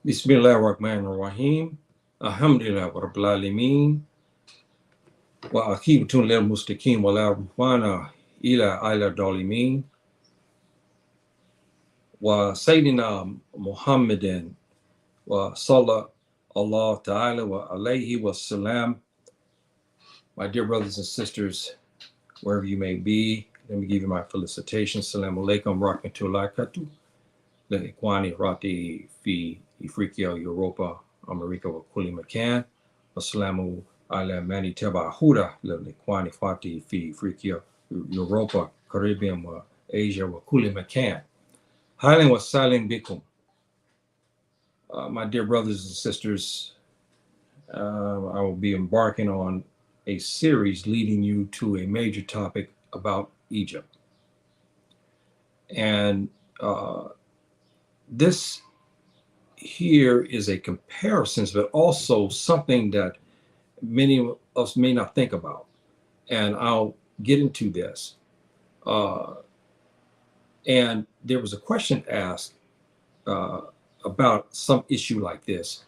Bismillahirrahmanirrahim. Alhamdulillah wa rabbil alameen. Wa akibatun lil mustaqim wa la rufwana ila dalimin. Wa Sayyidina Muhammadin wa Sallallahu Allah Ta'ala wa alayhi wa salam. My dear brothers and sisters, wherever you may be, let me give you my felicitations. Assalamu alaikum rahmatullahi katu. Ikhwani rati fi Afrika, Europa, America wa kulli makan. Assalamu ala mani taba huda ikhwani fati fi Afrika, Europa, Caribbean wa Asia wa kulli makan. Highland wa salim bikum. My dear brothers and sisters, I will be embarking on a series leading you to a major topic about Egypt. And this here is a comparison, but also something that many of us may not think about. And I'll get into this. And there was a question asked about some issue like this,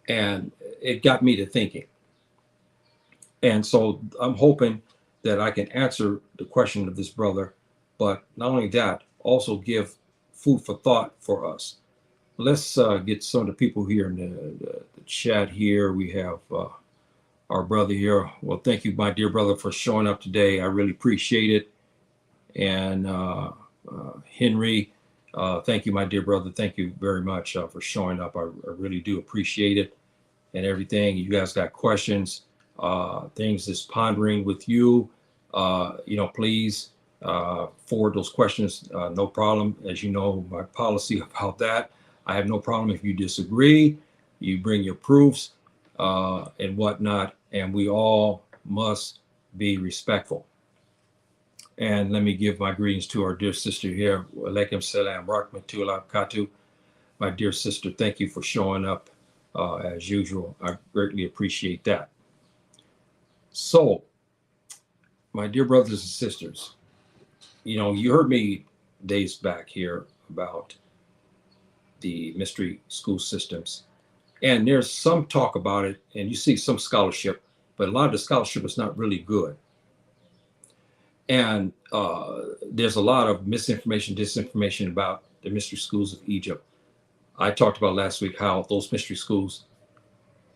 and it got me to thinking. And so I'm hoping that I can answer the question of this brother, but not only that, also give food for thought for us. Let's get some of the people here in the chat here. We have our brother here. Well, thank you, my dear brother, for showing up today. I really appreciate it. And Henry, thank you, my dear brother. Thank you very much for showing up. I really do appreciate it and everything. You guys got questions, things that's pondering with you. Please forward those questions. No problem. As you know, my policy about that. I have no problem if you disagree. You bring your proofs and whatnot, and we all must be respectful. And let me give my greetings to our dear sister here. Alaikum salam rahmatullah katu. My dear sister, thank you for showing up as usual. I greatly appreciate that. So, my dear brothers and sisters, you heard me days back here about the mystery school systems. And there's some talk about it, and you see some scholarship, but a lot of the scholarship is not really good. And there's a lot of misinformation, disinformation about the mystery schools of Egypt. I talked about last week how those mystery schools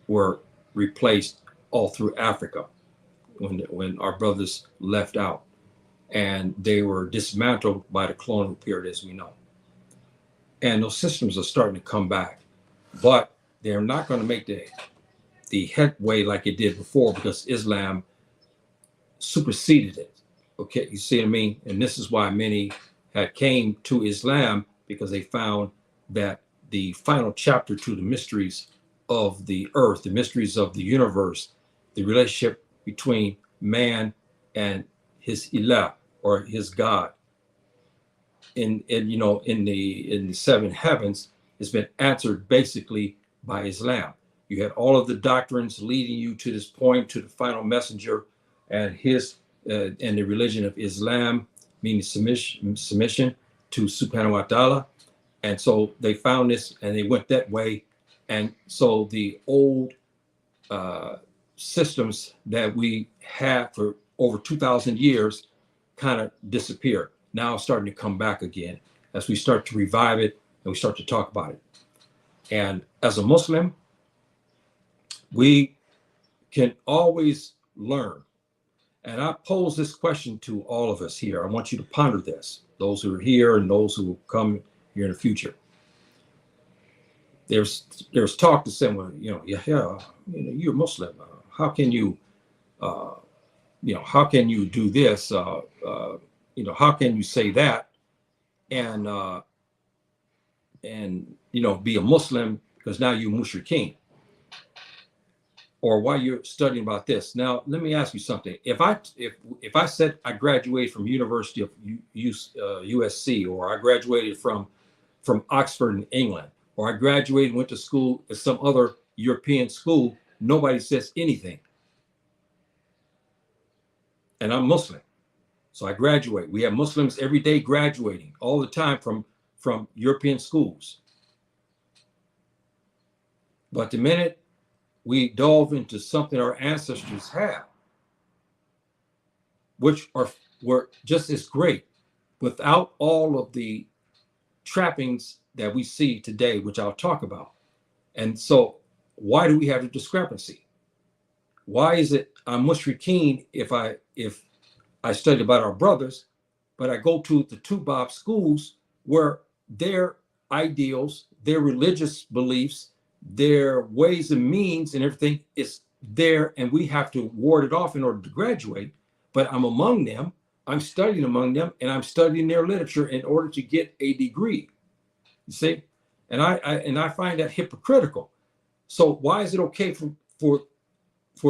were replaced all through Africa when our brothers left out, and they were dismantled by the colonial period, as we know. And those systems are starting to come back, but they're not going to make the headway like it did before, because Islam superseded it. Okay, you see what I mean? And this is why many had came to Islam, because they found that the final chapter to the mysteries of the earth, the mysteries of the universe, the relationship between man and his ilah, or his God, in the seven heavens, has been answered basically by Islam. You had all of the doctrines leading you to this point, to the final messenger and his and the religion of Islam, meaning submission to Subhanahu wa Ta'ala. And so they found this and they went that way. And so the old systems that we had for over 2,000 years kind of disappeared. Now it's starting to come back again as we start to revive it and we start to talk about it. And as a Muslim, we can always learn. And I pose this question to all of us here. I want you to ponder this, those who are here and those who will come here in the future. There's talk to say, well, you're a Muslim. How can you, how can you do this? How can you say that and be a Muslim, because now you're mushrikeen? Or why you're studying about this. Now, let me ask you something. If I said I graduated from University of USC, or I graduated from Oxford in England, or I graduated, went to school at some other European school, nobody says anything. And I'm Muslim, so I graduate. We have Muslims every day graduating all the time from European schools. But the minute we delve into something our ancestors had, which were just as great, without all of the trappings that we see today, which I'll talk about. And so, why do we have a discrepancy? Why is it I'm mushrikeen if I study about our brothers, but I go to the two Bob schools where their ideals, their religious beliefs, their ways and means and everything is there, and we have to ward it off in order to graduate. But I'm among them, I'm studying among them, and I'm studying their literature in order to get a degree. You see? And I find that hypocritical. So why is it okay for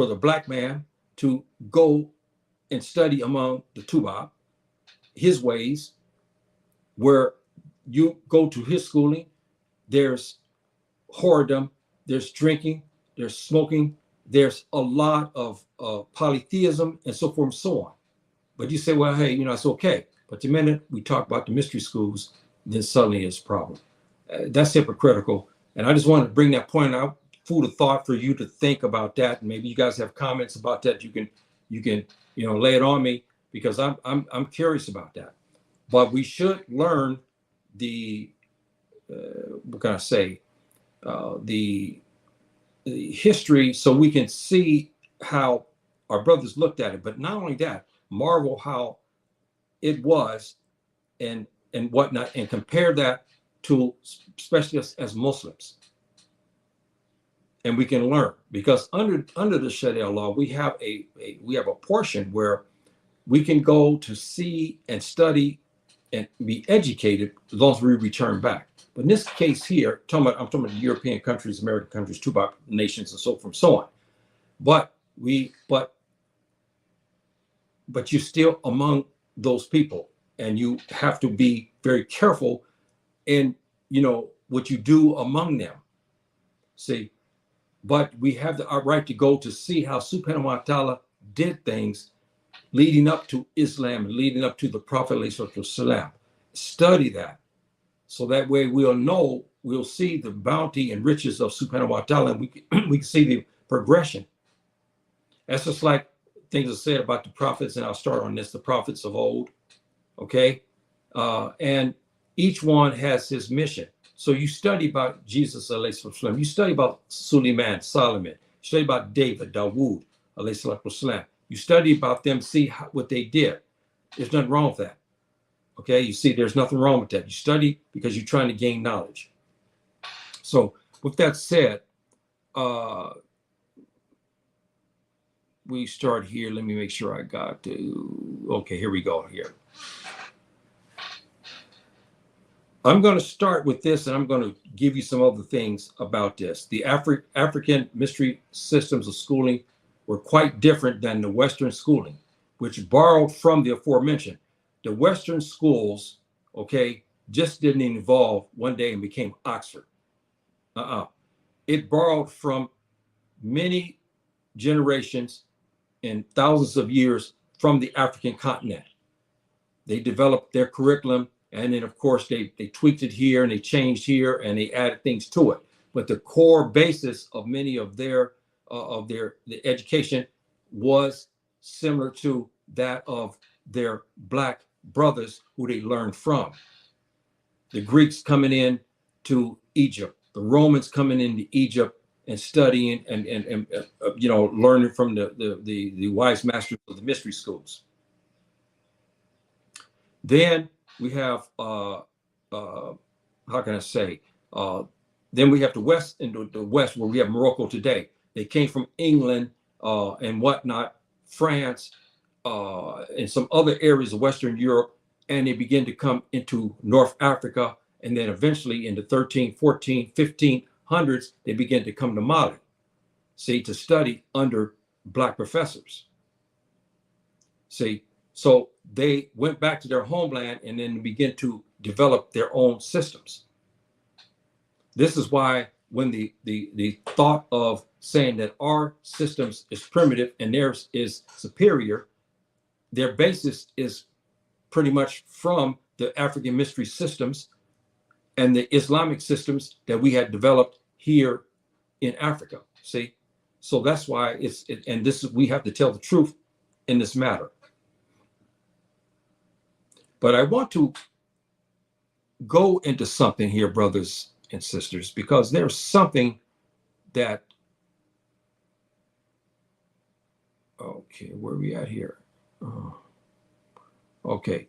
the black man to go and study among the Tubab, his ways, where you go to his schooling, there's whoredom, there's drinking, there's smoking, there's a lot of polytheism and so forth and so on. But you say, well, hey, it's okay. But the minute we talk about the mystery schools, then suddenly it's a problem. That's hypocritical. And I just wanted to bring that point out, food of thought for you to think about that. And maybe you guys have comments about that. You can lay it on me, because I'm curious about that. But we should learn the what can I say, the history, so we can see how our brothers looked at it. But not only that, marvel how it was and whatnot, and compare that to, especially as Muslims. And we can learn, because under the Sharia law, we have a portion where we can go to see and study and be educated as long as we return back. But in this case here, I'm talking about European countries, American countries, Tupac nations, and so forth and so on. But you're still among those people, and you have to be very careful in what you do among them. See, but we have the right to go to see how Subhanahu wa Ta'ala did things leading up to Islam and leading up to the Prophet ﷺ. Study that, so that way we'll see the bounty and riches of Subhanahu wa Ta'ala, and we can see the progression. That's just like things are said about the prophets, and I'll start on this, the prophets of old, okay? And each one has his mission. So you study about Jesus, ﷺ. You study about Suleiman, Solomon. You study about David, Dawood, ﷺ. You study about them, see what they did. There's nothing wrong with that. Okay, you see, there's nothing wrong with that. You study because you're trying to gain knowledge. So with that said, we start here. Let me make sure I got to, okay, here we go here. I'm going to start with this, and I'm going to give you some other things about this. The African mystery systems of schooling were quite different than the Western schooling, which borrowed from the aforementioned. The Western schools, okay, just didn't evolve one day and became Oxford. It borrowed from many generations and thousands of years from the African continent. They developed their curriculum, and then of course they tweaked it here and they changed here and they added things to it. But the core basis of many of the education was similar to that of their black brothers who they learned from. The Greeks coming in to Egypt, the Romans coming into Egypt and studying and learning from the wise masters of the mystery schools. Then we have how can I say? Then we have the West, into the West, where we have Morocco today. They came from England and whatnot, France, and some other areas of Western Europe, and they begin to come into North Africa, and then eventually in the 13, 14, 1500s, they begin to come to Mali, see, to study under black professors. See, so they went back to their homeland and then began to develop their own systems. This is why when the thought of saying that our systems is primitive and theirs is superior, their basis is pretty much from the African mystery systems and the Islamic systems that we had developed here in Africa. See, so that's why and this is, we have to tell the truth in this matter. But I want to go into something here, brothers and sisters, because there's something that, okay, where are we at here? Okay,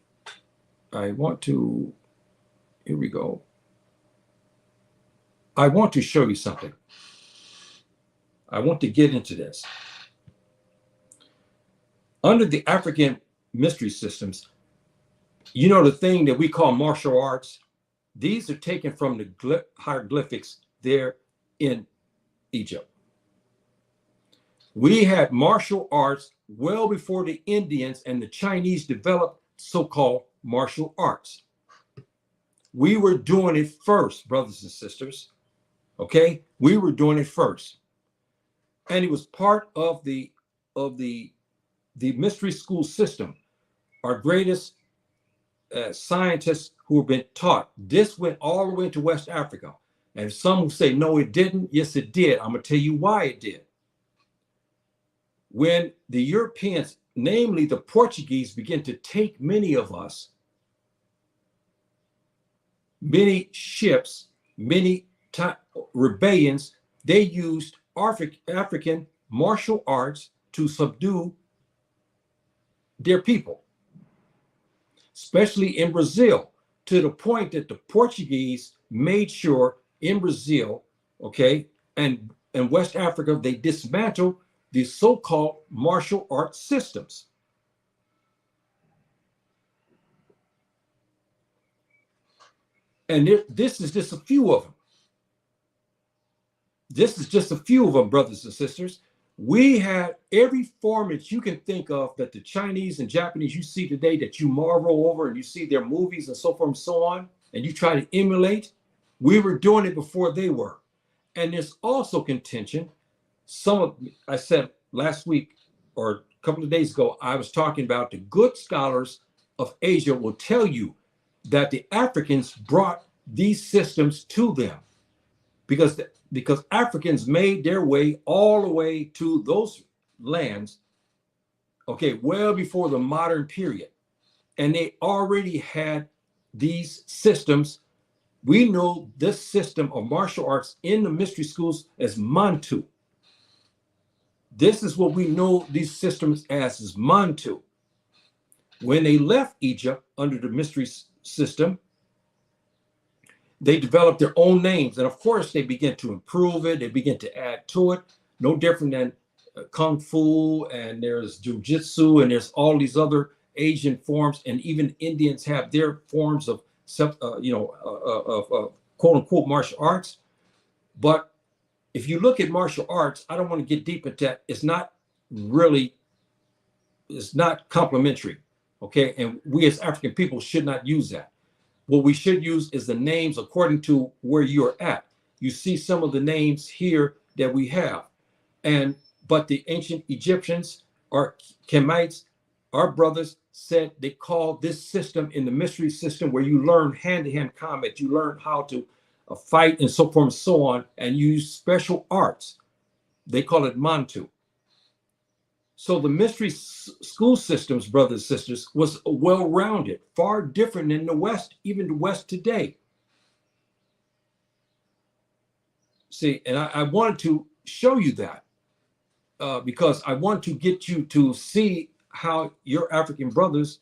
I want to, here we go. I want to show you something. I want to get into this. Under the African mystery systems, you know, the thing that we call martial arts, these are taken from the hieroglyphics there in Egypt. We had martial arts well before the Indians and the Chinese developed so-called martial arts. We were doing it first, brothers and sisters. Okay, we were doing it first, and it was part of the mystery school system. Our greatest scientists who have been taught this went all the way to West Africa, and some will say no, it didn't. Yes, it did. I'm going to tell you why it did. When the Europeans, namely the Portuguese, began to take many of us, many ships, many rebellions, they used African martial arts to subdue their people, especially in Brazil, to the point that the Portuguese made sure in Brazil, okay, and West Africa, they dismantled the so-called martial arts systems. And this is just a few of them. This is just a few of them, brothers and sisters. We had every form that you can think of that the Chinese and Japanese you see today, that you marvel over and you see their movies and so forth and so on, and you try to emulate. We were doing it before they were. And there's also contention. I said last week or a couple of days ago, I was talking about the good scholars of Asia will tell you that the Africans brought these systems to them because Africans made their way all the way to those lands, okay, well before the modern period. And they already had these systems. We know this system of martial arts in the mystery schools as Mantu. This is what we know these systems as is Mantu. When they left Egypt under the mystery system, they developed their own names. And of course, they began to improve it. They began to add to it. No different than Kung Fu, and there's Jiu-Jitsu, and there's all these other Asian forms. And even Indians have their forms of, quote unquote martial arts. But if you look at martial arts, I don't want to get deep into that. It's not complementary. Okay. And we as African people should not use that. What we should use is the names according to where you're at. You see some of the names here that we have. But the ancient Egyptians or Kemites, our brothers, said they called this system in the mystery system where you learn hand-to-hand combat, you learn how to fight and so forth and so on, and use special arts. They call it Mantu. So the mystery school systems, brothers and sisters, was well-rounded, far different than the West, even the West today. See, and I wanted to show you that because I want to get you to see how your African brothers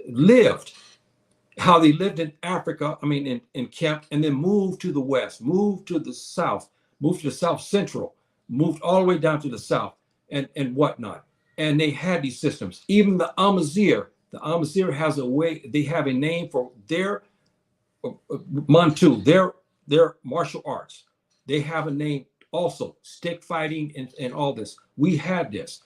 lived, how they lived in Africa, in camp, and then moved to the West, moved to the South, moved to the South Central, moved all the way down to the South. And whatnot. And they had these systems. Even the Amazigh has a way, they have a name for their Mantu, their martial arts. They have a name also, stick fighting and all this. We had this.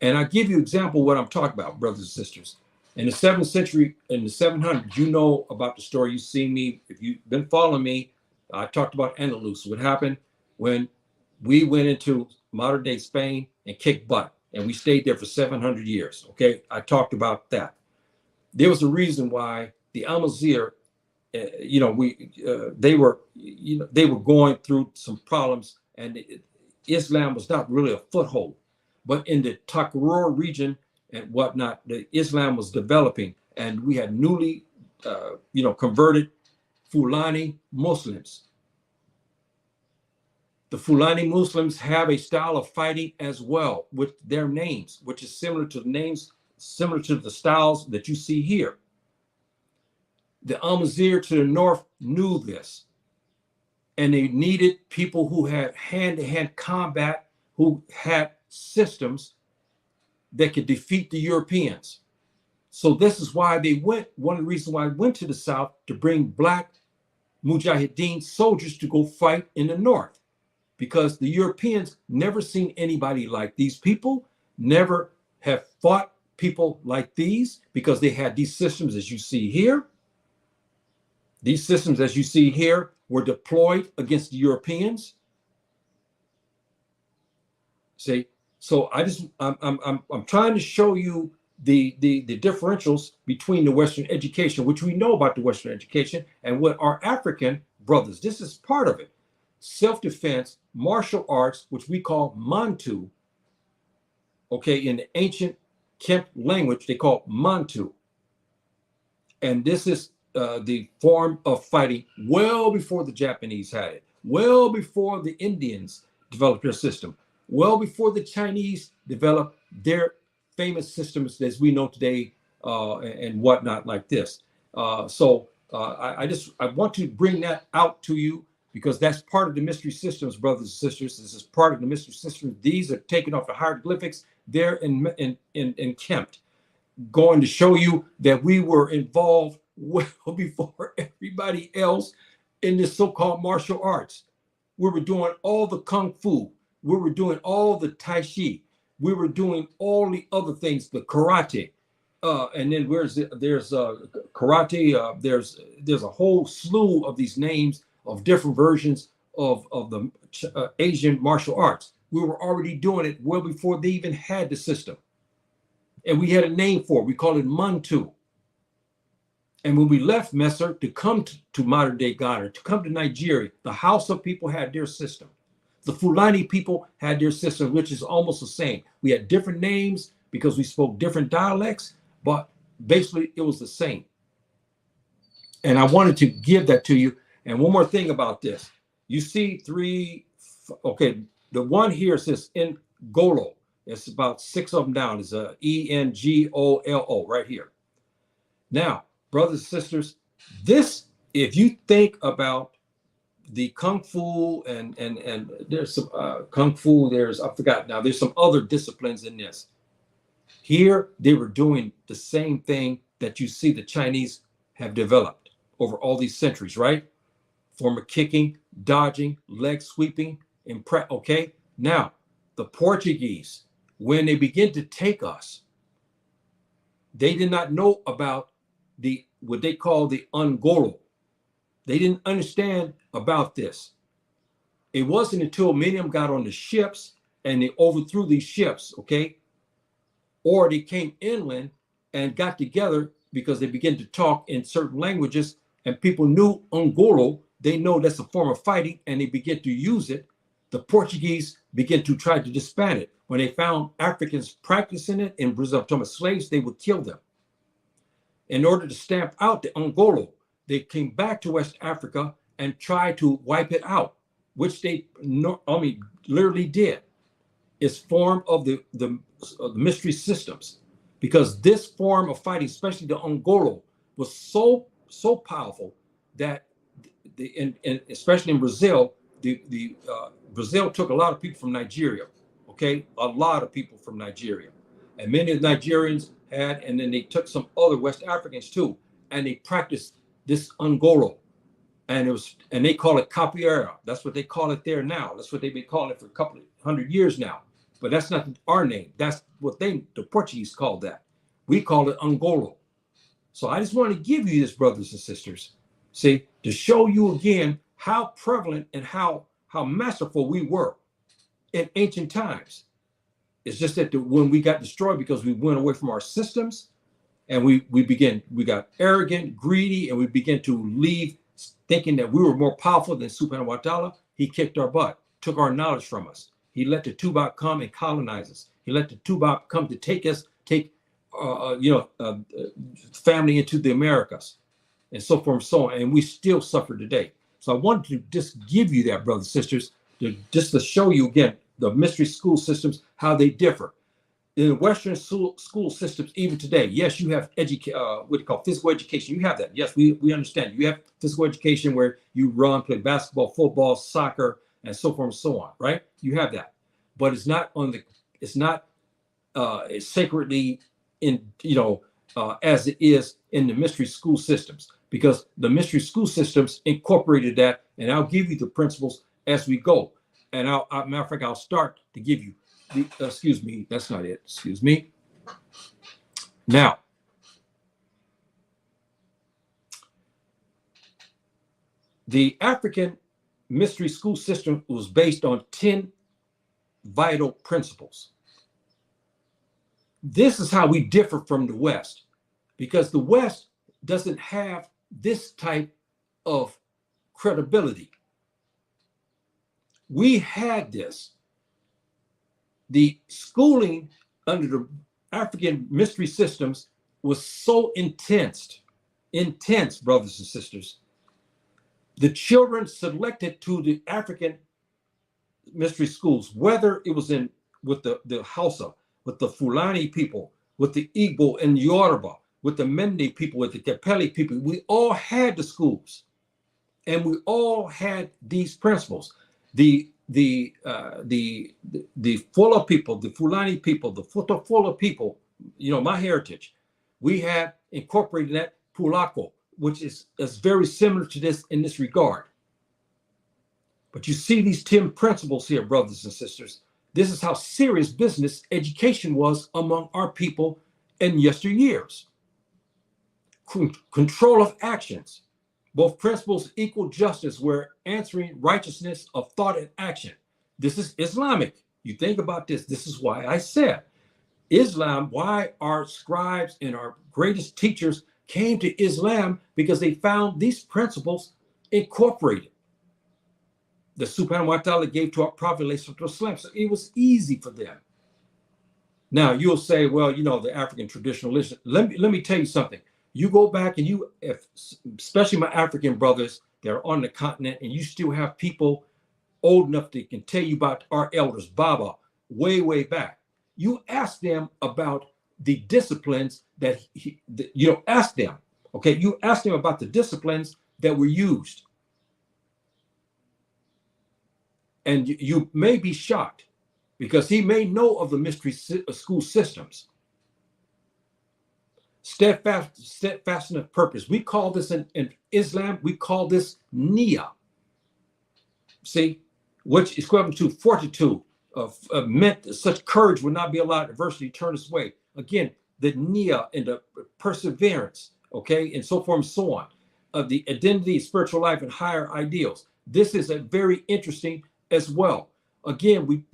And I give you an example of what I'm talking about, brothers and sisters. In the 7th century, in the 700s, you know about the story. You've seen me. If you've been following me, I talked about Andalus. What happened when we went into modern day Spain and kicked butt, and we stayed there for 700 years. Okay, I talked about that. There was a reason why the Amazigh they were going through some problems, and Islam was not really a foothold. But in the Takarur region and whatnot, the Islam was developing, and we had newly, converted Fulani Muslims. The Fulani Muslims have a style of fighting as well with their names, which is similar to the styles that you see here. The Amazigh to the north knew this, and they needed people who had hand-to-hand combat, who had systems that could defeat the Europeans. So this is why they went, one of the reasons why I went to the south, to bring black Mujahideen soldiers to go fight in the north, because the Europeans never seen anybody like these people, never have fought people like these, because they had these systems as you see here. These systems, as you see here, were deployed against the Europeans. See, so I'm trying to show you the differentials between the Western education, which we know about the Western education, and what our African brothers. This is part of it: self-defense, martial arts, which we call Mantu. Okay, in the ancient Kemp language, they call Mantu, and this is the form of fighting well before the Japanese had it, well before the Indians developed their system, well before the Chinese developed their famous systems as we know today, and whatnot like this. So I want to bring that out to you, because that's part of the mystery systems, brothers and sisters. This is part of the mystery systems. These are taken off the hieroglyphics there in Kemp, going to show you that we were involved well before everybody else in this so-called martial arts. We were doing all the kung fu. We were doing all the tai chi. We were doing all the other things, the karate. And then there's karate. There's a whole slew of these names of different versions of the Asian martial arts. We were already doing it well before they even had the system. And we had a name for it. We called it Mantu. And when we left Messer to come to modern day Ghana, to come to Nigeria, the Hausa people had their system. The Fulani people had their system, which is almost the same. We had different names because we spoke different dialects, but basically it was the same. And I wanted to give that to you. And one more thing about this. You see the one here says Ngolo. It's about 6 of them down. It's Engolo right here. Now, brothers and sisters, this, if you think about the kung fu and there's some kung fu, I forgot now, there's some other disciplines in this. Here, they were doing the same thing that you see the Chinese have developed over all these centuries, right? Form of kicking, dodging, leg sweeping, okay? Now, the Portuguese, when they begin to take us, they did not know about what they call the Ngolo. They didn't understand about this. It wasn't until many of them got on the ships and they overthrew these ships, okay? Or they came inland and got together because they began to talk in certain languages, and people knew Ngolo. They know that's a form of fighting, and they begin to use it. The Portuguese began to try to disband it. When they found Africans practicing it in Brazil, talking about slaves, they would kill them. In order to stamp out the Ngolo, they came back to West Africa and tried to wipe it out, which they literally did. It's form of the mystery systems, because this form of fighting, especially the Ngolo, was so powerful that especially in Brazil, Brazil took a lot of people from Nigeria, okay? A lot of people from Nigeria. And many of the Nigerians had, and then they took some other West Africans too, and they practiced this Ngolo. And they call it capoeira. That's what they call it there now. That's what they've been calling it for a couple of 100 years now. But that's not our name. That's what the Portuguese called that. We call it Ngolo. So I just want to give you this, brothers and sisters, see, to show you again how prevalent and how masterful we were in ancient times. It's just that when we got destroyed because we went away from our systems, And we got arrogant, greedy, and we began to leave thinking that we were more powerful than Subhanahu wa ta'ala. He kicked our butt, took our knowledge from us. He let the Tubak come and colonize us. He let the Tubak come to take family into the Americas, and so forth and so on. And we still suffer today. So I wanted to just give you that, brothers and sisters, just to show you again the mystery school systems, how they differ. In Western school systems, even today, yes, you have what do you call physical education. You have that. Yes, we understand. You have physical education where you run, play basketball, football, soccer, and so forth and so on, right? You have that. But it's not sacredly as it is in the mystery school systems, because the mystery school systems incorporated that. And I'll give you the principles as we go. And matter of fact, I'll start to give you excuse me, that's not it. Excuse me. Now, the African mystery school system was based on 10 vital principles. This is how we differ from the West, because the West doesn't have this type of credibility. We had this. The schooling under the African mystery systems was so intense, brothers and sisters. The children selected to the African mystery schools, whether it was with the Hausa, with the Fulani people, with the Igbo and Yoruba, with the Mende people, with the Kapeli people, we all had the schools, and we all had these principles. The Fola people, the Fulani people, the Fola people, my heritage, we had incorporated that Pulaco, which is very similar to this in this regard. But you see these 10 principles here, brothers and sisters. This is how serious business education was among our people in yesteryears. Control of actions. Both principles equal justice, where answering righteousness of thought and action. This is Islamic. You think about this. This is why I said Islam, why our scribes and our greatest teachers came to Islam, because they found these principles incorporated. The Subhanahu wa ta'ala gave to our Prophet, so it was easy for them. Now you'll say, well, the African traditionalists. Let me tell you something. You go back and especially my African brothers that are on the continent, and you still have people old enough that can tell you about our elders, Baba, way back. You ask them about the disciplines that ask them. Okay, you ask them about the disciplines that were used, and you may be shocked, because he may know of the mystery school systems. Steadfastness of purpose. We call this in Islam, we call this Nia. See, which is equivalent to fortitude, meant such courage would not be allowed adversity turn us away. Again, the Nia and the perseverance, okay, and so forth and so on, of the identity, spiritual life, and higher ideals. This is a very interesting as well. Again, we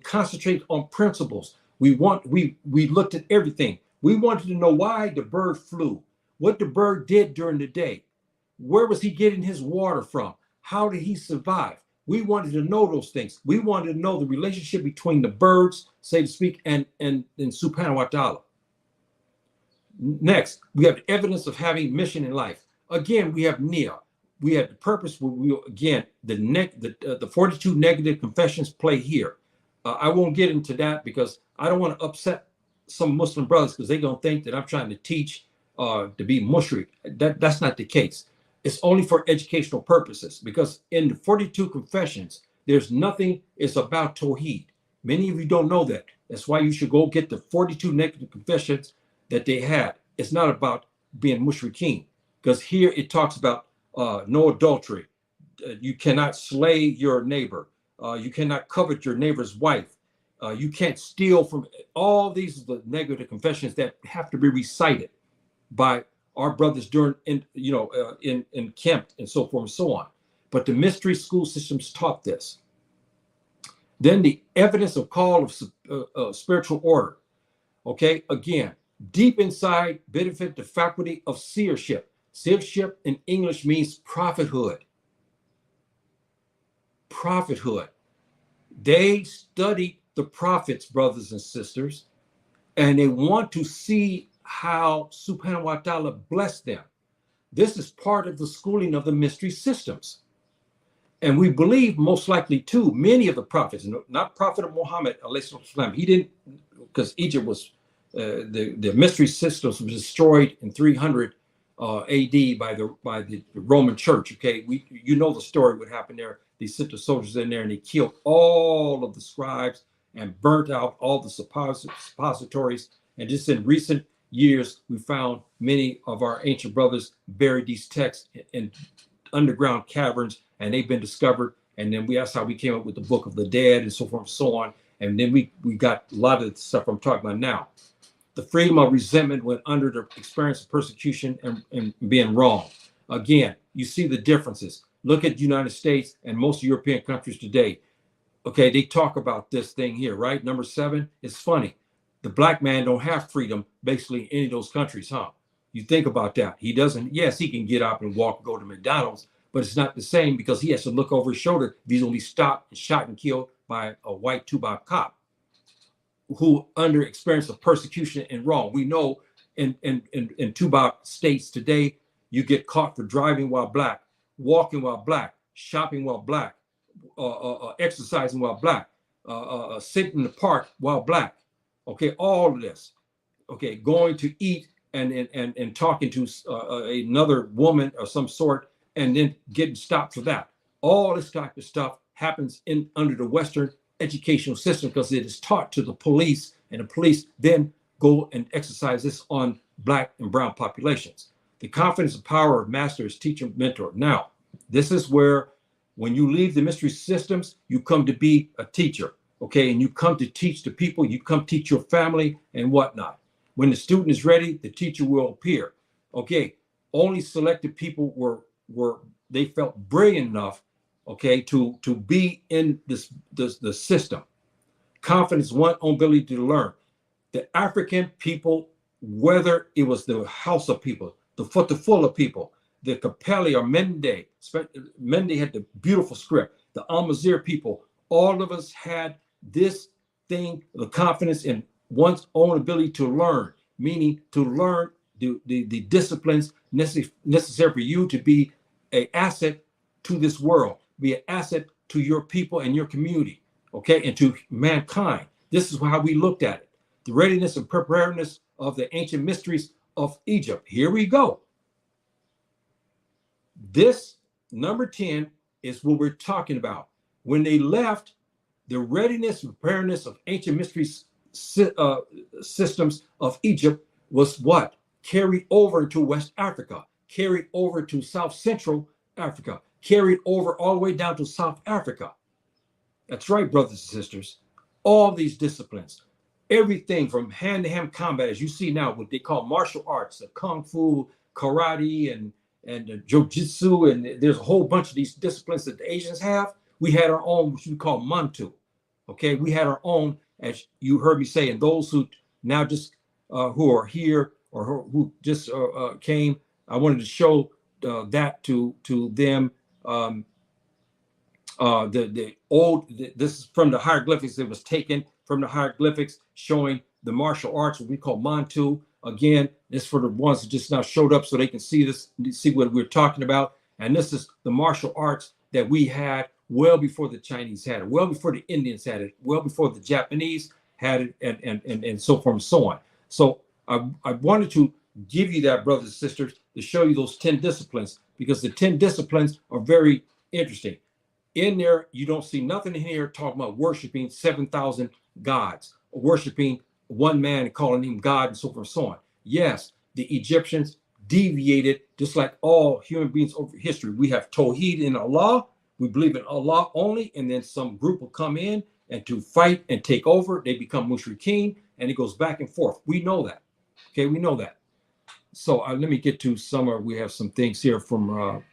concentrate on principles. We looked at everything. We wanted to know why the bird flew, what the bird did during the day, where was he getting his water from, how did he survive. We wanted to know those things. We wanted to know the relationship between the birds, so to speak, and Subhanahu wa ta'ala. Next, we have evidence of having mission in life. Again, we have Nia. We have the purpose. The 42 negative confessions play here. I won't get into that because I don't want to upset some Muslim brothers, because they're going to think that I'm trying to teach to be mushrik. That's not the case. It's only for educational purposes, because in the 42 confessions, there's nothing, it's about Tawheed. Many of you don't know that. That's why you should go get the 42 negative confessions that they had. It's not about being mushrikeen, because here it talks about no adultery. You cannot slay your neighbor. You cannot covet your neighbor's wife. You can't steal from. All these are the negative confessions that have to be recited by our brothers during in Kemp and so forth and so on. But the mystery school systems taught this. Then the evidence of call of spiritual order. Okay, again, Deep inside benefit the faculty of seership. Seership in English means prophethood. Prophethood. They study the prophets, brothers and sisters, and they want to see how Subhanahu wa ta'ala blessed them. This is part of the schooling of the mystery systems. And we believe most likely too, many of the prophets, not Prophet Muhammad, he didn't, because Egypt was, the mystery systems was destroyed in 300 AD by the Roman Church. Okay, you know the story, what happened there. They sent the soldiers in there and they killed all of the scribes and burnt out all the suppositories. And just in recent years, we found many of our ancient brothers buried these texts in underground caverns, and they've been discovered. And then that's how we came up with the Book of the Dead and so forth and so on. And then we got a lot of the stuff I'm talking about now. The freedom of resentment went under the experience of persecution and being wrong. Again, you see the differences. Look at the United States and most European countries today. Okay, they talk about this thing here, right? Number 7, it's funny. The black man don't have freedom basically in any of those countries, huh? You think about that. He doesn't, yes, he can get up and walk, go to McDonald's, but it's not the same because he has to look over his shoulder if he's only stopped and shot and killed by a white Tubac cop who under experience of persecution and wrong. We know in Tubac states today, you get caught for driving while black, walking while black, shopping while black, exercising while black, sitting in the park while black. Okay, all of this. Okay, going to eat and talking to another woman of some sort, and then getting stopped for that. All this type of stuff happens under the Western educational system because it is taught to the police, and the police then go and exercise this on black and brown populations. The confidence and power of master is teacher, mentor. Now, this is where when you leave the mystery systems, you come to be a teacher, okay? And you come to teach the people, you come teach your family and whatnot. When the student is ready, the teacher will appear. Okay, only selected people were they felt brilliant enough, okay, to be in the system. Confidence, one own ability to learn. The African people, whether it was the House of people, the Futafula people, the Capelli or Mende had the beautiful script, the Amazigh people, all of us had this thing, the confidence in one's own ability to learn, meaning to learn the disciplines necessary for you to be an asset to this world, be an asset to your people and your community, okay, and to mankind. This is how we looked at it. The readiness and preparedness of the ancient mysteries of Egypt. Here we go. This number 10 is what we're talking about. When they left, the readiness and preparedness of ancient mysteries systems of Egypt was what? Carried over to West Africa, carried over to South Central Africa, carried over all the way down to South Africa. That's right, brothers and sisters. All these disciplines, everything from hand-to-hand combat, as you see now, what they call martial arts, the kung fu, karate, and jiu-jitsu, and there's a whole bunch of these disciplines that the Asians have. We had our own, which we call mantu. Okay, we had our own, as you heard me say, and those who now just who are here or who just came, I wanted to show that to them. The old, this is from the hieroglyphics. It was taken from the hieroglyphics showing the martial arts, what we call mantu. Again, this for the ones that just now showed up so they can see this, see what we're talking about. And this is the martial arts that we had well before the Chinese had it, well before the Indians had it, well before the Japanese had it, and so forth and so on. So I wanted to give you that, brothers and sisters, to show you those 10 disciplines, because the 10 disciplines are very interesting. In there, you don't see nothing in here talking about worshiping 7,000 gods, or worshiping one man and calling him God and so forth and so on. Yes, the Egyptians deviated just like all human beings over history. We have Tawheed in Allah. We believe in Allah only, and then some group will come in and to fight and take over. They become mushrikeen, and it goes back and forth. We know that. Okay, we know that. So let me get to some. We have some things here from.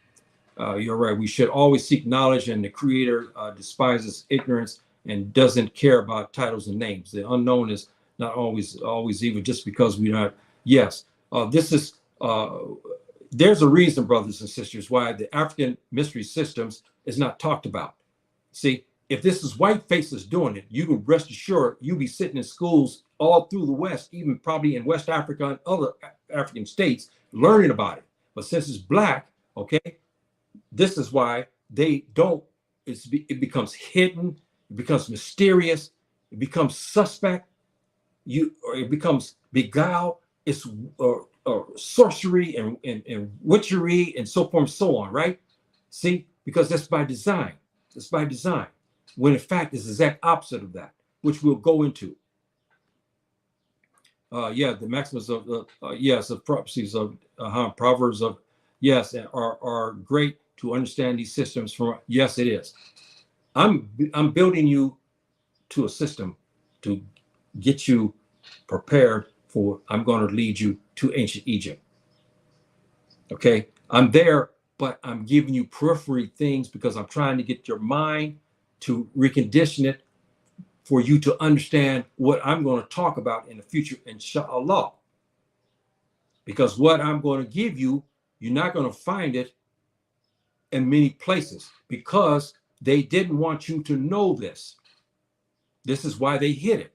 You're right. We should always seek knowledge, and the Creator despises ignorance and doesn't care about titles and names. The unknown is not always evil just because we're not. Yes, this is. There's a reason, brothers and sisters, why the African mystery systems is not talked about. See, if this is white faces doing it, you can rest assured you'll be sitting in schools all through the West, even probably in West Africa and other African states, learning about it. But since it's black, okay, this is why they don't. It becomes hidden, it becomes mysterious, it becomes suspect. Or it becomes beguile. It's sorcery and witchery and so forth and so on, right? See, because that's by design. It's by design. When in fact it's the exact opposite of that, which we'll go into. Yeah, the maxims of yes, of prophecies of proverbs of yes are great to understand these systems from. Yes, it is. I'm building you to a system to get you prepared for. I'm going to lead you to ancient Egypt. Okay, I'm there, but I'm giving you periphery things because I'm trying to get your mind to recondition it for you to understand what I'm going to talk about in the future, inshallah. Because what I'm going to give you, you're not going to find it in many places because they didn't want you to know this. This is why they hid it.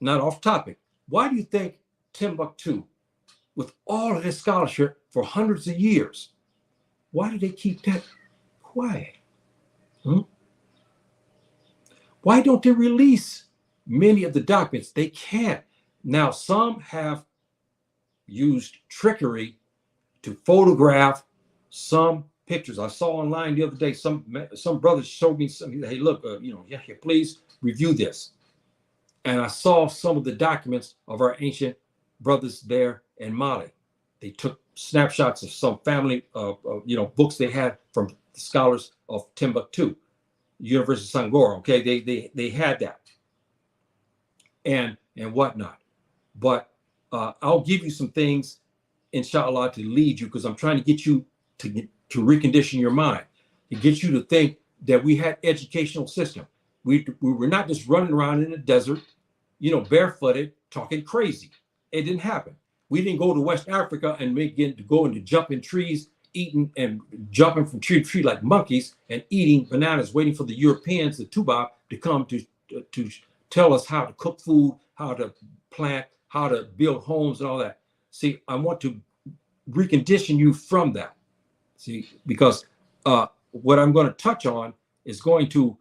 Not off topic. Why do you think Timbuktu, with all of this scholarship for hundreds of years, why do they keep that quiet? Why don't they release many of the documents? They can't. Now, some have used trickery to photograph some pictures. I saw online the other day, some brothers showed me some, hey, look, yeah, please review this. And I saw some of the documents of our ancient brothers there in Mali. They took snapshots of some family, books they had from the scholars of Timbuktu, University of Sangora. Okay, they had that, and whatnot. But I'll give you some things, inshallah, to lead you, because I'm trying to get you to recondition your mind, to get you to think that we had educational system. We were not just running around in the desert, barefooted, talking crazy. It didn't happen. We didn't go to West Africa and begin to go into jumping trees, eating and jumping from tree to tree like monkeys and eating bananas, waiting for the Europeans, the Tuba, to come to tell us how to cook food, how to plant, how to build homes and all that. See, I want to recondition you from that. See, because what I'm going to touch on is going to,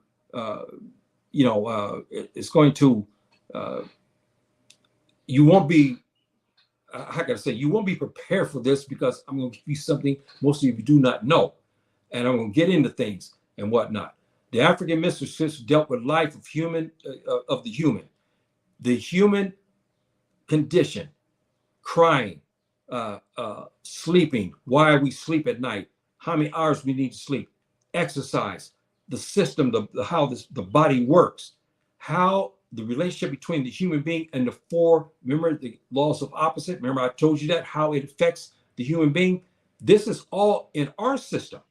it's going to, you won't be, I gotta say, you won't be prepared for this, because I'm going to give you something most of you do not know, and I'm going to get into things and whatnot. The African mystery system dealt with life of the human condition, crying, sleeping, why we sleep at night, how many hours we need to sleep, exercise, the system, how the body works, how the relationship between the human being and the four, remember the laws of opposite? Remember I told you that, how it affects the human being? This is all in our system,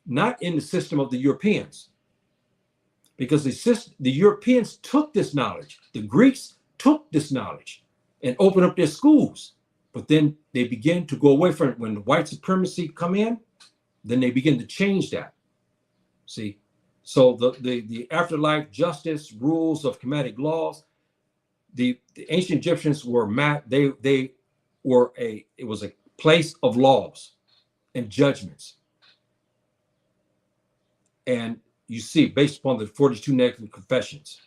not in the system of the Europeans. Because the Europeans took this knowledge, the Greeks took this knowledge and opened up their schools. But then they begin to go away from it. When the white supremacy come in, then they begin to change that. See? So the afterlife justice rules of Kemetic laws, the ancient Egyptians were it was a place of laws and judgments. And you see, based upon the 42 negative confessions.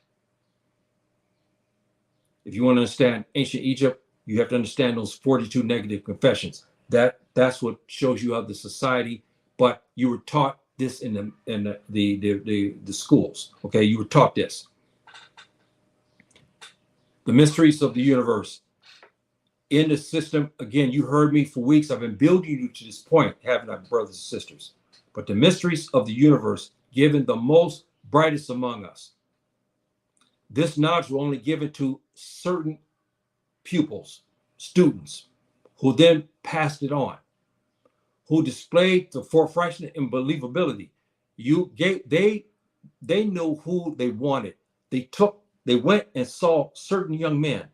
If you want to understand ancient Egypt, you have to understand those 42 negative confessions. That's what shows you how the society, but you were taught this in the schools. Okay, you were taught this. The mysteries of the universe. In the system, again, you heard me for weeks. I've been building you to this point, haven't I, brothers and sisters? But the mysteries of the universe, given the most brightest among us. This knowledge will only give it to certain pupils, students, who then passed it on, who displayed the forthright and believability. They know who they wanted. They took They went and saw certain young men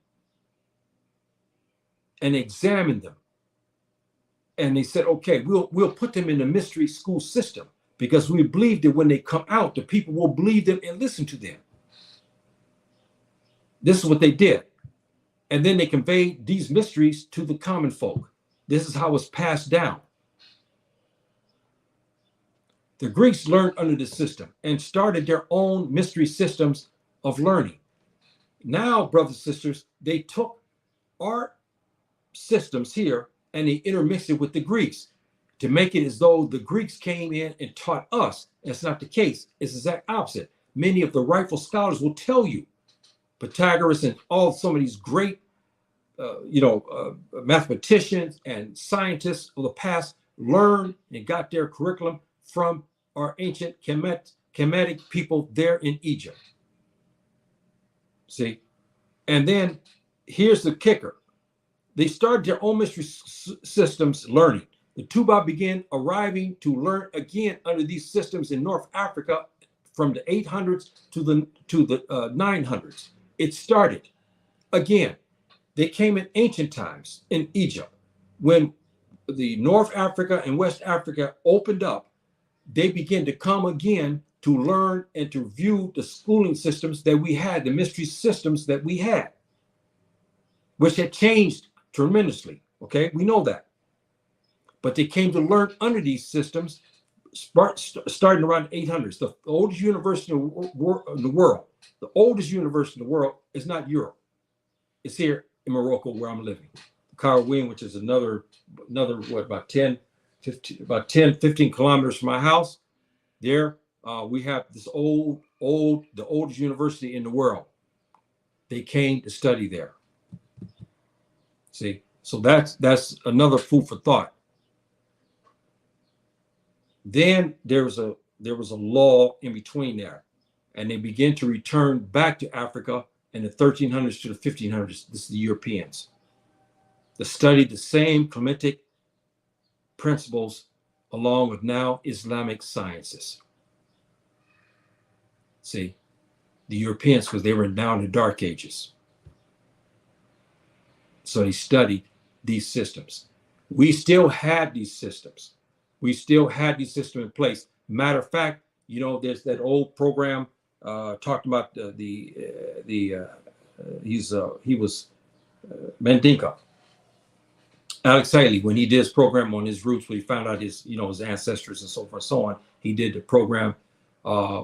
and examined them. And they said, okay, we'll put them in the mystery school system because we believe that when they come out, the people will believe them and listen to them. This is what they did. And then they conveyed these mysteries to the common folk. This is how it's passed down. The Greeks learned under the system and started their own mystery systems of learning. Now, brothers and sisters, they took our systems here and they intermixed it with the Greeks to make it as though the Greeks came in and taught us. That's not the case. It's the exact opposite. Many of the rightful scholars will tell you, Pythagoras and some of these great, mathematicians and scientists of the past learned and got their curriculum from our ancient Kemetic people there in Egypt. See? And then here's the kicker. They started their own mystery systems learning. The Tuba began arriving to learn again under these systems in North Africa from the 800s to the 900s. It started again. They came in ancient times in Egypt. When the North Africa and West Africa opened up, they began to come again to learn and to view the schooling systems that we had, the mystery systems that we had, which had changed tremendously. Okay, we know that. But they came to learn under these systems starting around the 800s. The oldest university in the world, the oldest university in the world is not Europe. It's here in Morocco where I'm living. The Carawine, which is another what, about 10, 15 kilometers from my house. There we have this the oldest university in the world. They came to study there. See, so that's another food for thought. Then there was a lull in between there, and they began to return back to Africa in the 1300s to the 1500s. This is the Europeans. They studied the same Kemetic principles along with now Islamic sciences. See, the Europeans, because they were now in the Dark Ages. So they studied these systems. We still had these systems. We still had these systems in place. Matter of fact, there's that old program talking about he was Mandinka. Alex Haley, when he did his program on his roots, when he found out his ancestors and so forth and so on, he did the program,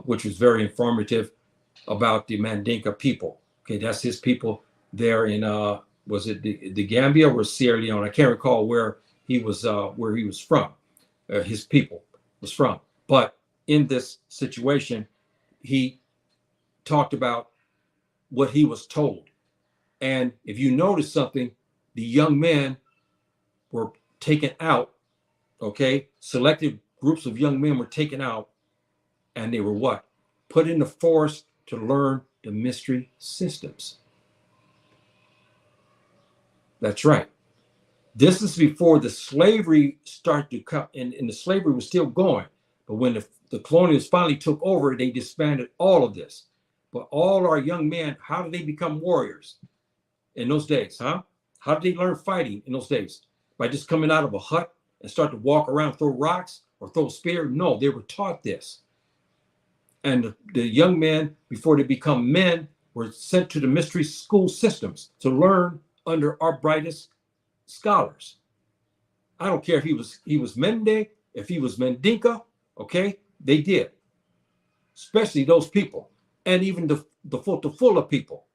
which was very informative about the Mandinka people. Okay, that's his people there in was it the Gambia or Sierra Leone? I can't recall where he was from. His people was from. But in this situation, he talked about what he was told. And if you notice something, the young men were taken out, okay? Selected groups of young men were taken out, and they were what? Put in the forest to learn the mystery systems. That's right. This is before the slavery started to come, and the slavery was still going. But when the colonials finally took over, they disbanded all of this. But all our young men, how did they become warriors in those days, huh? How did they learn fighting in those days? By just coming out of a hut and start to walk around, throw rocks or throw a spear? No, they were taught this. And the young men, before they become men, were sent to the mystery school systems to learn under our brightest scholars. I don't care if he was Mende, if he was Mandinka, okay? They did. Especially those people, and even the Fulla people.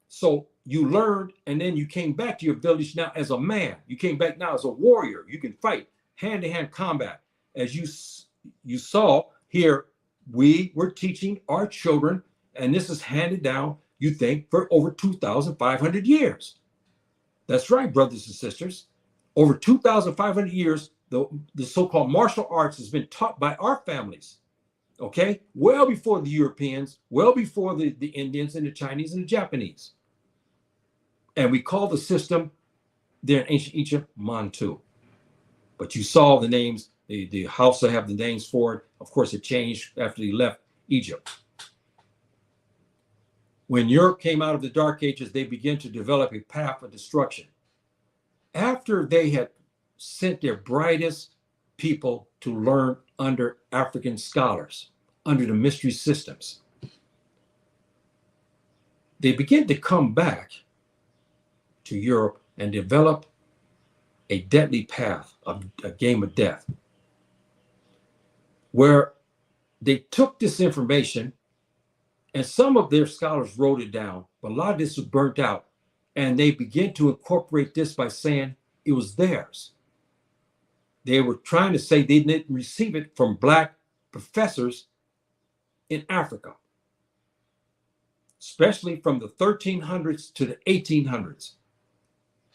So you learned, and then you came back to your village now as a man. You came back now as a warrior. You can fight hand-to-hand combat. As you saw here, we were teaching our children, and this is handed down, you think, for over 2,500 years. That's right, brothers and sisters. Over 2,500 years, the so-called martial arts has been taught by our families, okay? Well before the Europeans, well before the Indians and the Chinese and the Japanese. And we call the system there in ancient Egypt, Mantu. But you saw the names, the Hausa have the names for it. Of course, it changed after they left Egypt. When Europe came out of the Dark Ages, they began to develop a path of destruction. After they had sent their brightest people to learn under African scholars, under the mystery systems, they began to come back to Europe and develop a deadly path, a game of death, where they took this information, and some of their scholars wrote it down, but a lot of this was burnt out, and they began to incorporate this by saying it was theirs. They were trying to say they didn't receive it from Black professors in Africa, especially from the 1300s to the 1800s.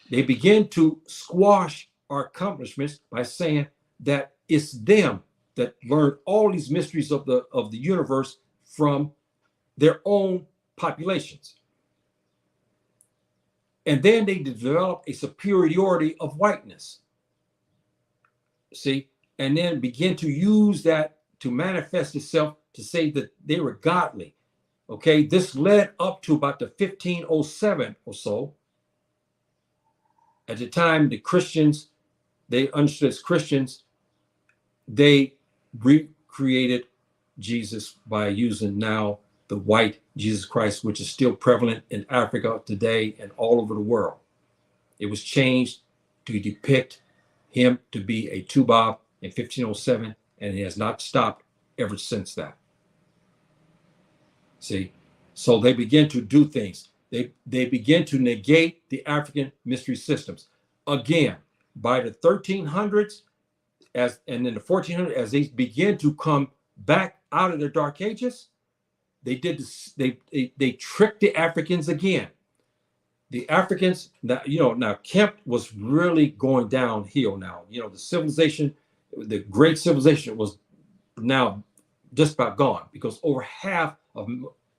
They began to squash our accomplishments by saying that it's them that learned all these mysteries of the universe from their own populations. And then they developed a superiority of whiteness. See, and then begin to use that to manifest itself to say that they were godly. Okay, this led up to about the 1507 or so. At the time, the Christians, they understood as Christians, they recreated Jesus by using now the white Jesus Christ, which is still prevalent in Africa today and all over the world. It was changed to depict him to be a Tubab in 1507, and it has not stopped ever since that. See, so they begin to do things. They begin to negate the African mystery systems. Again, by the 1300s, and in the 1400s, as they begin to come back out of the Dark Ages, they did this, they tricked the Africans again. The Africans, now Kemp was really going downhill now. The civilization, the great civilization was now just about gone, because over half of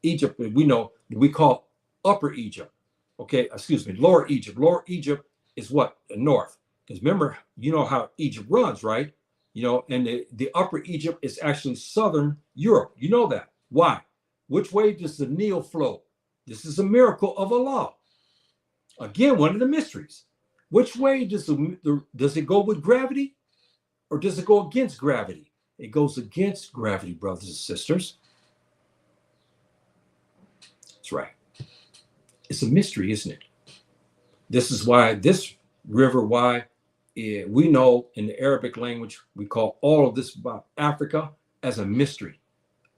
Egypt, we call Upper Egypt. Okay, excuse me, Lower Egypt. Lower Egypt is what? The north. Because remember, you know how Egypt runs, right? And the Upper Egypt is actually southern Europe. You know that. Why? Which way does the Nile flow? This is a miracle of Allah. Again, one of the mysteries. Which way does it go with gravity, or does it go against gravity? It goes against gravity, brothers and sisters. That's right. It's a mystery, isn't it? This is why this river, we know in the Arabic language, we call all of this about Africa as a mystery.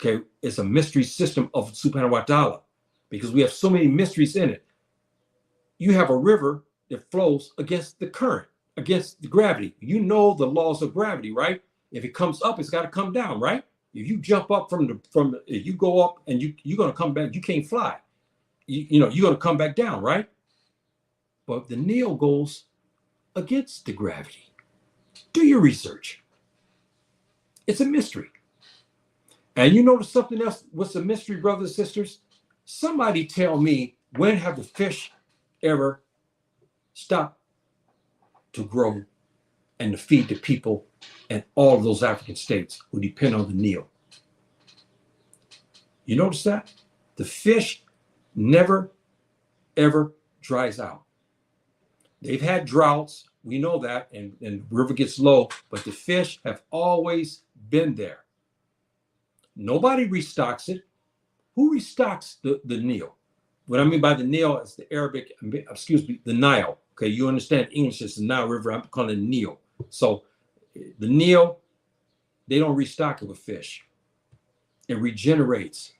Okay, it's a mystery system of Subhanahu wa Ta'ala, because we have so many mysteries in it. You have a river that flows against the current, against the gravity. You know the laws of gravity, right? If it comes up, it's got to come down, right? If you jump up if you go up and you're going to come back, you can't fly. You're going to come back down, right? But the Nile goes against the gravity. Do your research. It's a mystery. And you notice something else? What's a mystery, brothers and sisters? Somebody tell me, when have the fish ever stopped to grow and to feed the people and all of those African states who depend on the Nile? You notice that? The fish never, ever dries out. They've had droughts, we know that, and the river gets low, but the fish have always been there. Nobody restocks it. Who restocks the Nile? What I mean by the Nile is the the Nile. Okay, you understand English is the Nile River. I'm calling it Nile. So the Nile, they don't restock it with fish. It regenerates.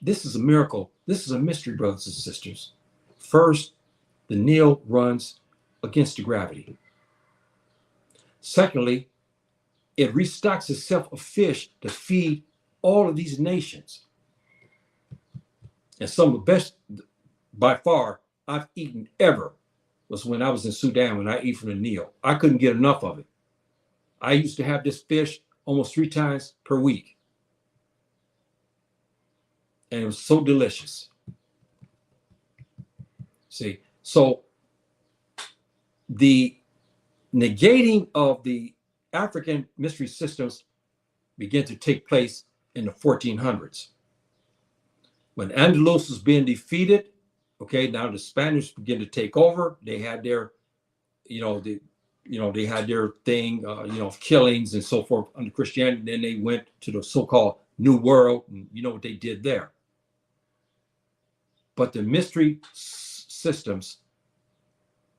This is a miracle. This is a mystery, brothers and sisters. First, the Nile runs against the gravity. Secondly, it restocks itself of fish to feed all of these nations. And some of the best, by far, I've eaten ever was when I was in Sudan, when I eat from the Nile. I couldn't get enough of it. I used to have this fish almost 3 times per week. And it was so delicious. See, so the negating of the African mystery systems began to take place in the 1400s. When Andalus was being defeated, okay, now the Spaniards begin to take over. They had their, they had their thing, of killings and so forth under Christianity. Then they went to the so-called New World, and you know what they did there. But the mystery systems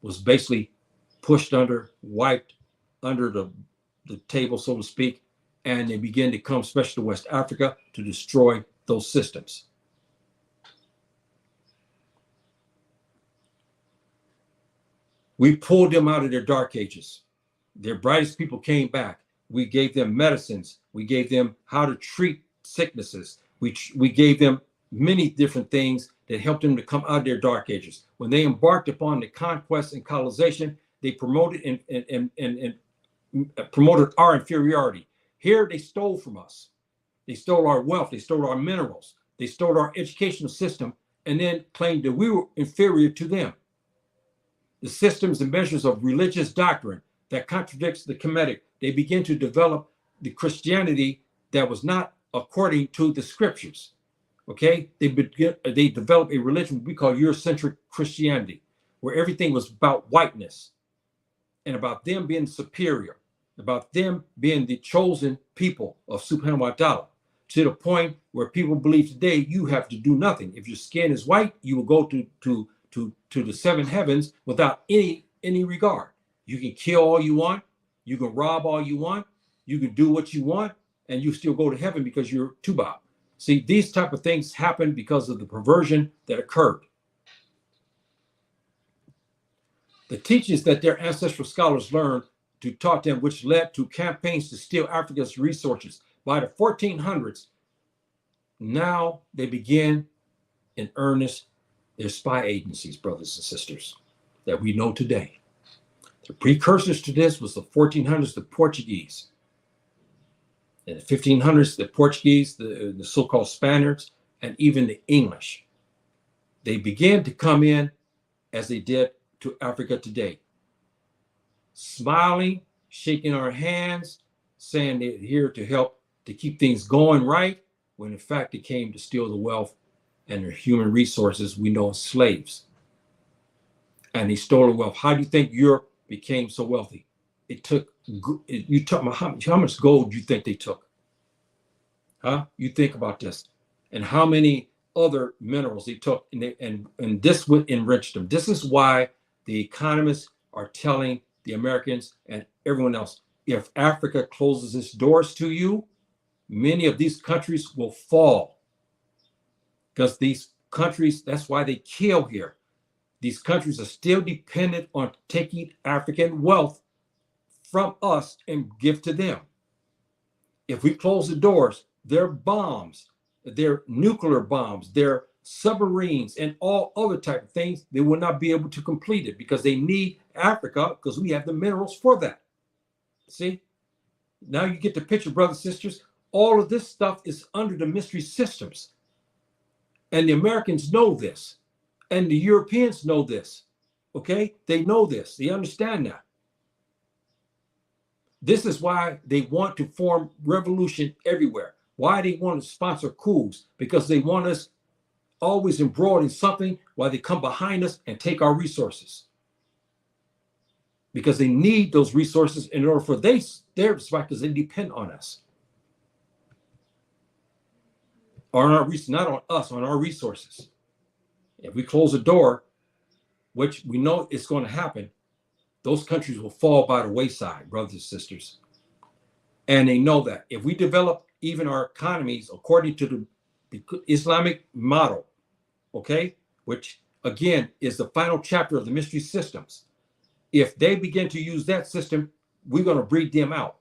was basically pushed under, wiped under the table, so to speak, and they began to come, especially to West Africa, to destroy those systems. We pulled them out of their dark ages. Their brightest people came back. We gave them medicines. We gave them how to treat sicknesses. We gave them many different things that helped them to come out of their dark ages. When they embarked upon the conquest and colonization, they promoted and promoted our inferiority. Here they stole from us. They stole our wealth. They stole our minerals. They stole our educational system and then claimed that we were inferior to them. The systems and measures of religious doctrine that contradicts the Kemetic, they begin to develop the Christianity that was not according to the scriptures. Okay, they develop a religion we call Eurocentric Christianity, where everything was about whiteness and about them being superior, about them being the chosen people of Subhanahu wa Ta'ala, to the point where people believe today you have to do nothing. If your skin is white, you will go to the seven heavens without any regard. You can kill all you want, you can rob all you want, you can do what you want, and you still go to heaven because you're Tubab. See, these type of things happen because of the perversion that occurred. The teachings that their ancestral scholars learned to taught them, which led to campaigns to steal Africa's resources. By the 1400s, now they begin in earnest their spy agencies, brothers and sisters, that we know today. The precursors to this was the 1400s, the Portuguese. In the 1500s, the Portuguese, the so-called Spaniards, and even the English. They began to come in as they did to Africa today. Smiling, shaking our hands, saying they're here to help to keep things going right, when in fact they came to steal the wealth and their human resources we know as slaves. And they stole the wealth. How do you think Europe became so wealthy? It took, you took how much gold do you think they took? Huh? You think about this. And how many other minerals they took, and this would enrich them. This is why the economists are telling the Americans and everyone else, if Africa closes its doors to you, many of these countries will fall. Because these countries, that's why they kill here. These countries are still dependent on taking African wealth from us and give to them. If we close the doors, their bombs, their nuclear bombs, their submarines, and all other type of things, they will not be able to complete it because they need Africa because we have the minerals for that. See? Now you get the picture, brothers and sisters. All of this stuff is under the mystery systems. And the Americans know this. And the Europeans know this. Okay? They know this. They understand that. This is why they want to form revolution everywhere. Why they want to sponsor coups? Because they want us always embroiled in something while they come behind us and take our resources. Because they need those resources in order for their survival, because they depend on us. On our not on us, on our resources. If we close the door, which we know is going to happen, those countries will fall by the wayside, brothers and sisters. And they know that. If we develop even our economies according to the Islamic model, okay, which again is the final chapter of the mystery systems, if they begin to use that system, we're going to breed them out.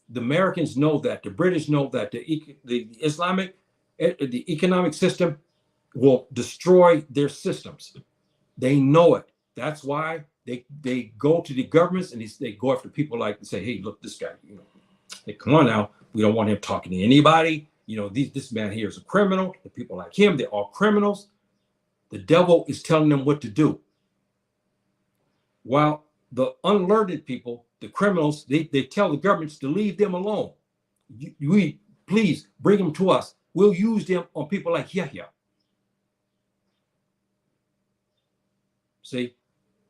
The Americans know that. The British know that. The Islamic, the economic system will destroy their systems. They know it. That's why they go to the governments and they go after people like and say, hey, look, this guy, hey, come on now. We don't want him talking to anybody. This man here is a criminal. The people like him, they're all criminals. The devil is telling them what to do. While the unlearned people, the criminals, they tell the governments to leave them alone. We please bring them to us. we'll use them on people like Yahya. See,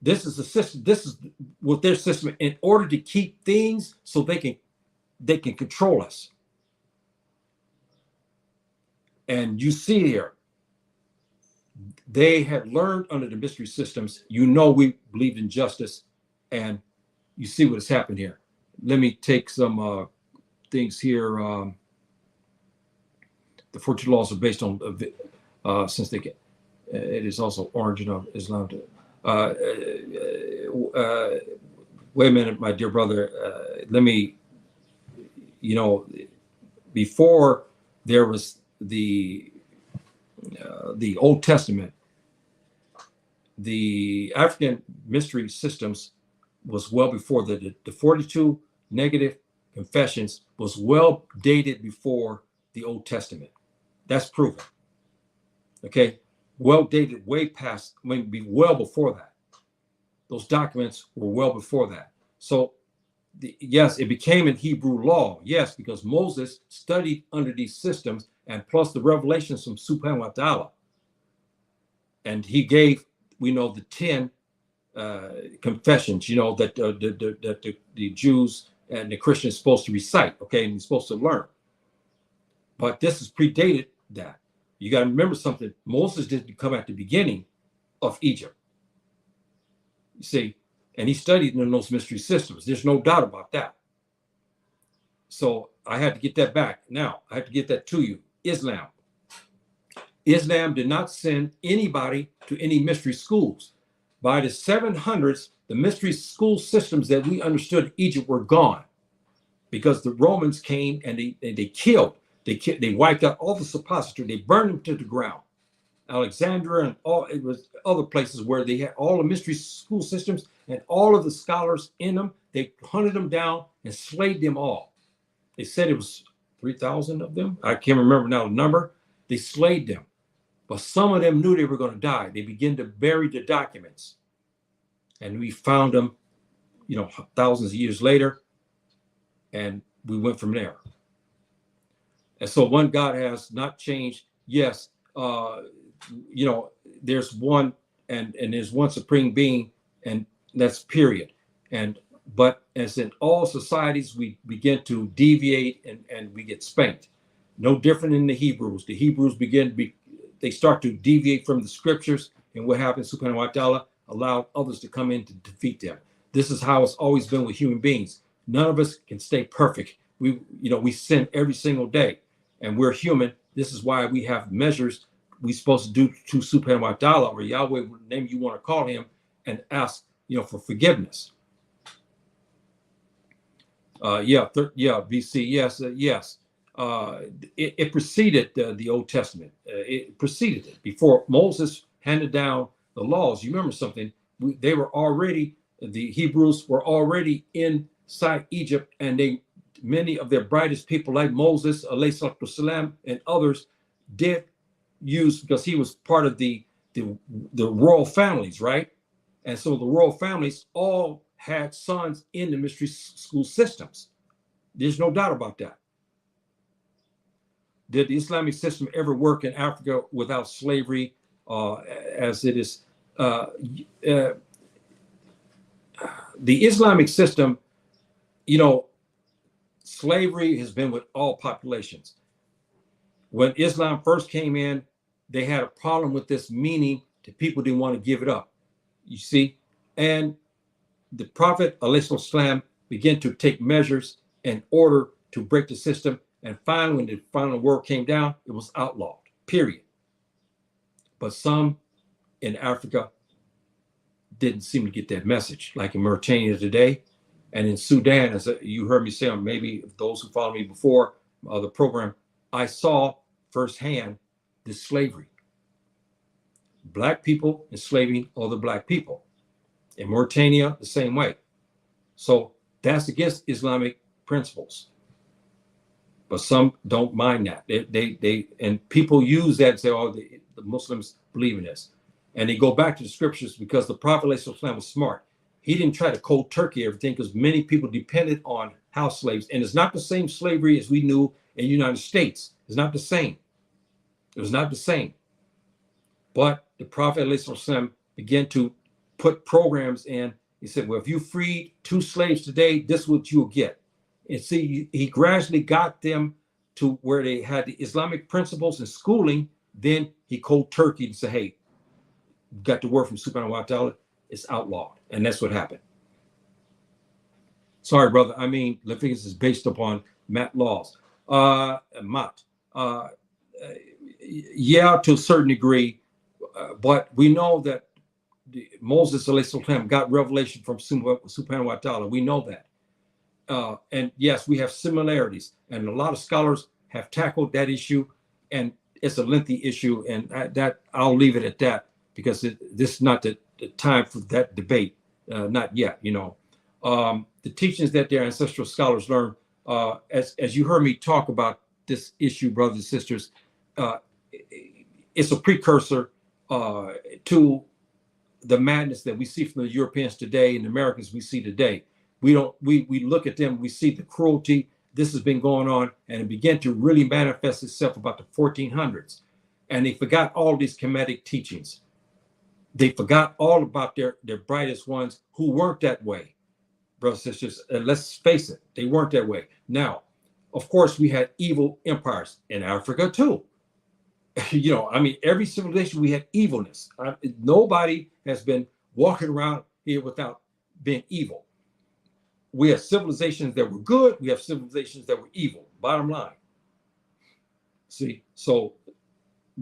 this is the system. This is what their system in order to keep things so they can control us. And you see here, they had learned under the mystery systems. You know, we believed in justice, and you see what has happened here. Let me take some things here. The 14 laws are based on, since they get, it is also origin of Islam. Wait a minute, my dear brother. Let me, before there was the Old Testament, the African mystery systems was well before the 42 negative confessions was well dated before the Old Testament. That's proven. Okay, well dated way past, maybe well before that. Those documents were well before that. So yes, it became in Hebrew law. Yes, because Moses studied under these systems, and plus the revelations from Subhanahu wa Ta'ala. And he gave, the 10 confessions, that the Jews and the Christians are supposed to recite, okay, and you're supposed to learn. But this has predated that. You got to remember something. Moses didn't come at the beginning of Egypt. You see, and he studied in those mystery systems. There's no doubt about that. So I had to get that back. Now, I have to get that to you. Islam. Islam did not send anybody to any mystery schools. By the 700s, the mystery school systems that we understood in Egypt were gone because the Romans came and they killed. They wiped out all the suppository. They burned them to the ground. Alexandria and it was other places where they had all the mystery school systems and all of the scholars in them. They hunted them down and slayed them all. They said it was 3,000 of them. I can't remember now the number. They slayed them. But some of them knew they were going to die. They began to bury the documents. And we found them, thousands of years later. And we went from there. And so one God has not changed. Yes, there's one and there's one supreme being, and that's period. But as in all societies, we begin to deviate and we get spanked. No different in the Hebrews. The Hebrews they start to deviate from the scriptures, and what happens? Subhanahu wa Ta'ala allowed others to come in to defeat them. This is how it's always been with human beings. None of us can stay perfect. We sin every single day, and we're human. This is why we have measures we're supposed to do to Subhanahu wa Ta'ala, or Yahweh, name you want to call him, and ask, for forgiveness. BC, yes. It preceded the Old Testament. It preceded it before Moses handed down the laws. You remember something? The Hebrews were already inside Egypt, and many of their brightest people, like Moses, alayhi salatu salam, and others, did use, because he was part of the royal families, right? And so the royal families all had sons in the mystery school systems. There's no doubt about that. Did the Islamic system ever work in Africa without slavery, as it is? The Islamic system, slavery has been with all populations. When Islam first came in, they had a problem with this, meaning the people didn't want to give it up. You see, and the Prophet ﷺ began to take measures in order to break the system. And finally, when the final word came down, it was outlawed, period. But some in Africa didn't seem to get that message, like in Mauritania today. And in Sudan, as you heard me say, or maybe those who followed me before the program, I saw firsthand this slavery. Black people enslaving other Black people. In Mauritania, the same way. So that's against Islamic principles. But some don't mind that. And people use that and say, the Muslims believe in this. And they go back to the scriptures because the Prophet ﷺ was smart. He didn't try to cold turkey everything, because many people depended on house slaves. And it's not the same slavery as we knew in the United States. It's not the same. It was not the same. But the Prophet ﷺ began to put programs in. He said, well, if you freed 2 slaves today, this is what you'll get. And see, he gradually got them to where they had the Islamic principles and schooling. Then he cold turkey and said, hey, got the word from Subhanahu wa ta'ala, it's outlawed. And that's what happened. Sorry, brother. I mean, Leviticus is based upon Mat laws. Mat. Yeah, to a certain degree. But we know that Moses got revelation from Subhanahu wa ta'ala. We know that. And yes, we have similarities. And a lot of scholars have tackled that issue. And it's a lengthy issue. And that I'll leave it at that, because this is not the time for that debate. Not yet, the teachings that their ancestral scholars learned, as you heard me talk about this issue, brothers and sisters, it's a precursor to the madness that we see from the Europeans today and the Americans we see today. We look at them, we see the cruelty. This has been going on, and it began to really manifest itself about the 1400s. And they forgot all these Kemetic teachings. They forgot all about their brightest ones who weren't that way. Brothers and sisters, let's face it, they weren't that way. Now, of course, we had evil empires in Africa too. Every civilization we had evilness. Nobody has been walking around here without being evil. We have civilizations that were good. We have civilizations that were evil. Bottom line. See, so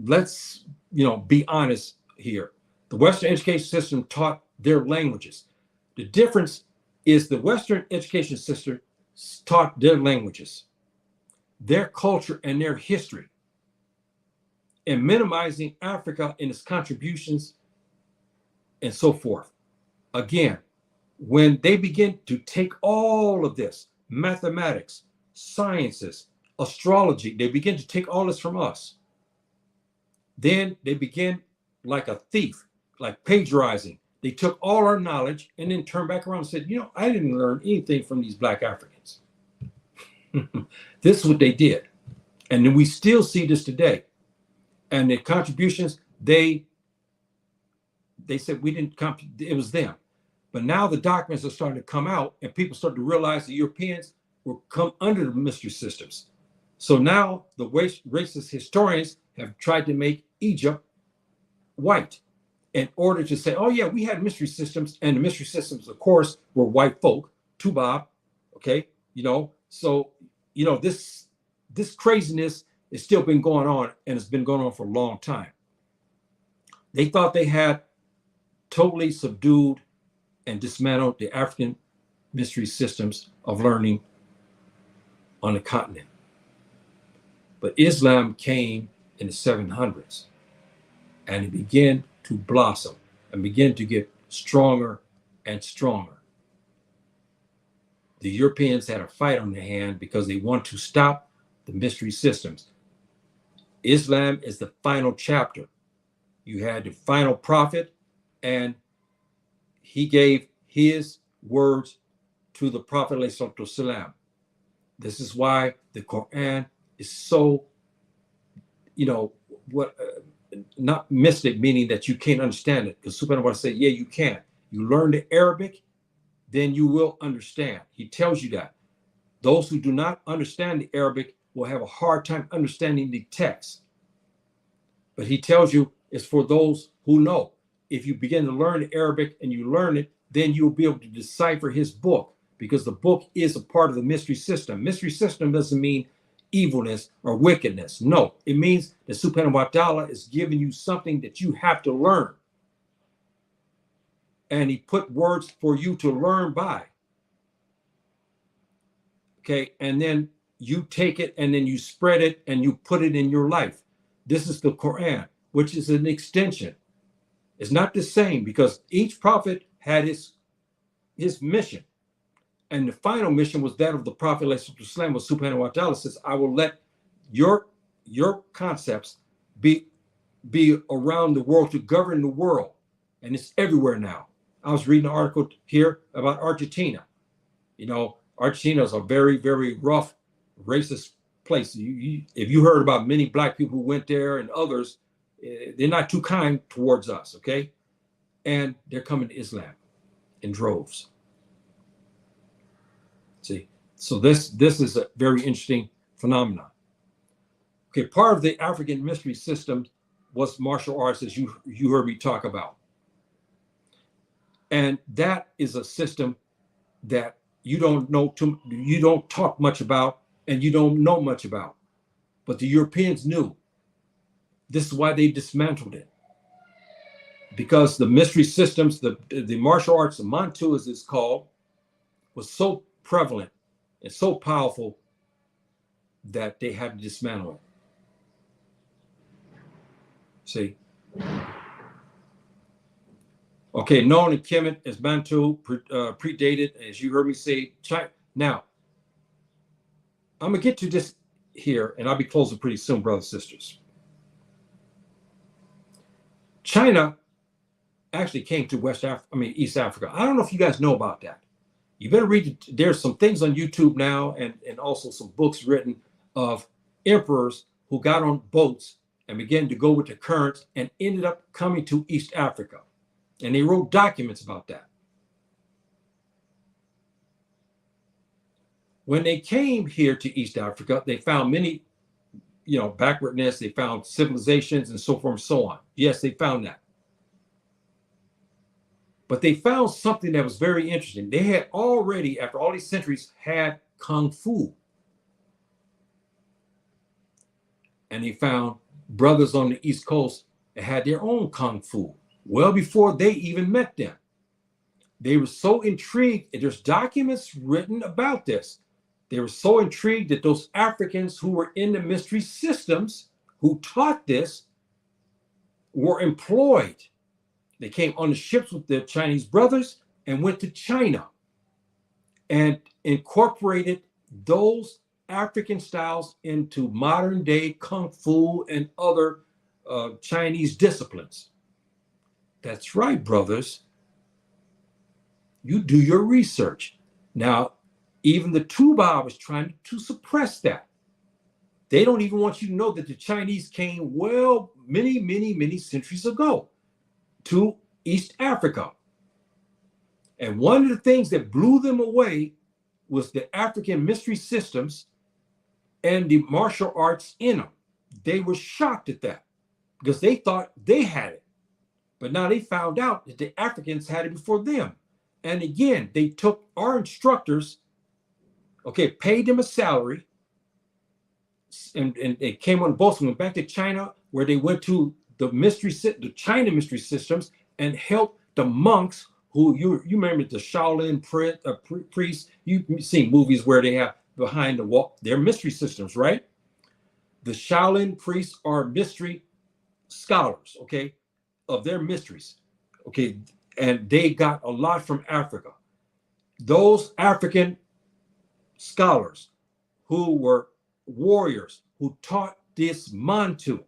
let's be honest here. The Western education system taught their languages. The difference is the Western education system taught their languages, their culture, and their history, and minimizing Africa and its contributions and so forth. Again, when they begin to take all of this, mathematics, sciences, astrology, they begin to take all this from us. Then they begin like a thief, like plagiarizing. They took all our knowledge and then turned back around and said, I didn't learn anything from these Black Africans. This is what they did. And then we still see this today. And the contributions, they said we didn't it was them. But now the documents are starting to come out, and people start to realize the Europeans will come under the mystery systems. So now the racist historians have tried to make Egypt white in order to say, oh yeah, we had mystery systems, and the mystery systems, of course, were white folk, Tubab, okay, so this craziness has still been going on, and it's been going on for a long time. They thought they had totally subdued and dismantled the African mystery systems of learning on the continent. But Islam came in the 700s, and it began to blossom and begin to get stronger and stronger. The Europeans had a fight on their hand because they want to stop the mystery systems. Islam is the final chapter. You had the final prophet, and he gave his words to the Prophet ﷺ. This is why the Quran is so, not mystic, meaning that you can't understand it. Because Subhanahu wa ta'ala said, yeah, you can. You learn the Arabic, then you will understand. He tells you that. Those who do not understand the Arabic will have a hard time understanding the text. But he tells you it's for those who know. If you begin to learn Arabic and you learn it, then you'll be able to decipher his book, because the book is a part of the mystery system. Mystery system doesn't mean evilness or wickedness. No, it means that Subhanahu wa ta'ala is giving you something that you have to learn. And he put words for you to learn by. Okay, and then you take it and then you spread it and you put it in your life. This is the Quran, which is an extension. It's not the same, because each prophet had his mission. And the final mission was that of the Prophet ﷺ, was Subhanahu wa ta'ala says, I will let your concepts be around the world, to govern the world. And it's everywhere now. I was reading an article here about Argentina. Argentina is a very, very rough, racist place. If you heard about many black people who went there and others, they're not too kind towards us, okay? And they're coming to Islam in droves. See, so this is a very interesting phenomenon. Okay, part of the African mystery system was martial arts, as you heard me talk about. And that is a system that you don't talk much about, and you don't know much about. But the Europeans knew. This is why they dismantled it. Because the mystery systems, the martial arts, the Mantu as it's called, was so prevalent and so powerful that they had to dismantle it. See? Okay, known in Kemet as Bantu, predated, as you heard me say, China. Now, I'm going to get to this here, and I'll be closing pretty soon, brothers and sisters. China actually came to East Africa. I don't know if you guys know about that. You better read it. There's some things on YouTube now, and also some books written of emperors who got on boats and began to go with the currents and ended up coming to East Africa. And they wrote documents about that. When they came here to East Africa, they found many, backwardness. They found civilizations and so forth and so on. Yes, they found that. But they found something that was very interesting. They had already, after all these centuries, had Kung Fu. And they found brothers on the East Coast that had their own Kung Fu. Well before they even met them. They were so intrigued, and there's documents written about this. They were so intrigued that those Africans who were in the mystery systems, who taught this, were employed. They came on the ships with their Chinese brothers and went to China and incorporated those African styles into modern day Kung Fu and other Chinese disciplines. That's right, brothers. You do your research. Now, even the Tuba was trying to suppress that. They don't even want you to know that the Chinese came many, many, many centuries ago to East Africa. And one of the things that blew them away was the African mystery systems and the martial arts in them. They were shocked at that because they thought they had it. But now they found out that the Africans had it before them. And again, they took our instructors, paid them a salary, and they came on boats and went back to China, where they went to the China mystery systems and helped the monks who you remember the Shaolin priests. You've seen movies where they have behind the wall, they're mystery systems, right? The Shaolin priests are mystery scholars, of their mysteries, and they got a lot from Africa. Those African scholars who were warriors who taught this Mantu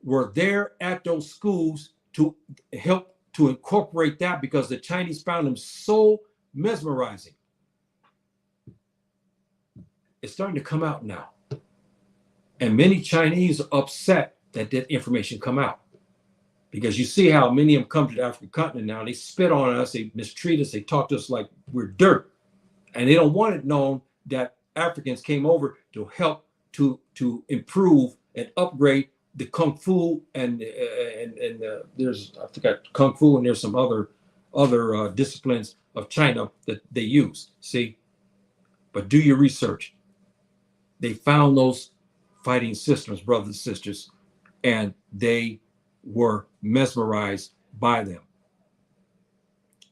were there at those schools to help to incorporate that because the Chinese found them so mesmerizing. It's starting to come out now. And many Chinese are upset that that information come out. Because you see how many of them come to the African continent now. They spit on us, they mistreat us, they talk to us like we're dirt. And they don't want it known that Africans came over to help to improve and upgrade the Kung Fu and there's, I forgot, Kung Fu, and there's some other disciplines of China that they use. See? But do your research. They found those fighting systems, brothers and sisters, and they were mesmerized by them.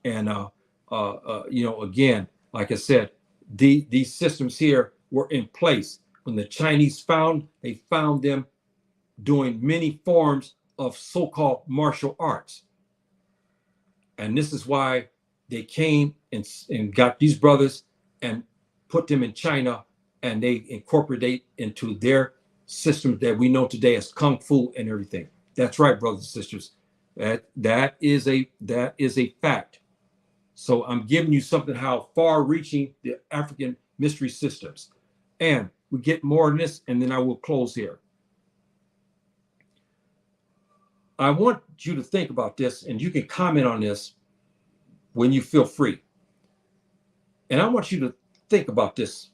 And again, like I said, these systems here were in place. When the Chinese they found them doing many forms of so-called martial arts. And this is why they came and got these brothers and put them in China, and they incorporate into their system that we know today as Kung Fu and everything. That's right, brothers and sisters. That is a fact. So I'm giving you something how far-reaching the African mystery systems. And we get more on this, and then I will close here. I want you to think about this, and you can comment on this when you feel free. And I want you to think about this.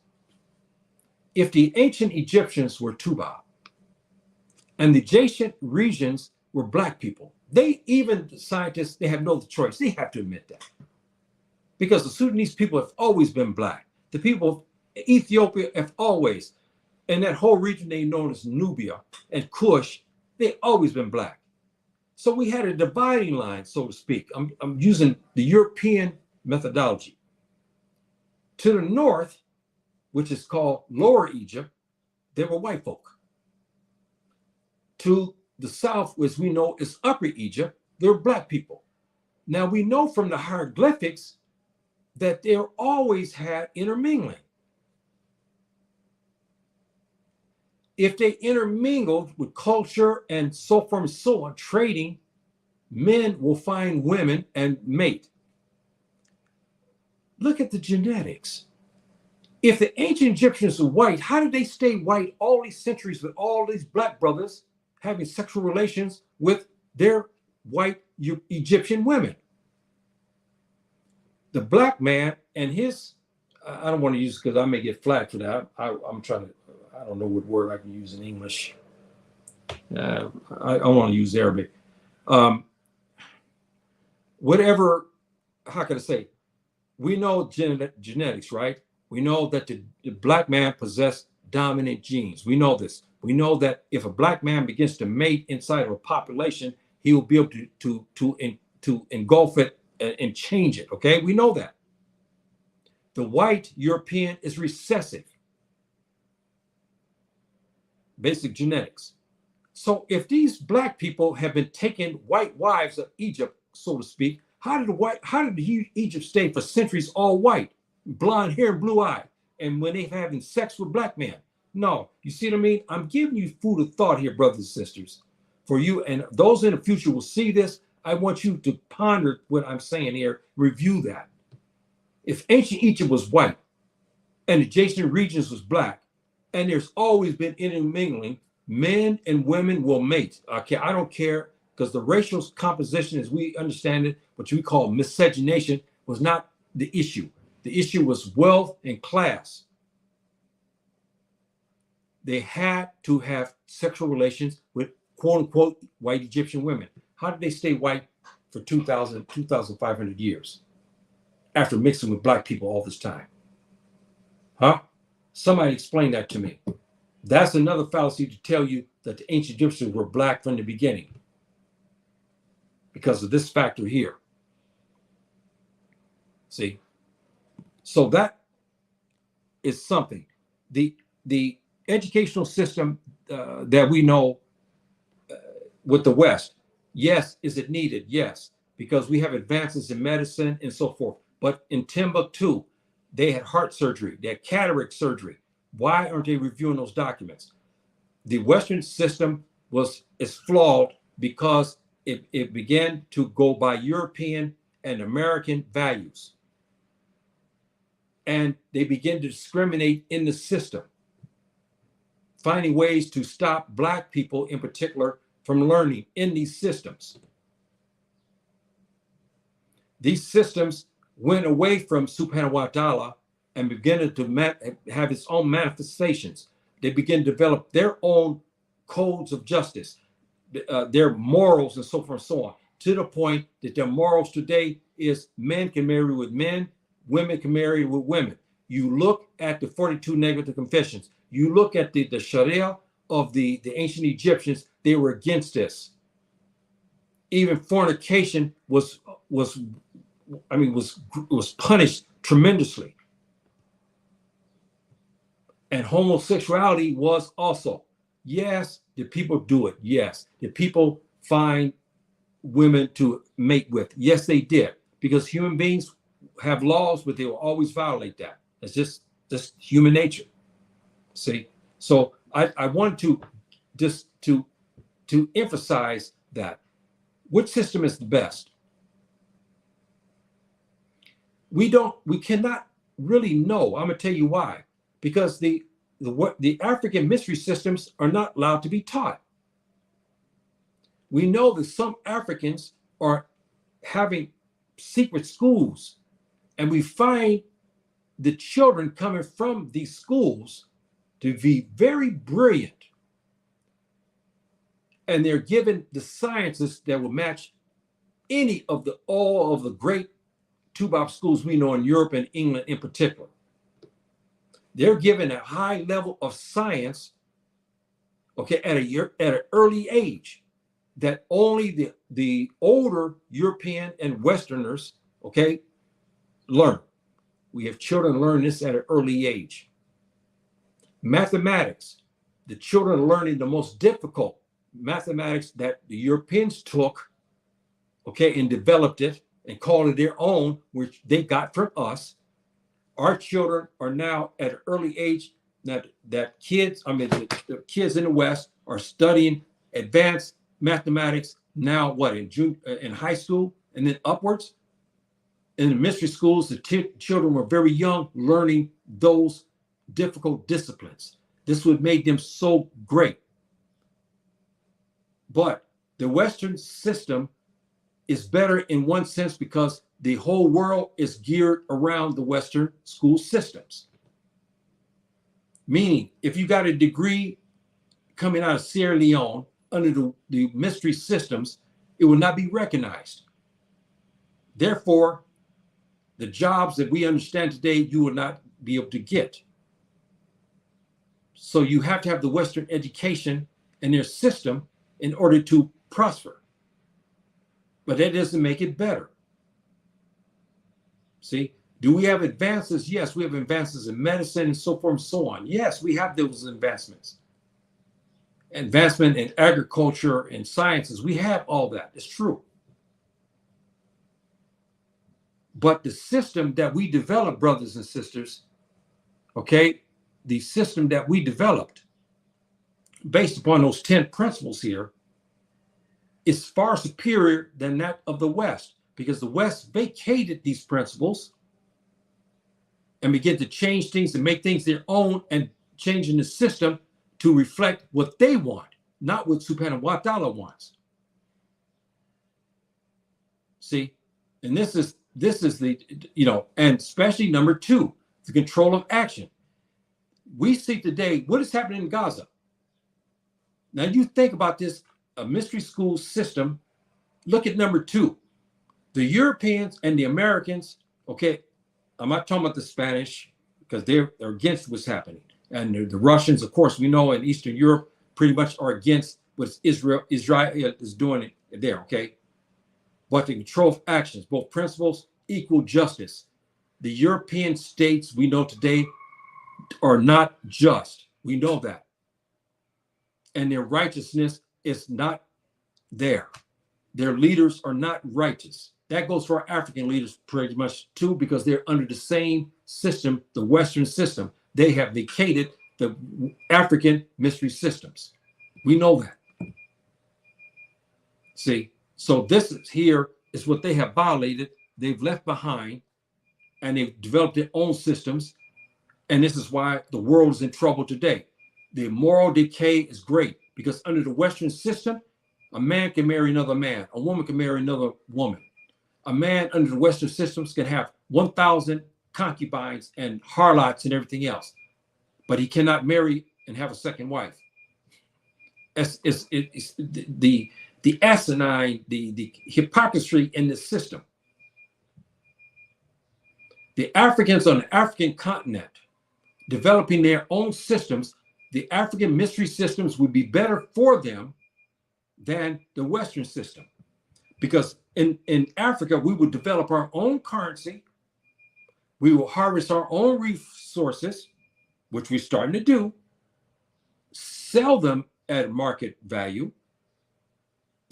If the ancient Egyptians were Tuba and the adjacent regions were black people, even scientists, they have no choice. They have to admit that. Because the Sudanese people have always been black. The people of Ethiopia have always, and that whole region they known as Nubia and Kush, they've always been black. So we had a dividing line, so to speak. I'm using the European methodology. To the north, which is called Lower Egypt, there were white folk. To the south, which we know is Upper Egypt, there were black people. Now we know from the hieroglyphics that they always had intermingling. If they intermingled with culture and so forth and so on, trading, men will find women and mate. Look at the genetics. If the ancient Egyptians were white, how did they stay white all these centuries with all these black brothers having sexual relations with their white Egyptian women? The black man and his, I don't want to use because I may get flack for that. I'm trying to, I don't know what word I can use in English. I want to use Arabic. Whatever, how can I say? We know genetics, right? We know that the black man possessed dominant genes. We know this. We know that if a black man begins to mate inside of a population, he will be able to engulf it and change it. Okay, we know that. The white European is recessive. Basic genetics. So if these black people have been taking white wives of Egypt, so to speak, how did Egypt stay for centuries all white, blonde hair, blue eye, and when they're having sex with black men? No, you see what I mean? I'm giving you food of thought here, brothers and sisters, for you, and those in the future will see this. I want you to ponder what I'm saying here, review that. If ancient Egypt was white and adjacent regions was black, and there's always been intermingling, men and women will mate. Okay, I don't care, because the racial composition, as we understand it, which we call miscegenation, was not the issue. The issue was wealth and class. They had to have sexual relations with quote unquote white Egyptian women. How did they stay white for 2,500 years after mixing with black people all this time? Huh? Somebody explain that to me. That's another fallacy to tell you that the ancient Egyptians were black from the beginning because of this factor here. See? So that is something. The educational system that we know with the West, yes, is it needed? Yes, because we have advances in medicine and so forth. But in Timbuktu, they had heart surgery, they had cataract surgery. Why aren't they reviewing those documents? The Western system is flawed because it began to go by European and American values. And they begin to discriminate in the system, finding ways to stop black people in particular from learning in these systems. These systems went away from Subhanahu wa ta'ala and began to have its own manifestations. They begin to develop their own codes of justice, their morals and so forth and so on, to the point that their morals today is men can marry with men, women can marry with women. You look at the 42 negative confessions. You look at the Sharia of the ancient Egyptians, they were against this. Even fornication was punished tremendously. And homosexuality was also. Yes, did people do it? Yes. Did people find women to mate with? Yes, they did. Because human beings have laws, but they will always violate that. It's just human nature. See? So I want to just to emphasize that. Which system is the best? We cannot really know. I'm gonna tell you why. Because the the African mystery systems are not allowed to be taught. We know that some Africans are having secret schools, and we find the children coming from these schools to be very brilliant. And they're given the sciences that will match any of all of the great two-bop schools we know in Europe and England in particular. They're given a high level of science, okay, at an early age, that only the older European and Westerners, okay, learn. We have children learn this at an early age. Mathematics, the children are learning the most difficult mathematics that the Europeans took, okay, and developed it and called it their own, which they got from us. Our children are now at an early age that kids, the kids in the West are studying advanced mathematics now, what, in high school and then upwards. In the mystery schools, the children were very young learning those difficult disciplines. This would make them so great. But the Western system is better in one sense because the whole world is geared around the Western school systems. Meaning, if you got a degree coming out of Sierra Leone under the mystery systems, it will not be recognized. Therefore, the jobs that we understand today, you will not be able to get. So you have to have the Western education and their system in order to prosper. But that doesn't make it better. See, do we have advances? Yes, we have advances in medicine and so forth and so on. Yes, we have those advancements. Advancement in agriculture and sciences, we have all that. It's true. But the system that we developed, brothers and sisters, okay, the system that we developed based upon those 10 principles here is far superior than that of the West, because the West vacated these principles and began to change things and make things their own and changing the system to reflect what they want, not what Subhanahu wa Ta'ala wants. See, and this is the, and especially number 2, the control of action. We see today what is happening in Gaza. Now you think about this, a mystery school system. Look at number 2. The Europeans and the Americans, okay, I'm not talking about the Spanish because they're against what's happening. And the Russians, of course, we know in Eastern Europe pretty much are against what Israel is doing there, okay? But the control of actions, both principles, equal justice. The European states we know today are not just. We know that. And their righteousness is not there. Their leaders are not righteous. That goes for our African leaders pretty much too, because they're under the same system, the Western system. They have vacated the African mystery systems. We know that. See, so this is here is what they have violated. They've left behind, and they've developed their own systems. And this is why the world is in trouble today. The moral decay is great because under the Western system, a man can marry another man. A woman can marry another woman. A man under the Western systems can have 1,000 concubines and harlots and everything else, but he cannot marry and have a second wife. It's the asinine, the hypocrisy in the system. The Africans on the African continent developing their own systems, the African mystery systems would be better for them than the Western system. Because in Africa, we would develop our own currency. We will harvest our own resources, which we're starting to do, sell them at market value,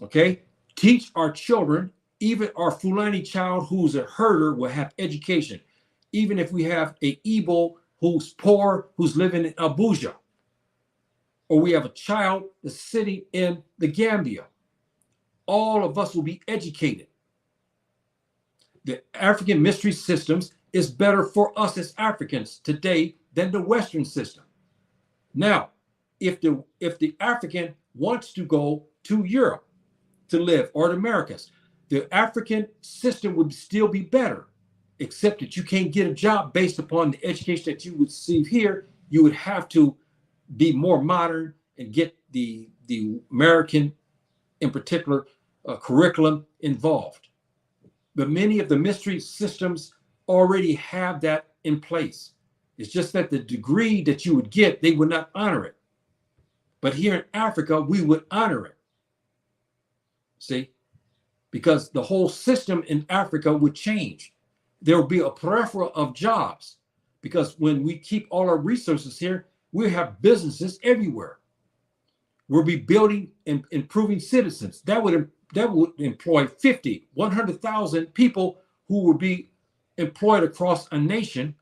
okay? Teach our children, even our Fulani child who's a herder will have education. Even if we have a Igbo who's poor, who's living in Abuja, or we have a child that's sitting in the Gambia, all of us will be educated. The African mystery systems is better for us as Africans today than the Western system. Now, if the African wants to go to Europe to live, or the Americas, the African system would still be better, except that you can't get a job based upon the education that you would receive here. You would have to be more modern and get the American, in particular, curriculum involved. But many of the mystery systems already have that in place. It's just that the degree that you would get, they would not honor it. But here in Africa, we would honor it. See? Because the whole system in Africa would change. There will be a plethora of jobs. Because when we keep all our resources here, we have businesses everywhere. We'll be building and improving citizens. That would employ 50, 100,000 people who would be employed across a nation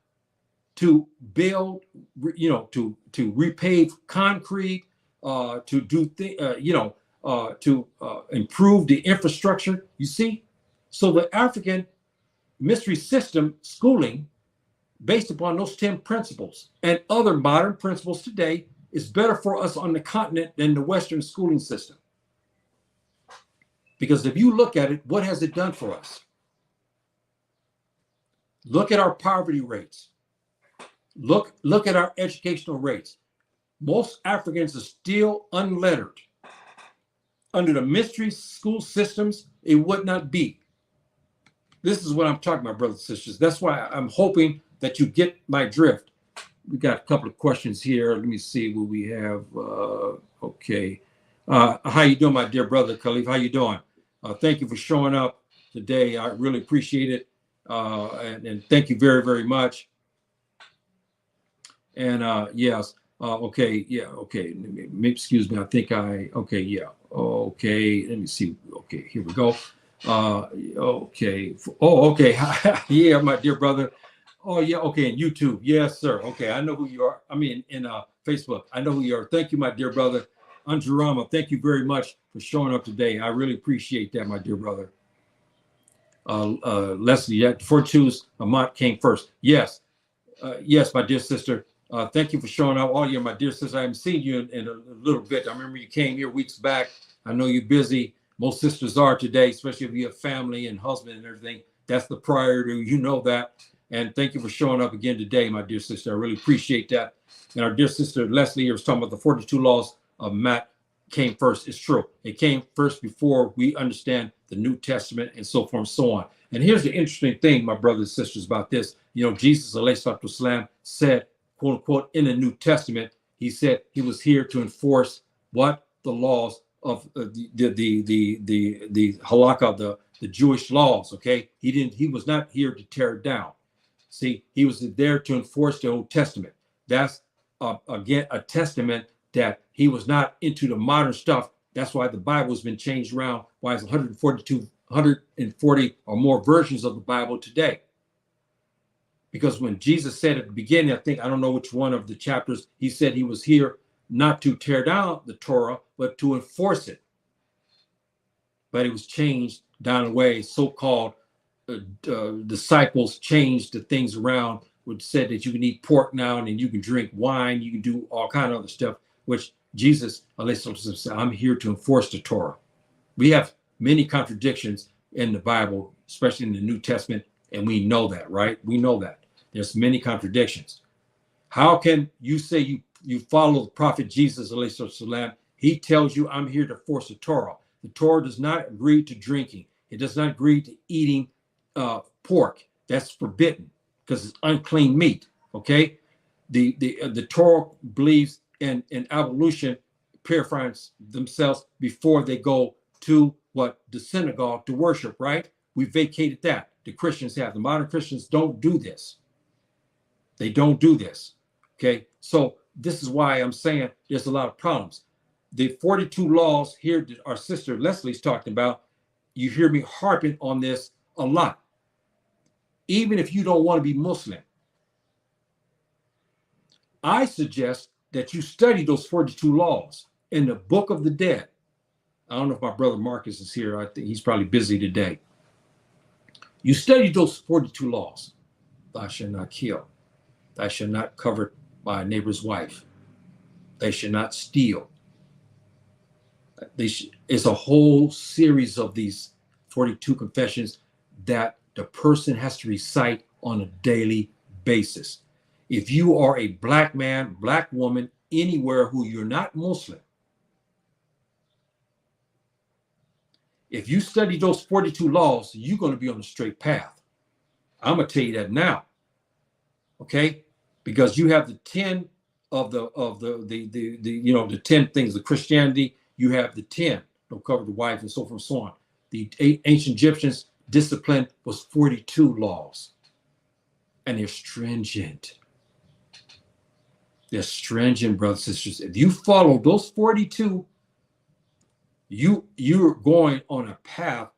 to build, to repave concrete, to do to improve the infrastructure. You see, so the African mystery system schooling, based upon those 10 principles and other modern principles today, is better for us on the continent than the Western schooling system. Because if you look at it, what has it done for us? Look at our poverty rates. Look at our educational rates. Most Africans are still unlettered. Under the mystery school systems, it would not be. This is what I'm talking about, brothers and sisters. That's why I'm hoping that you get my drift. We got a couple of questions here. Let me see what we have. Okay. How you doing, my dear brother Khalif? How you doing? Thank you for showing up today. I really appreciate it. And thank you very, very much. And yes. Okay. Yeah. Okay. Excuse me. I think okay. Yeah. Okay. Let me see. Okay. Here we go. Okay. Oh, okay. Yeah, my dear brother. Oh, yeah. Okay. And YouTube. Yes, sir. Okay. I know who you are. I mean, in Facebook. I know who you are. Thank you, my dear brother. Anjurama, thank you very much for showing up today. I really appreciate that, my dear brother. Leslie, Fortune's Amat came first. Yes. Yes, my dear sister. Thank you for showing up. Oh, yeah, my dear sister. I haven't seen you in a little bit. I remember you came here weeks back. I know you're busy. Most sisters are today, especially if you have family and husband and everything. That's the priority. You know that. And thank you for showing up again today, my dear sister. I really appreciate that. And our dear sister Leslie was talking about the 42 laws of Matt came first. It's true. It came first before we understand the New Testament and so forth and so on. And here's the interesting thing, my brothers and sisters, about this. You know, Jesus, alayhi salatu wasalam, said, quote unquote, in the New Testament, he said he was here to enforce what? The laws of the halakha, the Jewish laws. Okay, he was not here to tear it down. See, he was there to enforce the Old Testament. That's again a testament that he was not into the modern stuff. That's why the Bible has been changed around. Why it's 140 or more versions of the Bible today. Because when Jesus said at the beginning, I don't know which one of the chapters, he said he was here not to tear down the Torah, but to enforce it. But it was changed down the way. So-called disciples changed the things around, which said that you can eat pork now and you can drink wine, you can do all kind of other stuff, which Jesus said, I'm here to enforce the Torah. We have many contradictions in the Bible, especially in the New Testament, and we know that, right? We know that. There's many contradictions. How can you say you follow the prophet Jesus, salam? He tells you, I'm here to force the Torah. The Torah does not agree to drinking. It does not agree to eating pork. That's forbidden because it's unclean meat. Okay, the Torah believes in abolition, purifying themselves before they go to the synagogue to worship. Right? We vacated that. The Christians have. The modern Christians don't do this. They don't do this. Okay, so this is why I'm saying there's a lot of problems. The 42 laws here that our sister Leslie's talking about, you hear me harping on this a lot. Even if you don't want to be Muslim, I suggest that you study those 42 laws in the Book of the Dead. I don't know if my brother Marcus is here. I think he's probably busy today. You study those 42 laws. Thou shalt not kill. Thou shalt not covet thy neighbor's wife. They should not steal. It's a whole series of these 42 confessions that the person has to recite on a daily basis. If you are a black man, black woman, anywhere who you're not Muslim, if you study those 42 laws, you're going to be on the straight path. I'm going to tell you that now. Okay? Because you have the 10 of the the 10 things of Christianity, you have the 10, don't cover the wife and so forth and so on. The ancient Egyptians discipline was 42 laws. And they're stringent. They're stringent, brothers and sisters. If you follow those 42, you're going on a path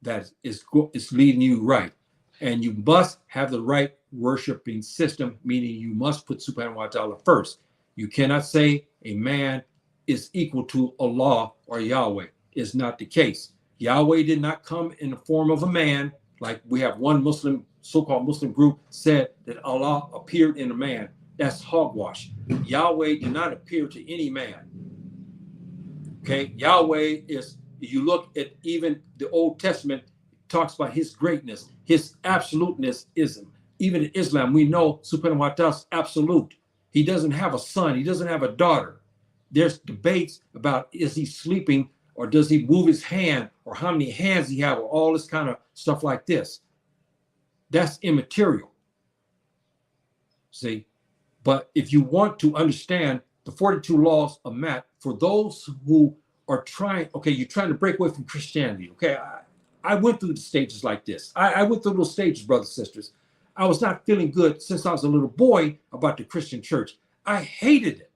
that is leading you right. And you must have the right worshiping system, meaning you must put subhanahu wa ta'ala first. You cannot say a man is equal to Allah or Yahweh. It's not the case. Yahweh did not come in the form of a man, like we have one Muslim, so-called Muslim group said that Allah appeared in a man. That's hogwash. Yahweh did not appear to any man. Okay, Yahweh is, if you look at even the Old Testament, it talks about his greatness, his absoluteness ism. Even in Islam, we know subhanahu wa ta'ala is absolute. He doesn't have a son, he doesn't have a daughter. There's debates about, is he sleeping or does he move his hand or how many hands he have or all this kind of stuff like this. That's immaterial. See, but if you want to understand the 42 laws of Matt, for those who are trying, okay, you're trying to break away from Christianity, okay? I went through the stages like this. I went through those stages, brothers and sisters. I was not feeling good since I was a little boy about the Christian church. I hated it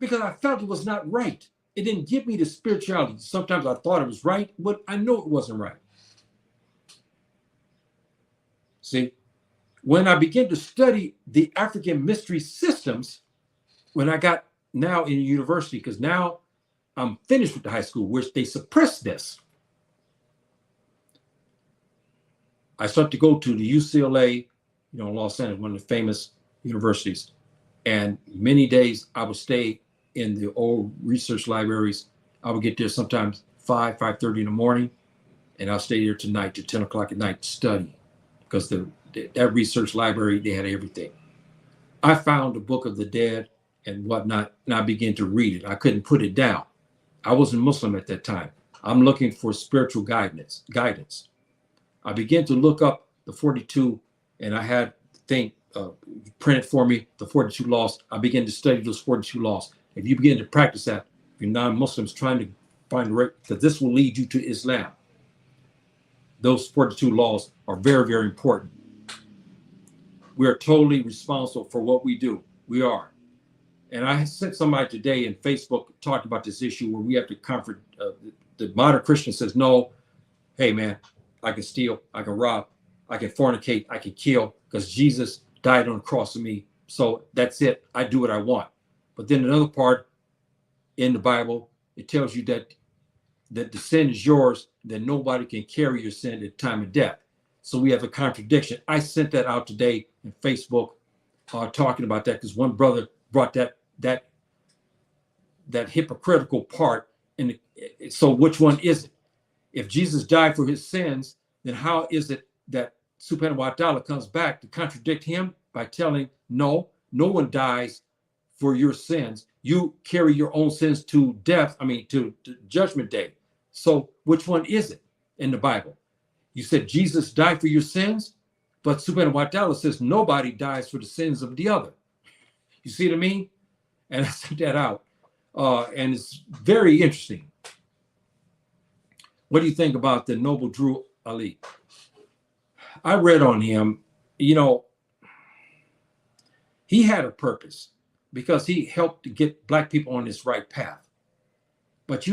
because I felt it was not right. It didn't give me the spirituality. Sometimes I thought it was right, but I know it wasn't right. See, when I began to study the African mystery systems, when I got now in university, because now I'm finished with the high school, which they suppressed this. I started to go to the UCLA, Los Angeles, one of the famous universities. And many days I would stay in the old research libraries. I would get there sometimes 5:30 in the morning, and I'll stay there tonight to 10 o'clock at night to study, because that research library, they had everything. I found the Book of the Dead and whatnot, and I began to read it. I couldn't put it down. I wasn't Muslim at that time. I'm looking for spiritual guidance. I began to look up the 42, and I had the thing printed for me, the 42 laws. I began to study those 42 laws. If you begin to practice that, if you're non-Muslims trying to find the right, because this will lead you to Islam. Those 42 laws are very, very important. We are totally responsible for what we do. We are. And I sent somebody today in Facebook talking about this issue where we have to comfort. The modern Christian says, no, hey, man, I can steal, I can rob, I can fornicate, I can kill, because Jesus died on the cross for me. So that's it. I do what I want. But then another part in the Bible, it tells you that the sin is yours, that nobody can carry your sin at the time of death. So we have a contradiction. I sent that out today in Facebook talking about that, because one brother brought that hypocritical part. So which one is it? If Jesus died for his sins, then how is it that subhanahu wa ta'ala comes back to contradict him by telling, no one dies for your sins. You carry your own sins to death, to judgment day. So which one is it in the Bible? You said Jesus died for your sins, but subhanahu wa ta'ala says nobody dies for the sins of the other. You see what I mean? And I sent that out. And it's very interesting. What do you think about the noble Drew Ali? I read on him, he had a purpose because he helped to get Black people on this right path. But he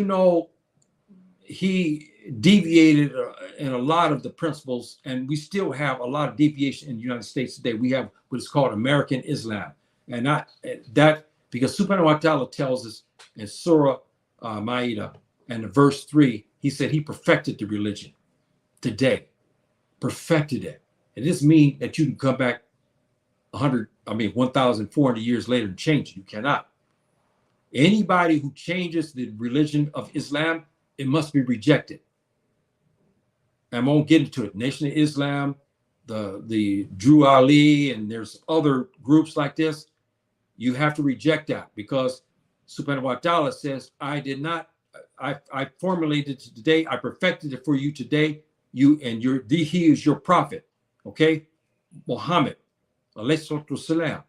deviated in a lot of the principles, and we still have a lot of deviation in the United States today. We have what is called American Islam. And not that, because subhanahu wa ta'ala tells us in Surah Ma'idah and verse 3, he said he perfected the religion today, perfected it. It doesn't mean that you can come back 1,400 years later and change it. You cannot. Anybody who changes the religion of Islam, it must be rejected. I won't get into it. Nation of Islam, the Drew Ali, and there's other groups like this. You have to reject that because Subhanahu wa ta'ala says, I formulated it today, I perfected it for you today. He is your prophet. Okay? Muhammad, alayhi salatu salam.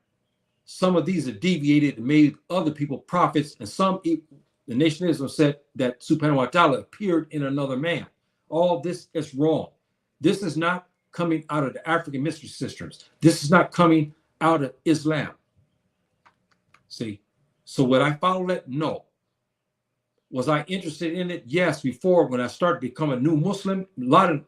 Some of these are deviated and made other people prophets, and some, the Nation of Islam said that Subhanahu wa ta'ala appeared in another man. All this is wrong. This is not coming out of the African mystery systems. This is not coming out of Islam. See? So would I follow that? No. Was I interested in it? Yes. Before, when I started to become a new Muslim, a lot of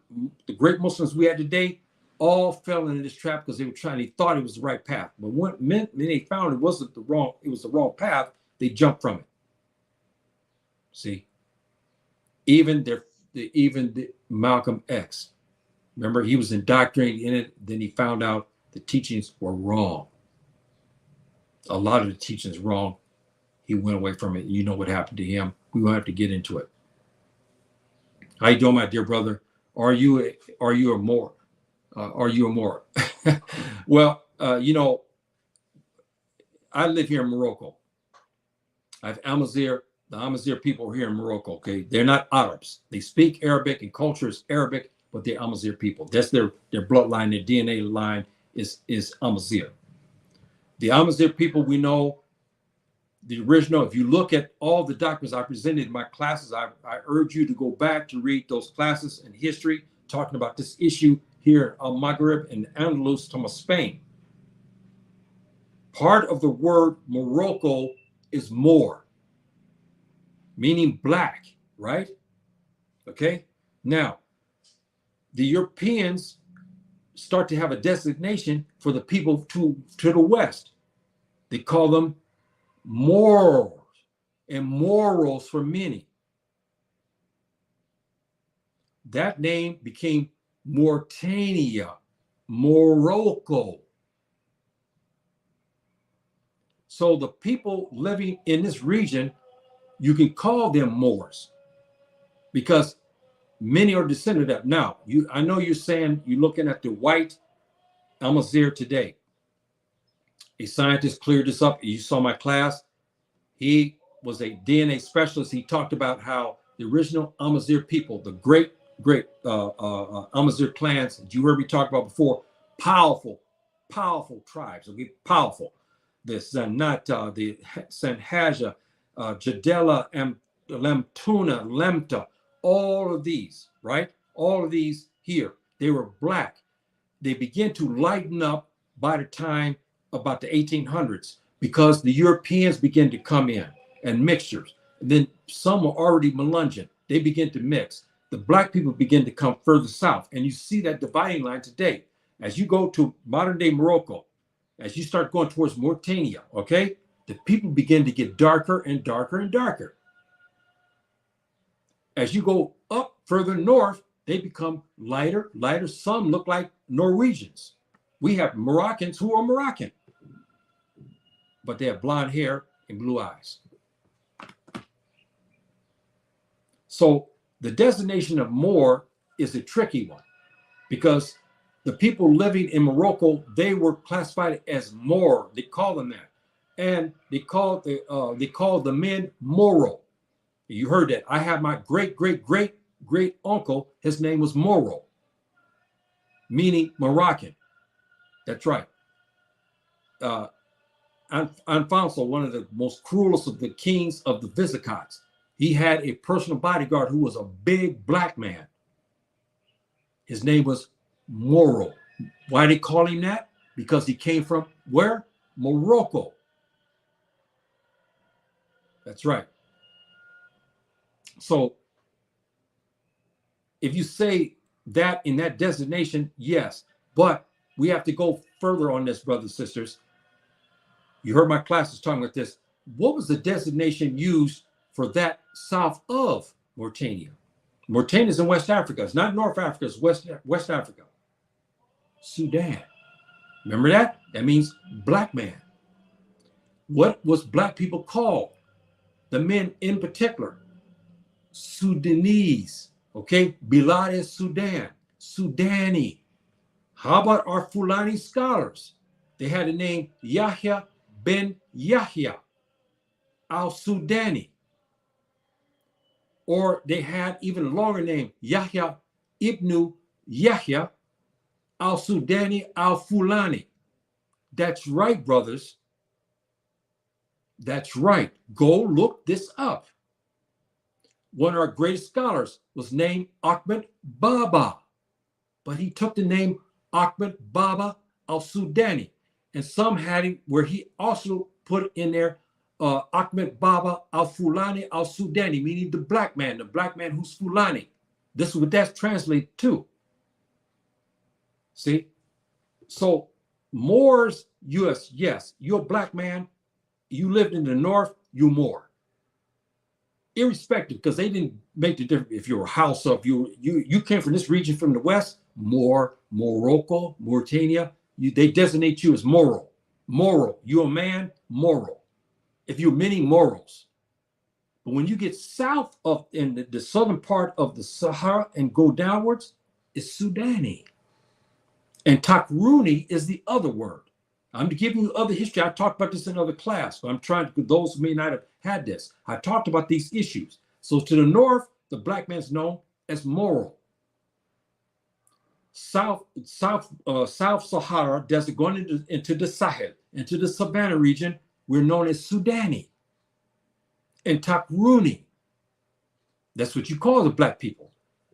the great Muslims we had today all fell into this trap because they thought it was the right path. But when they found it was the wrong path, they jumped from it. See? Even the Malcolm X, remember, he was indoctrinated in it. Then he found out the teachings were wrong. A lot of the teachings wrong. He went away from it. You know what happened to him. We won't have to get into it. How you doing, my dear brother? Are you a Moor? Are you a Moor? Well, I live here in Morocco. I have Amazigh. The Amazigh people are here in Morocco. Okay, they're not Arabs. They speak Arabic and culture is Arabic, but they're Amazigh people. That's their bloodline. Their DNA line is Amazigh. The Amazigh people we know. The original, if you look at all the documents I presented in my classes, I urge you to go back to read those classes in history, talking about this issue here in Maghreb and Andalus, to Spain. Part of the word Morocco is Moor, meaning black, right? Okay. Now, the Europeans start to have a designation for the people to the west. They call them Moors, and Moros for many. That name became Mauritania, Morocco. So the people living in this region, you can call them Moors because many are descended of. Now, I know you're saying you're looking at the white Amazigh today. A scientist cleared this up. You saw my class. He was a DNA specialist. He talked about how the original Amazigh people, the great Amazigh clans that you heard me talk about before, powerful tribes. Okay, powerful. The Zanata, the Sanhaja, Jadela, Lemtuna, Lemta, all of these, right? All of these here, they were black. They began to lighten up by the time about the 1800s because the Europeans began to come in and mixtures. And then some were already Melungeon. They began to mix. The black people begin to come further south. And you see that dividing line today. As you go to modern day Morocco, as you start going towards Mauritania, okay, the people begin to get darker and darker and darker. As you go up further north, they become lighter. Some look like Norwegians. We have Moroccans who are Moroccan, but they have blonde hair and blue eyes. So the designation of Moor is a tricky one because the people living in Morocco, they were classified as Moor. They call them that. And they called the men Moro. You heard that. I have my great uncle. His name was Moro, meaning Moroccan. That's right. Alfonso, one of the most cruelest of the kings of the Visigoths, he had a personal bodyguard who was a big black man. His name was Moro. Why they call him that? Because he came from where? Morocco. That's right. So if you say that in that designation, yes, but we have to go further on this, brothers and sisters. You heard my classes talking about this. What was the designation used for that south of Mauritania? Mauritania is in West Africa. It's not North Africa. It's West Africa. Sudan. Remember that? That means black man. What was black people called? the men in particular, Sudanese, okay? Bilad is Sudan, Sudani. How about our Fulani scholars? They had the name Yahya ben Yahya al-Sudani. Or they had even a longer name, Yahya ibn Yahya al-Sudani al-Fulani. That's right, brothers. That's right. Go look this up. One of our greatest scholars was named Ahmed Baba, but he took the name Ahmed Baba al-Sudani. And some had him where he also put in there Ahmed Baba al-Fulani al-Sudani, meaning the black man who's Fulani. This is what that's translated to. See? So Moors, yes, you're a black man, you lived in the north, you're Moor. Irrespective, because they didn't make the difference if you're a house of you came from this region from the west, Moor, Morocco, Mauritania, they designate you as moral. Moral. You're a man, moral. If you're many morals. But when you get south of in the southern part of the Sahara and go downwards, it's Sudani. And Takruni is the other word. I'm giving you other history. I talked about this in another class, but I'm trying to, those who may not have had this. I talked about these issues. So to the north, the black man's known as moral. South Sahara desert going into the Sahel, into the Savannah region, we're known as Sudani. And Takruni, that's what you call the black people.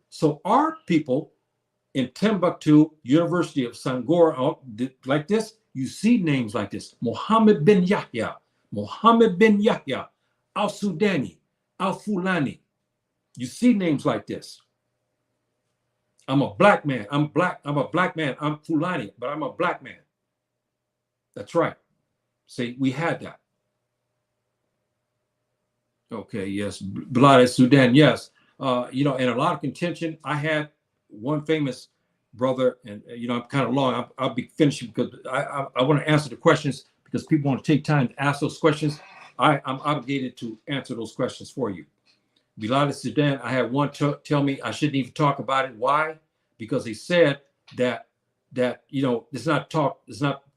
So our people in Timbuktu, University of Sangor, like this, you see names like this. Mohammed bin Yahya al-Sudani, al-Fulani. You see names like this. I'm a black man. I'm a black man. I'm Fulani, but I'm a black man. That's right. See, we had that. Okay, yes. Bilad Sudan, yes. And a lot of contention. I had one famous brother, and I'm kind of long. I'll be finishing because I want to answer the questions because people want to take time to ask those questions. I'm obligated to answer those questions for you. Bilad Sudan, I had one tell me I shouldn't even talk about it. Why? Because he said that it's not talking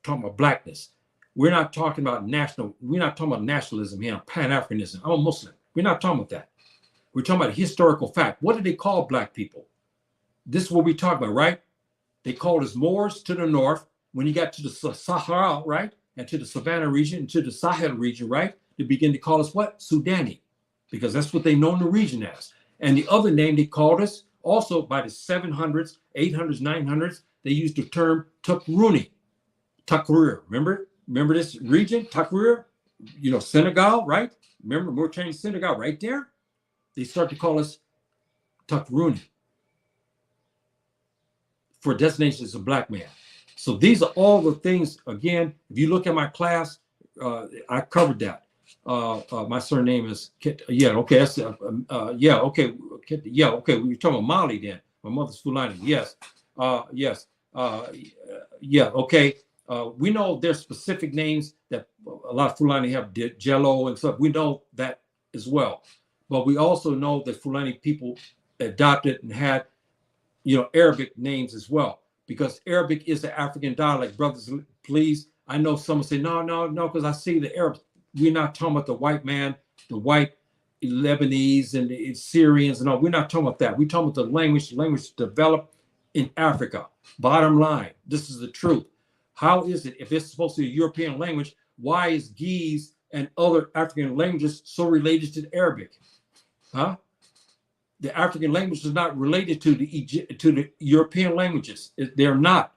about blackness. We're not talking about nationalism here, Pan-Africanism. I'm a Muslim. We're not talking about that. We're talking about historical fact. What did they call black people? This is what we talk about, right? They called us Moors to the north. When you got to the Sahara, right? And to the Savannah region, and to the Sahel region, right? They begin to call us what? Sudani, because that's what they know the region as. And the other name they called us, also by the 700s, 800s, 900s, they used the term Takruni, Takrir. Remember this region, Takrir? Senegal, right? Remember Mauritania, Senegal, right there? They start to call us Takruni for designations of black man. So these are all the things, again, if you look at my class, I covered that. My surname is okay. That's okay. We were talking about Mali then. My mother's Fulani. Yes. Okay. We know there's specific names that a lot of Fulani have, Jello and stuff. We know that as well. But we also know that Fulani people adopted and had, Arabic names as well, because Arabic is the African dialect. Brothers, please. I know someone say, no, because I see the Arabs. We're not talking about the white man, the white Lebanese and the Syrians and all. We're not talking about that. We're talking about the language developed in Africa. Bottom line, this is the truth. How is it, if it's supposed to be a European language, why is Ge'ez and other African languages so related to Arabic? Huh? The African language is not related to the European languages. They're not,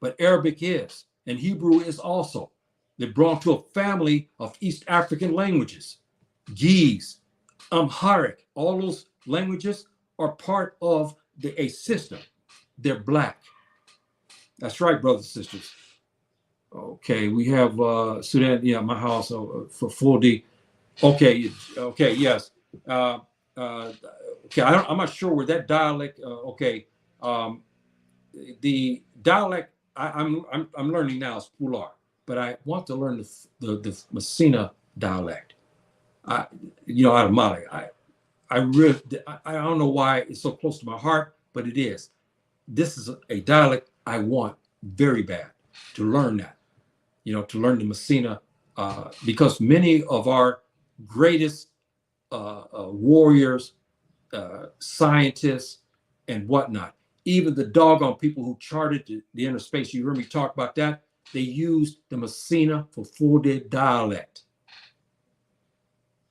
but Arabic is, and Hebrew is also. They belong to a family of East African languages. Ge'ez, Amharic, all those languages are part of a system. They're black. That's right, brothers and sisters. Okay, we have Sudan, my house for full D. Okay, yes. Okay, I'm not sure where that dialect. The dialect I'm learning now is Pular, but I want to learn the Messina dialect. I, out of Mali. I really, I don't know why it's so close to my heart, but it is. This is a dialect I want very bad to learn that, to learn the Messina, because many of our greatest warriors, scientists, and whatnot, even the doggone people who charted the inner space, you heard me talk about that, they used the Messina for Fulde dialect.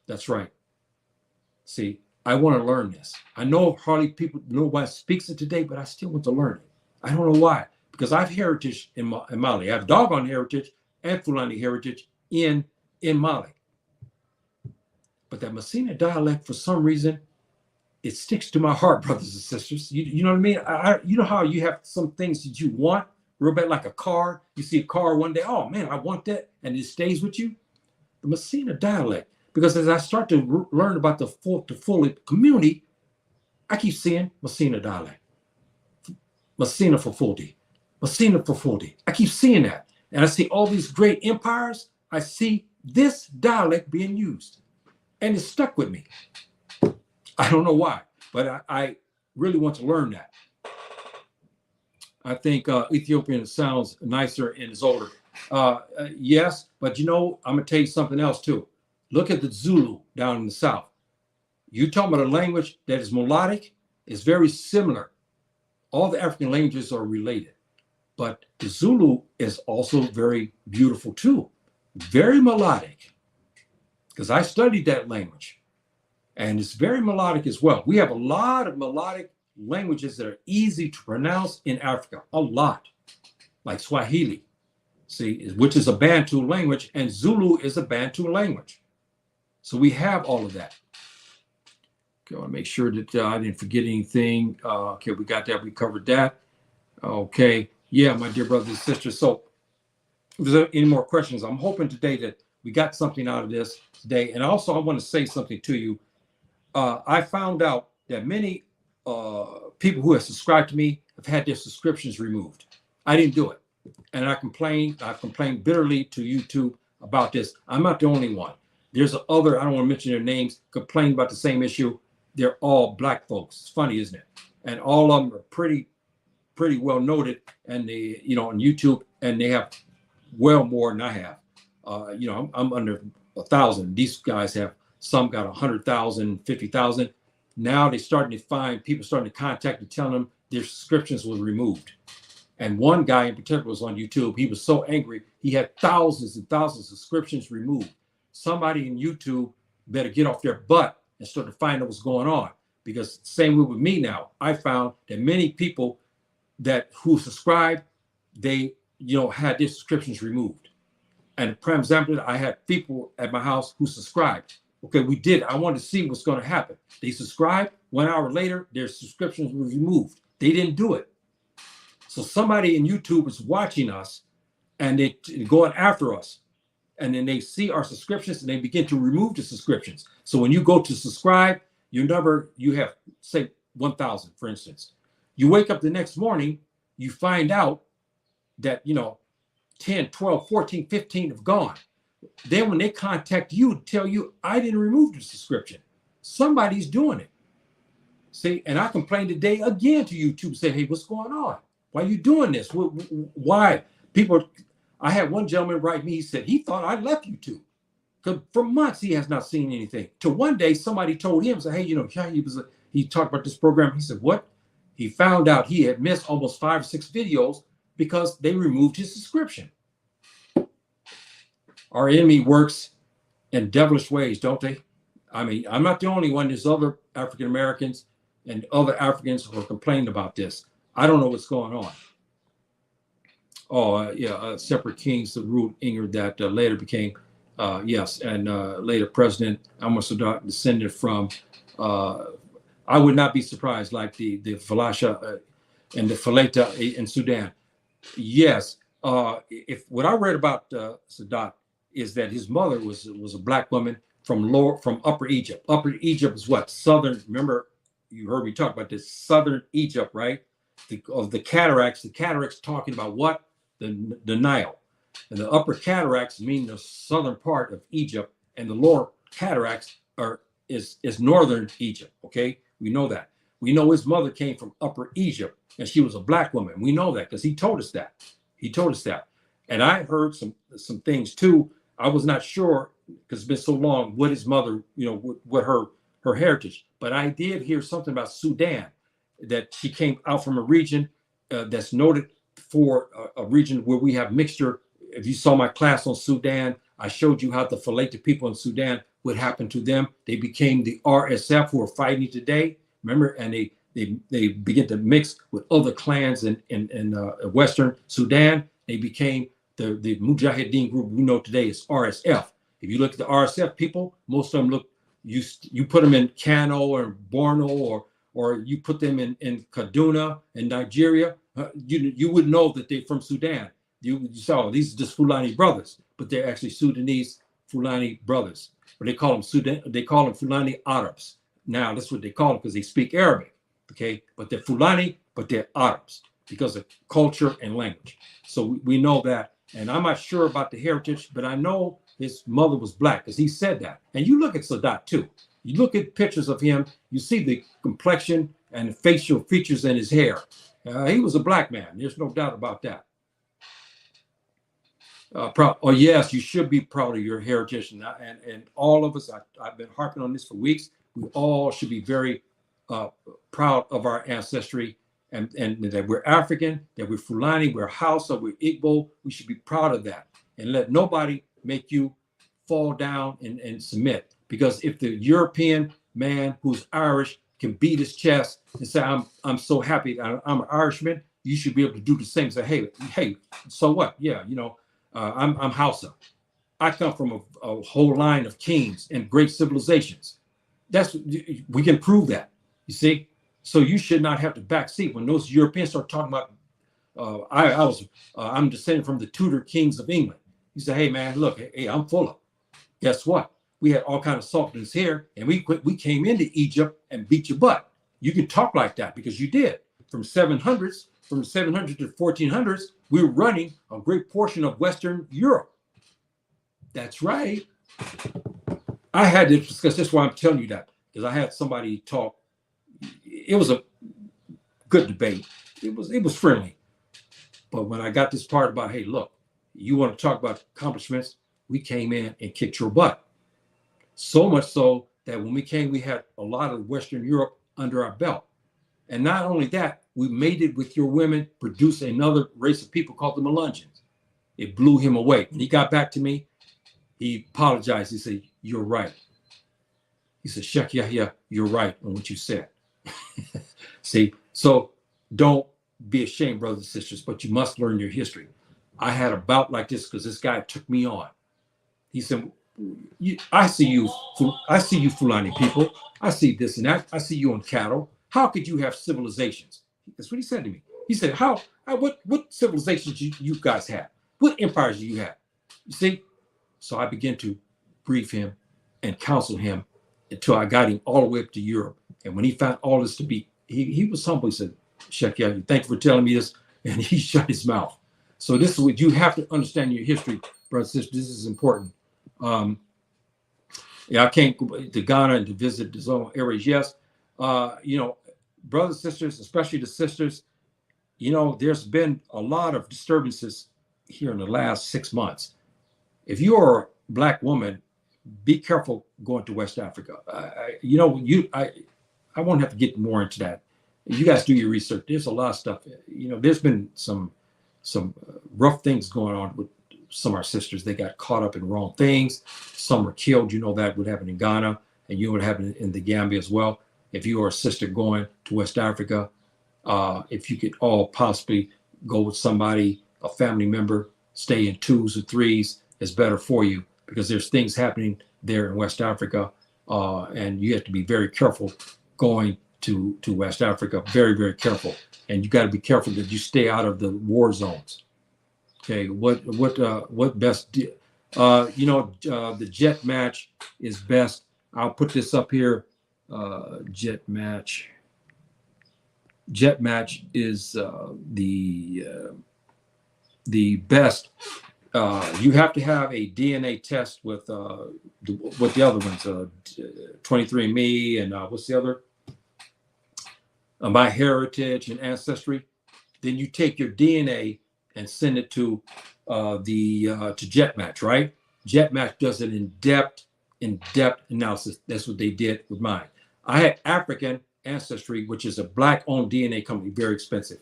That's right. See, I want to learn this. I know hardly people know why speaks it today, but I still want to learn it. I don't know why, because I have heritage in Mali. I have doggone heritage and Fulani heritage in Mali. But that Messina dialect, for some reason, it sticks to my heart, brothers and sisters. You know what I mean? You know how you have some things that you want, real bad, like a car. You see a car one day, oh man, I want that, and it stays with you. The Messina dialect, because as I start to learn about the Fulani community, I keep seeing Messina dialect, Messina for Fulde, Messina for Fulde. I keep seeing that, and I see all these great empires. I see this dialect being used, and it's stuck with me. I don't know why, but I really want to learn that. I think Ethiopian sounds nicer and is older. Yes, but I'm going to tell you something else too. Look at the Zulu down in the South. You talking about a language that is melodic, is very similar. All the African languages are related, but the Zulu is also very beautiful too. Very melodic, because I studied that language. And it's very melodic as well. We have a lot of melodic languages that are easy to pronounce in Africa, a lot, like Swahili, see, which is a Bantu language, and Zulu is a Bantu language. So we have all of that. Okay, I want to make sure that I didn't forget anything. Okay, we got that. We covered that. Okay, yeah, my dear brothers and sisters. So if there's any more questions, I'm hoping today that we got something out of this today. And also, I want to say something to you. I found out that many people who have subscribed to me have had their subscriptions removed. I didn't do it. And I complained bitterly to YouTube about this. I'm not the only one. There's other, I don't want to mention their names, complain about the same issue. They're all black folks. It's funny, isn't it? And all of them are pretty well noted, and they, on YouTube, and they have well more than I have. I'm under 1,000. These guys have, some got 100,000, 50,000. Now they're starting to find people starting to contact and telling them their subscriptions were removed. And one guy in particular was on YouTube. He was so angry. He had thousands and thousands of subscriptions removed. Somebody in YouTube better get off their butt and start to find out what's going on. Because same way with me now, I found that many people who subscribed, they had their subscriptions removed. And for example, I had people at my house who subscribed. Okay, we did. I wanted to see what's going to happen. They subscribed. 1 hour later, their subscriptions were removed. They didn't do it. So somebody in YouTube is watching us, and they're going after us. And then they see our subscriptions, and they begin to remove the subscriptions. So when you go to subscribe, you have, say, 1,000, for instance. You wake up the next morning, you find out that, 10, 12, 14, 15 have gone. Then when they contact you, tell you, I didn't remove the subscription. Somebody's doing it. See, and I complained today again to YouTube, say, hey, what's going on? Why are you doing this? Why? I had one gentleman write me, he said, he thought I left YouTube. Because for months, he has not seen anything. Till one day, somebody told him, said, hey, he talked about this program. He said, what? He found out he had missed almost 5 or 6 videos because they removed his subscription. Our enemy works in devilish ways, don't they? I mean, I'm not the only one. There's other African Americans and other Africans who are complaining about this. I don't know what's going on. Separate kings that ruled England that later became, later President Anwar Sadat descended from, I would not be surprised, like the Falasha and the Faleta in Sudan. Yes, if what I read about Sadat is that his mother was a black woman from Upper Egypt. Upper Egypt is what? Southern, remember, you heard me talk about this, Southern Egypt, right? Of the cataracts. The cataracts talking about what? The Nile. And the upper cataracts mean the southern part of Egypt, and the lower cataracts is northern Egypt. Okay, we know that. We know his mother came from Upper Egypt, and she was a black woman. We know that because he told us that. He told us that. And I heard some things too. I was not sure because it's been so long what his mother, what her heritage. But I did hear something about Sudan, that she came out from a region that's noted for a region where we have mixture. If you saw my class on Sudan, I showed you how the Falata people in Sudan, what happened to them. They became the RSF who are fighting today. Remember, and they begin to mix with other clans in Western Sudan. They became the Mujahideen group we know today is RSF. If you look at the RSF people, most of them look, you put them in Kano or Borno or you put them in Kaduna in Nigeria, you would know that they're from Sudan. You saw these are just Fulani brothers, but they're actually Sudanese Fulani brothers. But they call them Fulani Arabs. Now that's what they call them because they speak Arabic. Okay, but they're Fulani, but they're Arabs because of culture and language. So we know that. And I'm not sure about the heritage, but I know his mother was black because he said that. And you look at Sadat too. You look at pictures of him, you see the complexion and the facial features in his hair. He was a black man. There's no doubt about that. Yes, you should be proud of your heritage. And all of us, I've been harping on this for weeks. We all should be very proud of our ancestry and that we're African, that we're Fulani, we're Hausa, we're Igbo. We should be proud of that and let nobody make you fall down and submit. Because if the European man who's Irish can beat his chest and say, I'm so happy I'm an Irishman, you should be able to do the same. Say, hey, so what? Yeah, I'm Hausa. I come from a whole line of kings and great civilizations. We can prove that. You see, so you should not have to backseat when those Europeans start talking about. I'm descended from the Tudor kings of England. You say, hey man, look, hey, I'm full of. Guess what? We had all kinds of sultans here, and we came into Egypt and beat your butt. You can talk like that because you did. From 700 to 1400s, we were running a great portion of Western Europe. That's right. I had to discuss. That's why I'm telling you that, because I had somebody talk. It was a good debate. It was friendly. But when I got this part about, hey, look, you want to talk about accomplishments, we came in and kicked your butt. So much so that when we came, we had a lot of Western Europe under our belt. And not only that, we mated with your women, produced another race of people called the Melungeons. It blew him away. When he got back to me, he apologized. He said, you're right. He said, Sheikh Yahya, you're right on what you said. See, so don't be ashamed, brothers and sisters, but you must learn your history. I had a bout like this because this guy took me on. He said, I see you Fulani people. I see this and that. I see you on cattle. How could you have civilizations? That's what he said to me. He said, what civilizations you guys have? What empires do you have? You see? So I began to brief him and counsel him until I got him all the way up to Europe. And when he found all this to be, he was humble. He said, Sheikh, thank you for telling me this. And he shut his mouth. So this is what you have to understand in your history, brothers and sisters. This is important. I can't go to Ghana and to visit the zone areas. Yes. Brothers and sisters, especially the sisters, there's been a lot of disturbances here in the last 6 months. If you are a Black woman, be careful going to West Africa. I won't have to get more into that. You guys do your research. There's a lot of stuff. There's been some rough things going on with some of our sisters. They got caught up in wrong things. Some were killed. That would happen in Ghana, and would happen in the Gambia as well. If you are a sister going to West Africa, if you could all possibly go with somebody, a family member, stay in 2s or 3s, is better for you, because there's things happening there in West Africa, and you have to be very careful going to West Africa. Very, very careful, and you got to be careful that you stay out of the war zones. Okay, what best? The jet match is best. I'll put this up here. Jet match. Jet match is the best You have to have a DNA test with the other ones, 23andMe, and what's the other? My Heritage and Ancestry. Then you take your DNA and send it to JetMatch, right? JetMatch does an in-depth analysis. That's what they did with mine. I had African Ancestry, which is a Black-owned DNA company, very expensive.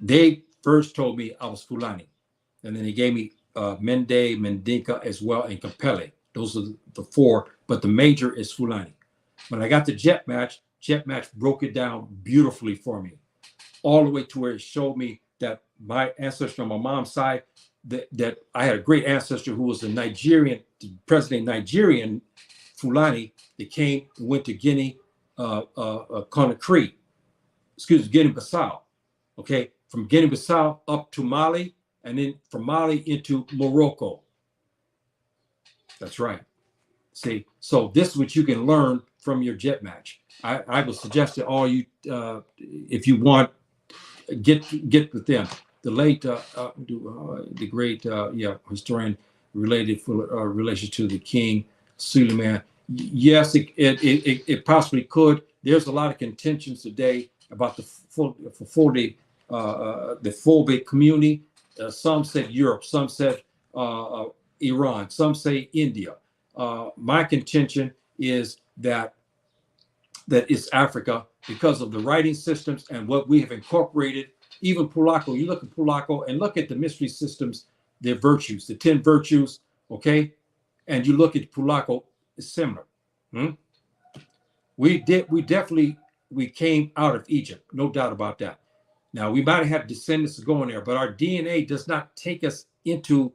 They first told me I was Fulani, and then they gave me Mende, Mendinka as well, and Kapele. Those are the four, but the major is Fulani. When I got to JetMatch broke it down beautifully for me, all the way to where it showed me that my ancestor on my mom's side, that I had a great ancestor who was a Nigerian, Nigerian Fulani that went to Guinea, Conakry, Guinea-Bissau. Okay, from Guinea-Bissau up to Mali, and then from Mali into Morocco. That's right. See, so this is what you can learn from your JetMatch. I would suggest to all you, if you want, get with them. The late, the great, historian related relation to the King Suleiman. Yes, it possibly could. There's a lot of contentions today about the phobic community. Some said Europe, some said Iran, some say India. My contention is that it's Africa because of the writing systems and what we have incorporated. Even Polaco, you look at Polaco and look at the mystery systems, their virtues, the 10 virtues, okay? And you look at Polaco, it's similar. We came out of Egypt, no doubt about that. Now, we might have descendants going there, but our DNA does not take us into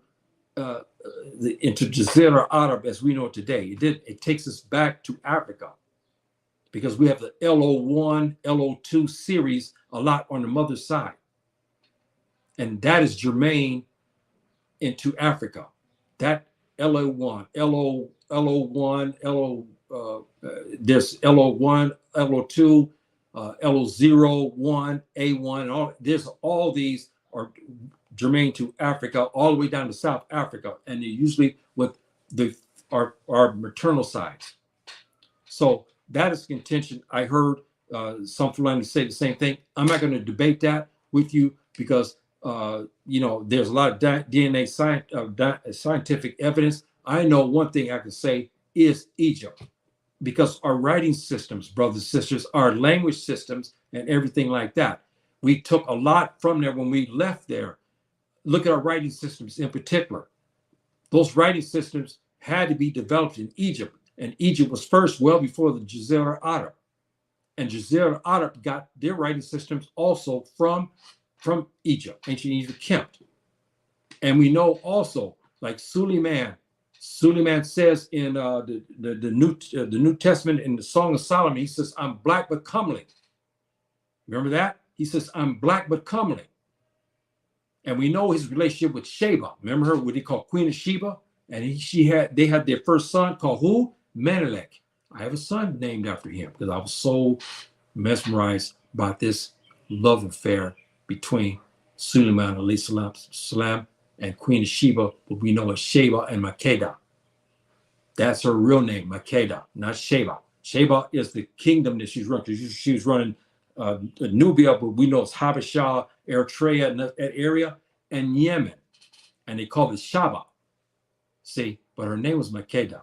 Jazeera Arab as we know it today. It takes us back to Africa because we have the LO1, LO2 series a lot on the mother's side. And that is germane into Africa. That LO1, there's LO1, LO2, LO01, A1, all these are germane to Africa, all the way down to South Africa, and they're usually with our maternal sides. So that is contention. I heard some Fulani say the same thing. I'm not going to debate that with you because there's a lot of DNA scientific evidence. I know one thing I can say is Egypt, because our writing systems, brothers and sisters, our language systems, and everything like that, we took a lot from there when we left there. Look at our writing systems in particular. Those writing systems had to be developed in Egypt, and Egypt was first, well before the Jazeera Arab. And Jazeera Arab got their writing systems also from Egypt, ancient Egypt, Kemet. And we know also, like Suleiman says in the New Testament in the Song of Solomon, he says, "I'm black but comely." Remember that? He says, "I'm black but comely." And we know his relationship with Sheba. Remember her, what he called Queen of Sheba? And they had their first son called who? Menelik. I have a son named after him because I was so mesmerized by this love affair between Suleiman alayhi salam and Queen of Sheba, what we know as Sheba and Makeda. That's her real name, Makeda, not Sheba. Sheba is the kingdom that she's running, because she was running Nubia, but we know it's Habasha, Eritrea, and that area, and Yemen. And they call it Shaba. See, but her name was Makeda.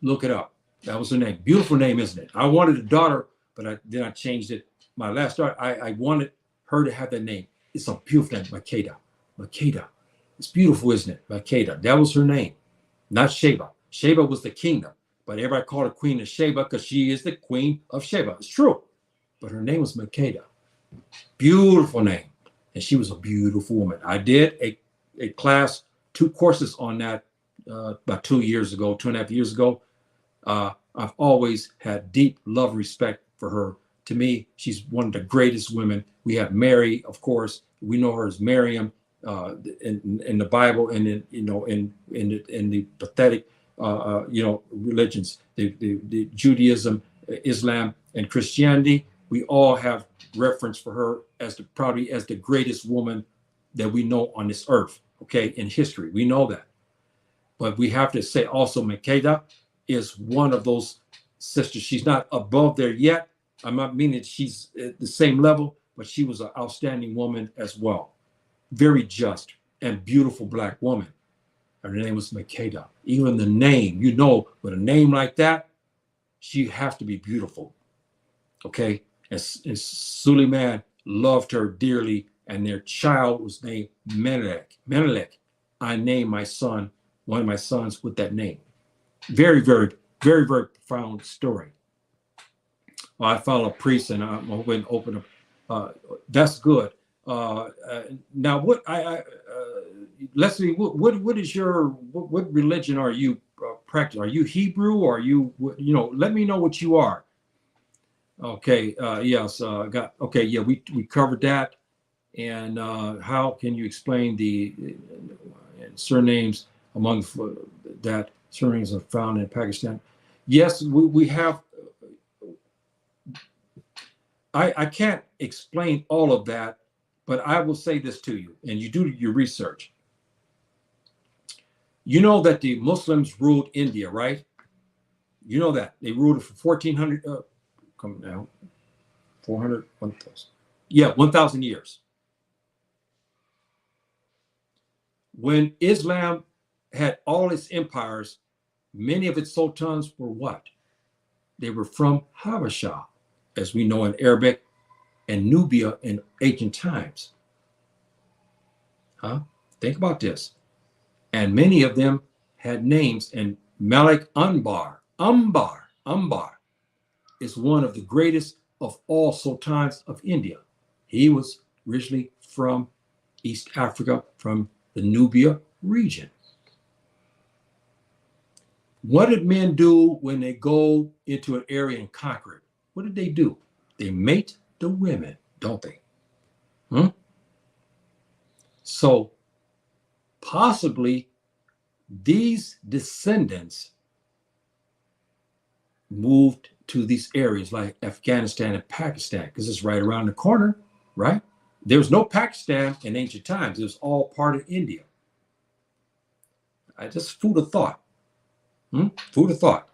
Look it up. That was her name. Beautiful name, isn't it? I wanted a daughter, but then I changed it. My last daughter, I wanted her to have that name. It's a beautiful name, Makeda. Makeda. It's beautiful, isn't it? Makeda. That was her name, not Sheba. Sheba was the kingdom, but everybody called her Queen of Sheba because she is the Queen of Sheba. It's true. But her name was Makeda. Beautiful name. And she was a beautiful woman. I did a class, 2 courses on that about 2.5 years ago. I've always had deep love and respect for her. To me, she's one of the greatest women. We have Mary, of course. We know her as Miriam in the Bible, and in the pathetic religions, the Judaism, Islam, and Christianity. We all have reference for her as probably the greatest woman that we know on this earth. okay, in history. We know that. But we have to say also Makeda is one of those sisters. She's not above there yet. I'm not meaning she's at the same level, but she was an outstanding woman as well. Very just and beautiful black woman. Her name was Makeda. Even the name, you know, with a name like that, she has to be beautiful. Okay? And Suleiman loved her dearly, and their child was named Menelik. Menelik, I named my son, one of my sons, with that name. Very, very, very, very profound story. Well, I follow a priest, and I'm going to open up. That's good. Now, what Leslie, what is your what religion are you practicing? Are you Hebrew, or are you Let me know what you are. Okay. Yes. Got. Okay. Yeah. We covered that. And how can you explain the surnames among that surnames are found in Pakistan? Yes, we have. I can't explain all of that, but I will say this to you, and you do your research. You know that the Muslims ruled India, right? You know that. They ruled it for 1400, come now, 400, 1000. Yeah, 1,000 years. When Islam had all its empires, many of its sultans were what? They were from Habasha, as we know in Arabic, and Nubia in ancient times. Huh? Think about this. And many of them had names, and Malik Anbar is one of the greatest of all sultans of India. He was originally from East Africa, from the Nubia region. What did men do when they go into an area and conquer it? What did they do? They mate the women, don't they? So possibly these descendants moved to these areas like Afghanistan and Pakistan, because it's right around the corner, right? There was no Pakistan in ancient times. It was all part of India. I just food of thought. Food of thought.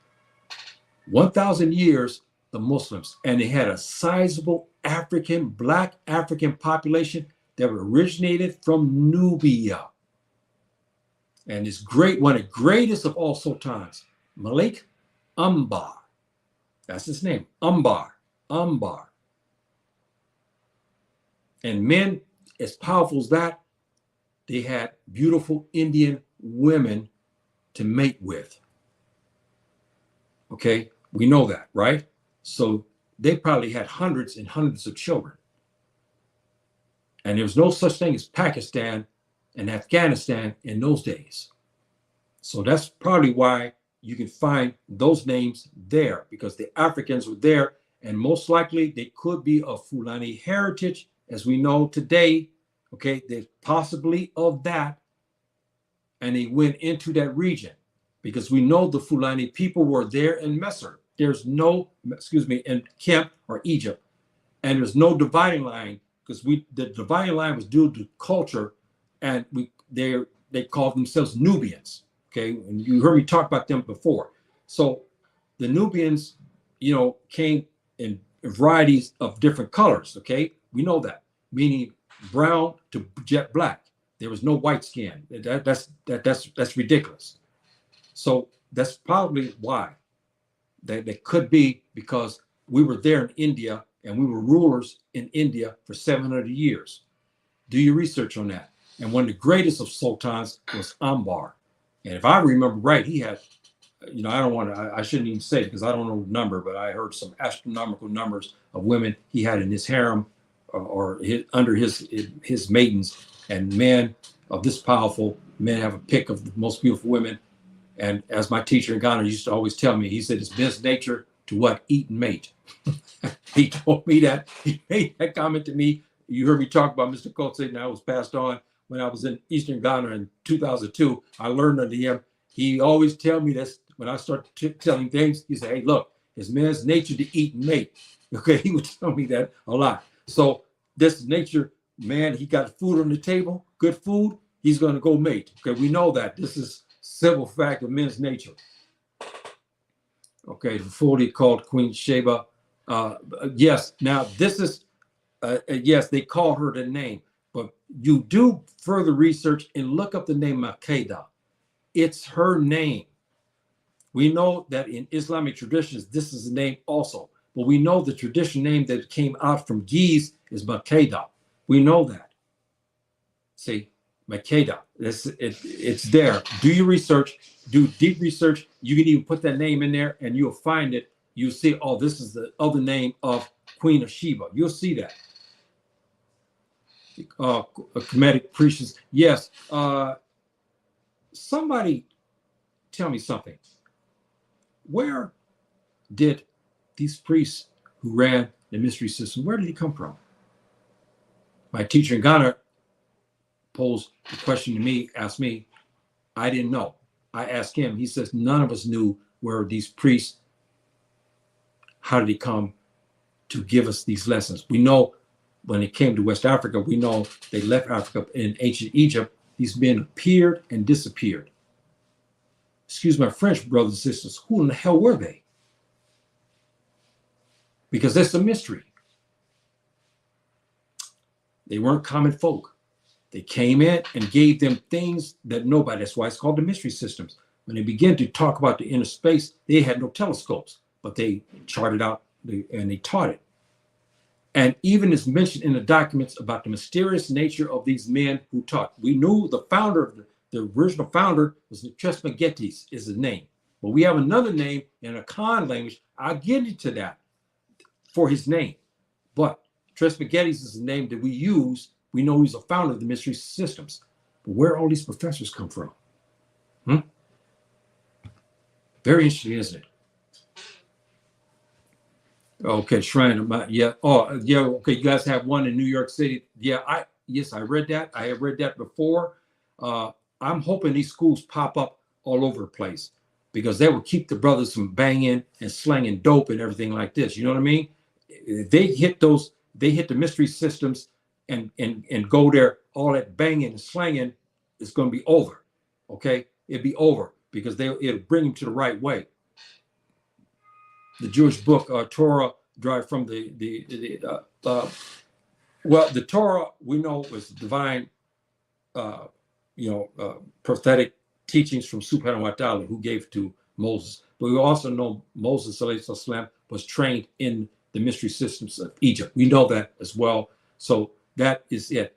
1,000 years, the Muslims, and they had a sizable black African population that originated from Nubia. And this one of the greatest of all sultans, Malik Anbar. That's his name, Anbar. And men as powerful as that, they had beautiful Indian women to mate with. Okay, we know that, right? So they probably had hundreds and hundreds of children. And there was no such thing as Pakistan and Afghanistan in those days. So that's probably why you can find those names there, because the Africans were there, and most likely they could be of Fulani heritage, as we know today. Okay, they're possibly of that, and they went into that region, because we know the Fulani people were there in Messer. There's no, in Kemp or Egypt, and there's no dividing line, because the dividing line was due to culture, and they called themselves Nubians. Okay, and you heard me talk about them before. So the Nubians, came in varieties of different colors. Okay, we know that, meaning brown to jet black. There was no white skin. That's ridiculous. So that's probably why. That could be because we were there in India and we were rulers in India for 700 years. Do your research on that. And one of the greatest of sultans was Anbar. And if I remember right, he had, I shouldn't even say it because I don't know the number, but I heard some astronomical numbers of women he had in his harem or under his maidens. And men of this powerful, men have a pick of the most beautiful women. And as my teacher in Ghana used to always tell me, he said, it's men's nature to what? Eat and mate. He told me that. He made that comment to me. You heard me talk about Mr. Kotze, and I was passed on when I was in Eastern Ghana in 2002. I learned under him. He always tell me this when I start telling things. He said, hey, look, it's men's nature to eat and mate. Okay, he would tell me that a lot. So this nature, man, he got food on the table, good food. he's going to go mate. Okay, we know that. This is simple fact of men's nature. Okay, before they called Queen Sheba. Yes, now this is, yes, they call her the name, but you do further research and look up the name Makeda. It's her name. We know that in Islamic traditions, this is the name also, but we know the tradition name that came out from Giz is Makeda. We know that. See, Makeda, it's there. Do your research, do deep research. You can even put that name in there and you'll find it. You'll see, oh, this is the other name of Queen of Sheba. You'll see that. Kemetic priests. Yes. Somebody tell me something. Where did these priests who ran the mystery system, where did he come from? My teacher in Ghana posed the question to me, asked me, I didn't know. I asked him, he says, none of us knew where these priests, how did he come to give us these lessons? We know when it came to West Africa, we know they left Africa in ancient Egypt. These men appeared and disappeared. Excuse my French, brothers and sisters, who in the hell were they? Because that's a mystery. They weren't common folk. They came in and gave them things that nobody, that's why it's called the mystery systems. When they began to talk about the inner space, they had no telescopes, but they charted out and they taught it. And even is mentioned in the documents about the mysterious nature of these men who taught. We knew the founder of the original founder was Trismegistus is his name. But we have another name in a Khan language. I'll get into that for his name. But Trismegistus is the name that we use. We know he's a founder of the mystery systems. But where all these professors come from? Very interesting, isn't it? Okay, Shrine. Yeah. Oh, yeah. Okay, you guys have one in New York City. Yeah. Yes, I read that. I have read that before. I'm hoping these schools pop up all over the place because they will keep the brothers from banging and slanging dope and everything like this. You know what I mean? They hit the mystery systems and go there. All that banging and slanging is going to be over. Okay, it'll be over because it'll bring them to the right way. The Jewish book Torah derived from the Torah we know was divine, prophetic teachings from Subhanahu wa Ta'ala who gave to Moses. But we also know Moses ﷺ was trained in the mystery systems of Egypt. We know that as well. So that is it.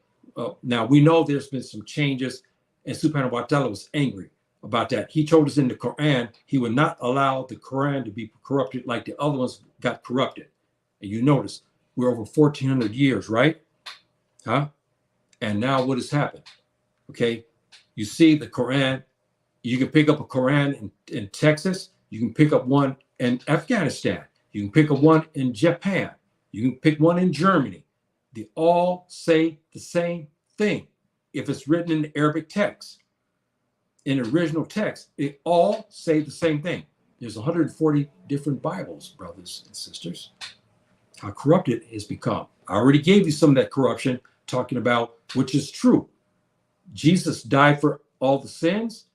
Now we know there's been some changes, and Subhanahu wa Ta'ala was angry about that. He told us in the Quran he would not allow the Quran to be corrupted like the other ones got corrupted. And you notice we're over 1,400 years, right? And now what has happened? Okay, you see the Quran. You can pick up a Quran in Texas. You can pick up one in Afghanistan. You can pick up one in Japan. You can pick one in Germany. They all say the same thing. If it's written in the Arabic text, in original text, they all say the same thing. There's 140 different Bibles, brothers and sisters. How corrupted it has become. I already gave you some of that corruption, talking about which is true. Jesus died for all the sins,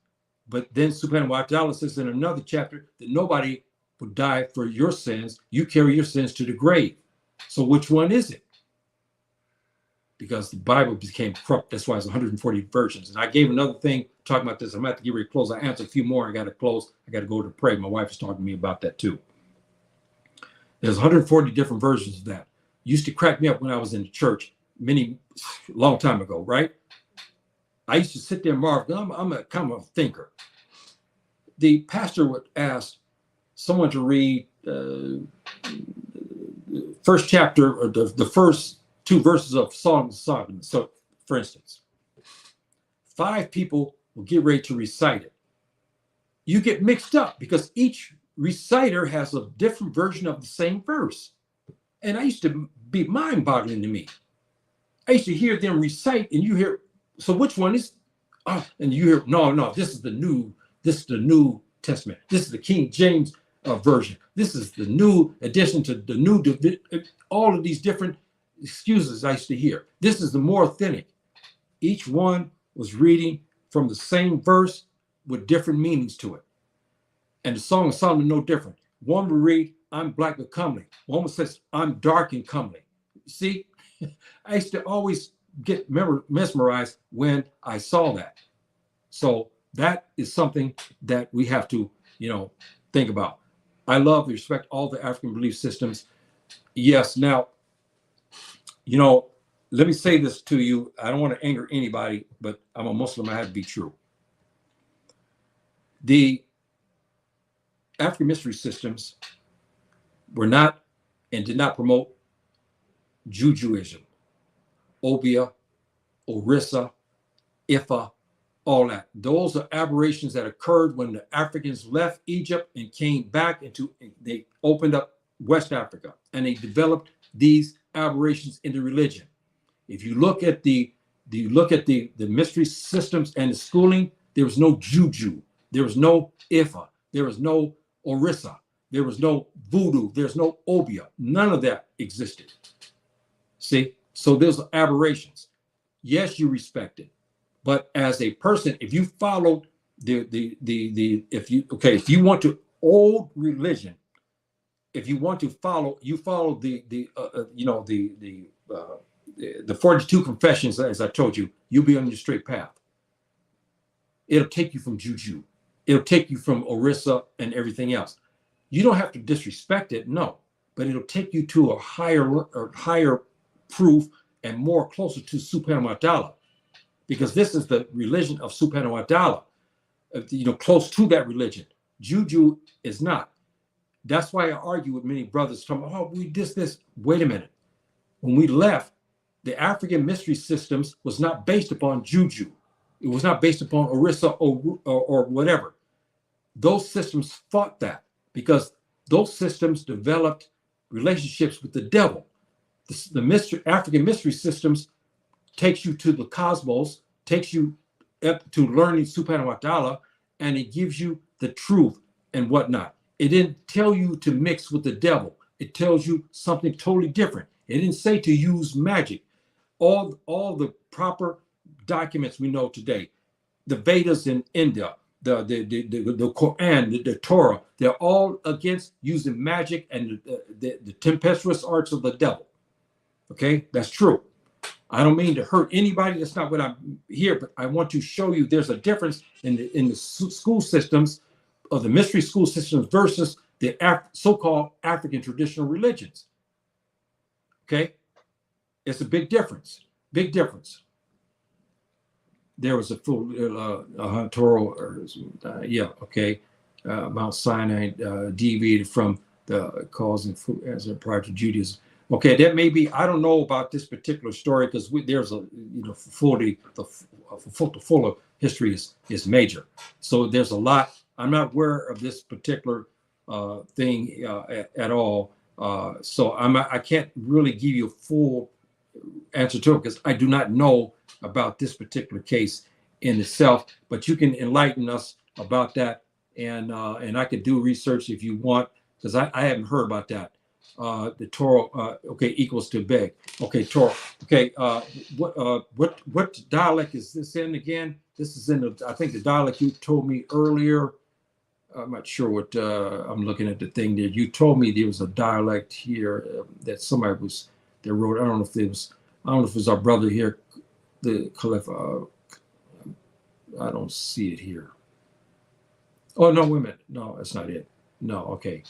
but then Subhanahu wa Ta'ala says in another chapter that nobody would die for your sins. You carry your sins to the grave. So which one is it? Because the Bible became corrupt. That's why it's 140 versions. And I gave another thing talking about this. I'm going to have to get ready to close. I answered a few more. I got to close. I got to go to pray. My wife is talking to me about that too. There's 140 different versions of that. Used to crack me up when I was in the church long time ago, right? I used to sit there and marvel. I'm a kind of a thinker. The pastor would ask someone to read first chapter or the first 2 verses of Song of Solomon. So, for instance, 5 people will get ready to recite it. You get mixed up because each reciter has a different version of the same verse. And I used to be mind-boggling to me. I used to hear them recite, and you hear, so which one is? And you hear, no, this is the New Testament. This is the King James version. This is the new addition to the new, all of these different excuses I used to hear. This is the more authentic. Each one was reading from the same verse with different meanings to it. And the Song of Solomon no different. One will read, I'm black but comely. One will says, I'm dark and comely. See, I used to always get mesmerized when I saw that. So that is something that we have to, think about. I love and respect all the African belief systems. Yes. Now, let me say this to you. I don't want to anger anybody, but I'm a Muslim. I have to be true. The African mystery systems were not and did not promote Jujuism, Obia, Orissa, Ifa, all that. Those are aberrations that occurred when the Africans left Egypt and came back they opened up West Africa and they developed these aberrations into religion. If you look at the mystery systems and the schooling, there was no Juju, there was no Ifa, there was no Orissa, there was no voodoo, there's no Obia. None of that existed. See, so there's aberrations. Yes, you respect it, but as a person, if you followed if you want to old religion, if you want to follow, you follow the 42 confessions, as I told you, you'll be on your straight path. It'll take you from Juju. It'll take you from Orissa and everything else. You don't have to disrespect it, no, but it'll take you to a higher proof and more closer to Subhanahu wa Ta'ala, because this is the religion of Subhanahu wa Ta'ala, close to that religion. Juju is not. That's why I argue with many brothers talking about, we did this. Wait a minute. When we left, the African mystery systems was not based upon Juju. It was not based upon Orissa or whatever. Those systems fought that because those systems developed relationships with the devil. The African mystery systems takes you to the cosmos, takes you up to learning Subhanahu wa Ta'ala, and it gives you the truth and whatnot. It didn't tell you to mix with the devil. It tells you something totally different. It didn't say to use magic. All the proper documents we know today, the Vedas in India, the Quran, the Torah, they're all against using magic and the tempestuous arts of the devil. Okay, that's true. I don't mean to hurt anybody. That's not what I'm here, but I want to show you there's a difference in the school systems of the mystery school systems versus the so-called African traditional religions. Okay, it's a big difference. Big difference. There was a full Torah, Mount Sinai deviated from the cause and as a prior to Judaism. Okay, that may be. I don't know about this particular story because there's a full of history is major. So there's a lot. I'm not aware of this particular thing at all. So I can't really give you a full answer to it because I do not know about this particular case in itself. But you can enlighten us about that, and I could do research if you want because I haven't heard about that. The Torah, equals to beg. Okay, Torah. Okay, what dialect is this in again? This is in I think the dialect you told me earlier. I'm not sure what I'm looking at the thing there. You told me there was a dialect here that somebody wrote. I don't know if it was our brother here, the Caliph. I don't see it here. Oh no, wait a minute. No, that's not it. No, okay.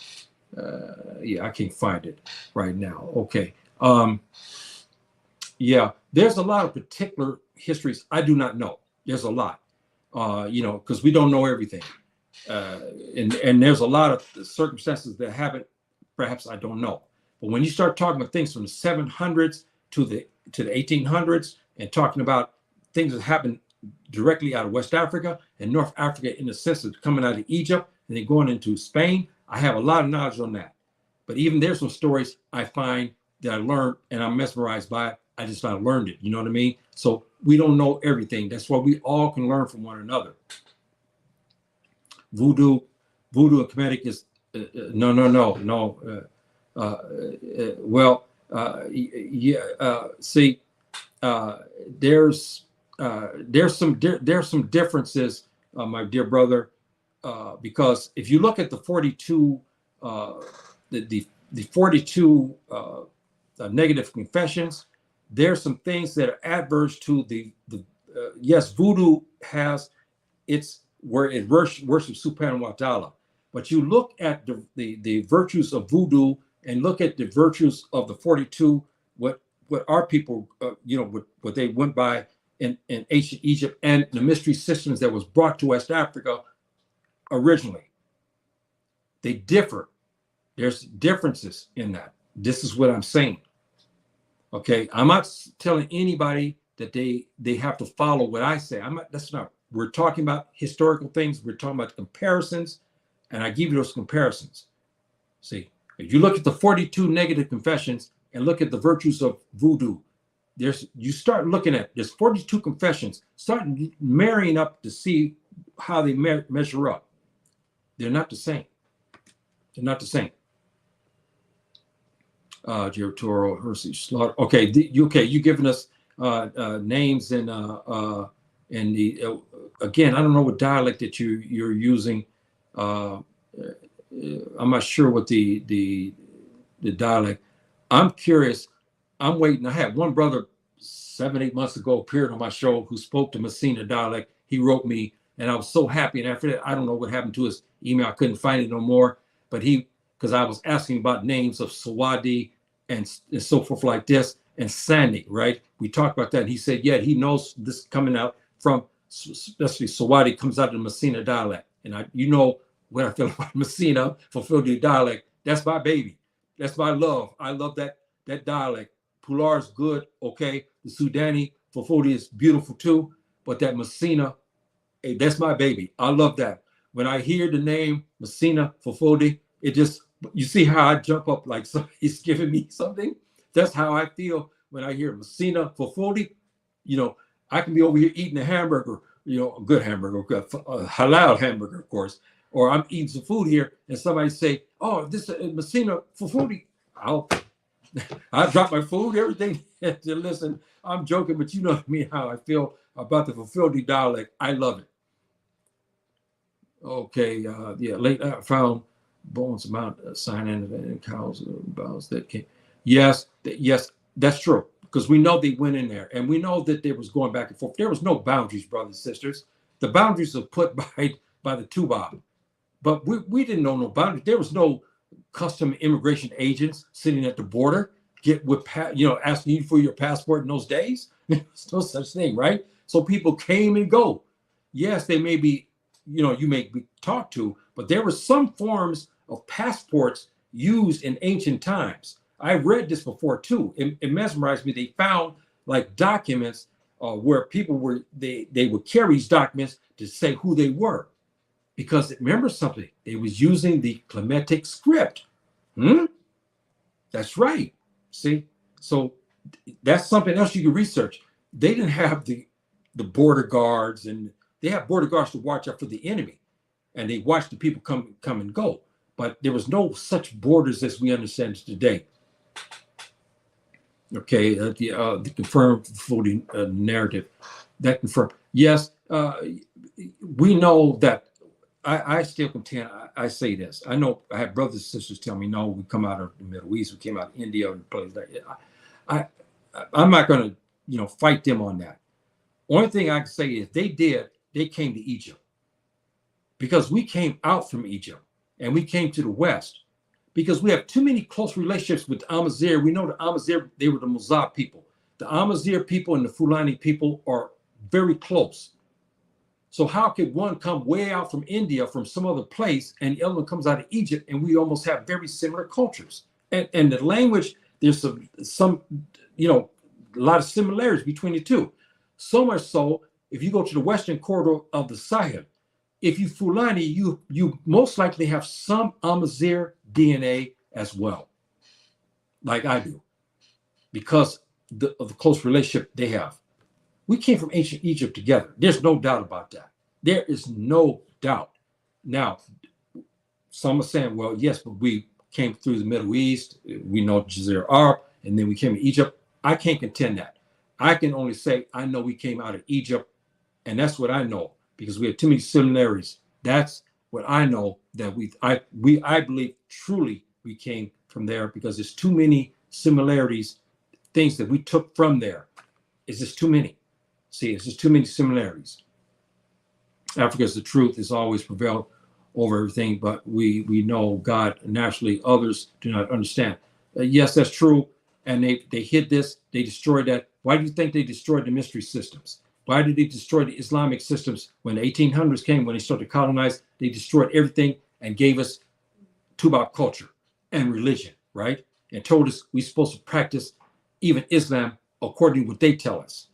I can't find it right now. Okay. There's a lot of particular histories I do not know. There's a lot, because we don't know everything. And there's a lot of circumstances that happen, perhaps I don't know. But when you start talking about things from the 700s to the 1800s and talking about things that happened directly out of West Africa and North Africa in the sense of coming out of Egypt and then going into Spain, I have a lot of knowledge on that. But even there's some stories I find that I learned and I'm mesmerized by it. I just not learned it. You know what I mean? So we don't know everything. That's why we all can learn from one another. Voodoo and Kemetic is no. There's there's some differences, my dear brother, because if you look at the 42 the 42 negative confessions, there's some things that are adverse to the yes, voodoo has its where it worships Subhanahu wa ta'ala, but you look at the virtues of voodoo and look at the virtues of the 42, what our people what they went by in ancient Egypt, and the mystery systems that was brought to West Africa originally. They differ. There's differences in that. This is what I'm saying. Okay, I'm not telling anybody that they have to follow what I say. I'm not. That's not. We're talking about historical things. We're talking about comparisons, and I give you those comparisons. See, if you look at the 42 negative confessions and look at the virtues of voodoo, you start looking at there's 42 confessions. Start marrying up to see how they measure up. They're not the same. They're not the same. Jerry Toro, Hersey, Slaughter. Okay, you giving us names and the again, I don't know what dialect that you're using. I'm not sure what the dialect. I'm curious. I'm waiting. I had one brother 7-8 months ago appeared on my show who spoke the Messina dialect. He wrote me, and I was so happy. And after that, I don't know what happened to his email. I couldn't find it no more. But because I was asking about names of Sawadi and so forth like this, and Sani, right? We talked about that. And he said, yeah, he knows this coming out from, especially Sawadi comes out of the Messina dialect. And you know what I feel about Messina, Fulfilled dialect. That's my baby. That's my love. I love that dialect. Pular is good, okay. The Sudani, Fulfilled is beautiful too. But that Messina, hey, that's my baby. I love that. When I hear the name Messina Fulfilled, it just, you see how I jump up like somebody's giving me something? That's how I feel when I hear Messina Fulfilled. You know, I can be over here eating a hamburger, a good hamburger, a halal hamburger, of course, or I'm eating some food here and somebody say, oh, this is Messina Fulfilled. I drop my food, everything to listen. I'm joking, but you know what I mean, how I feel about the Fulfilled dialect. I love it. Okay, yeah, late I found bones amount sign and cows bones that came. Yes, that's true. Because we know they went in there and we know that there was going back and forth. There was no boundaries, brothers and sisters. The boundaries are put by the Tuba. But we didn't know no boundaries. There was no custom immigration agents sitting at the border asking you for your passport in those days. There's no such thing, right? So people came and go. Yes, they may be, you may be talked to, but there were some forms of passports used in ancient times. I read this before too. It mesmerized me. They found like documents where people they would carry these documents to say who they were. Because remember something, they was using the Kemetic script. That's right. See, so that's something else you can research. They didn't have the border guards, and they have border guards to watch out for the enemy, and they watch the people come and go. But there was no such borders as we understand it today. Okay, the confirmed voting narrative that confirmed. Yes, we know that. I still contend. I say this. I know I have brothers and sisters tell me, no, we come out of the Middle East. We came out of India and places like that. I'm not going to, fight them on that. Only thing I can say is they came to Egypt because we came out from Egypt and we came to the West because we have too many close relationships with the Amazigh. We know the Amazigh, they were the Mozab people. The Amazigh people and the Fulani people are very close. So how could one come way out from India, from some other place, and the other one comes out of Egypt, and we almost have very similar cultures? And the language, there's some a lot of similarities between the two. So much so, if you go to the western corridor of the Sahel, if you Fulani, you most likely have some Amazigh DNA as well, like I do, because of the close relationship they have. We came from ancient Egypt together. There's no doubt about that. There is no doubt. Now, some are saying, well, yes, but we came through the Middle East. We know Jazeera Arab, and then we came to Egypt. I can't contend that. I can only say I know we came out of Egypt, and that's what I know because we have too many similarities. That's what I know that I believe truly we came from there because there's too many similarities, things that we took from there. It's just too many. See, it's just too many similarities. Africa's the truth has always prevailed over everything, but we know God naturally. Others do not understand. Yes, that's true. And they hid this. They destroyed that. Why do you think they destroyed the mystery systems? Why did they destroy the Islamic systems when the 1800s came? When they started to colonize, they destroyed everything and gave us Tubac culture and religion, right? And told us we're supposed to practice even Islam according to what they tell us.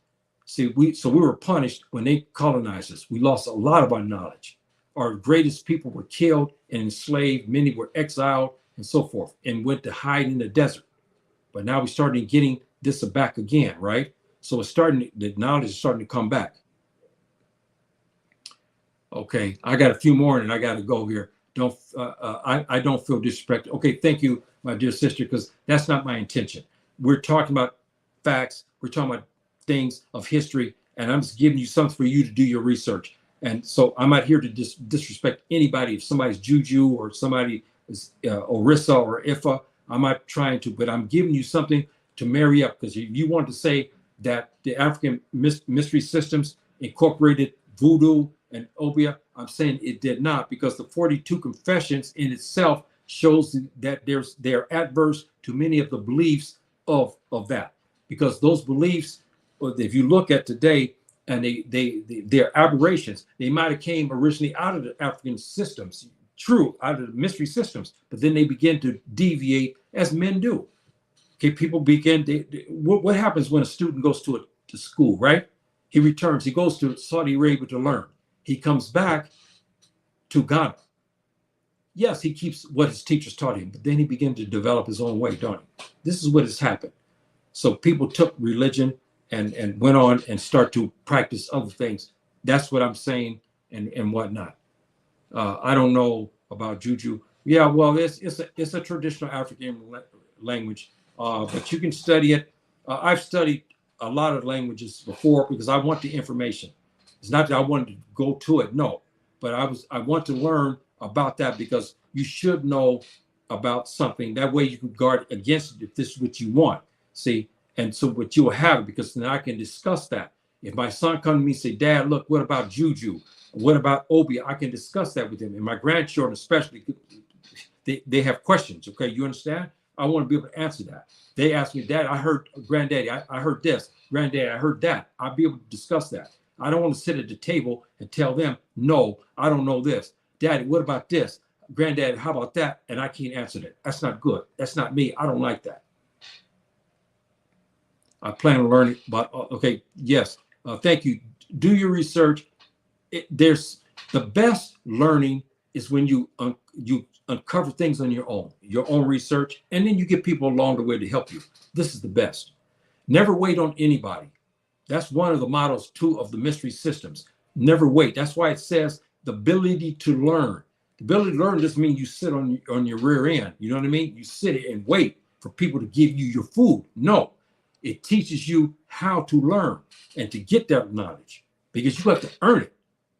See, we were punished when they colonized us. We lost a lot of our knowledge. Our greatest people were killed and enslaved. Many were exiled and so forth and went to hide in the desert. But now we're starting getting this back again, right? So it's starting, the knowledge is starting to come back. Okay, I got a few more and I got to go here. I don't feel disrespected. Okay, thank you, my dear sister, because that's not my intention. We're talking about facts. We're talking about things of history, and I'm just giving you something for you to do your research. And so I'm not here to disrespect anybody. If somebody's Juju or somebody is Orissa or Ifa, I'm not trying to, but I'm giving you something to marry up, because you want to say that the African mystery systems incorporated voodoo and obeah. I'm saying it did not, because the 42 confessions in itself shows that they're adverse to many of the beliefs of that, because those beliefs, if you look at today, and they're aberrations. They might have came originally out of the African systems, true, out of the mystery systems, but then they begin to deviate as men do. Okay, people begin. What happens when a student goes to school, right? He returns. He goes to Saudi Arabia to learn. He comes back to Ghana. Yes, he keeps what his teachers taught him, but then he began to develop his own way, don't he? This is what has happened. So people took religion and went on and start to practice other things. That's what I'm saying, and whatnot. I don't know about Juju. Yeah, well, it's a traditional African language, but you can study it. I've studied a lot of languages before because I want the information. It's not that I wanted to go to it, no, but I want to learn about that, because you should know about something. That way you can guard against it if this is what you want. See, and so what you will have, because then I can discuss that. If my son comes to me and say, Dad, look, what about Juju? What about obeah? I can discuss that with him. And my grandchildren especially, they have questions, okay? You understand? I want to be able to answer that. They ask me, Dad, I heard, Granddaddy, I heard this. Granddaddy, I heard that. I'll be able to discuss that. I don't want to sit at the table and tell them, no, I don't know this. Daddy, what about this? Granddaddy, how about that? And I can't answer that. That's not good. That's not me. I don't like that. I plan on learning, but okay, yes. Thank you. Do your research. There's the best learning is when you uncover things on your own research, and then you get people along the way to help you. This is the best. Never wait on anybody. That's one of the models too of the mystery systems. Never wait. That's why it says the ability to learn. The ability to learn doesn't mean you sit on your rear end. You know what I mean? You sit and wait for people to give you your food. No, it teaches you how to learn and to get that knowledge, because you have to earn it.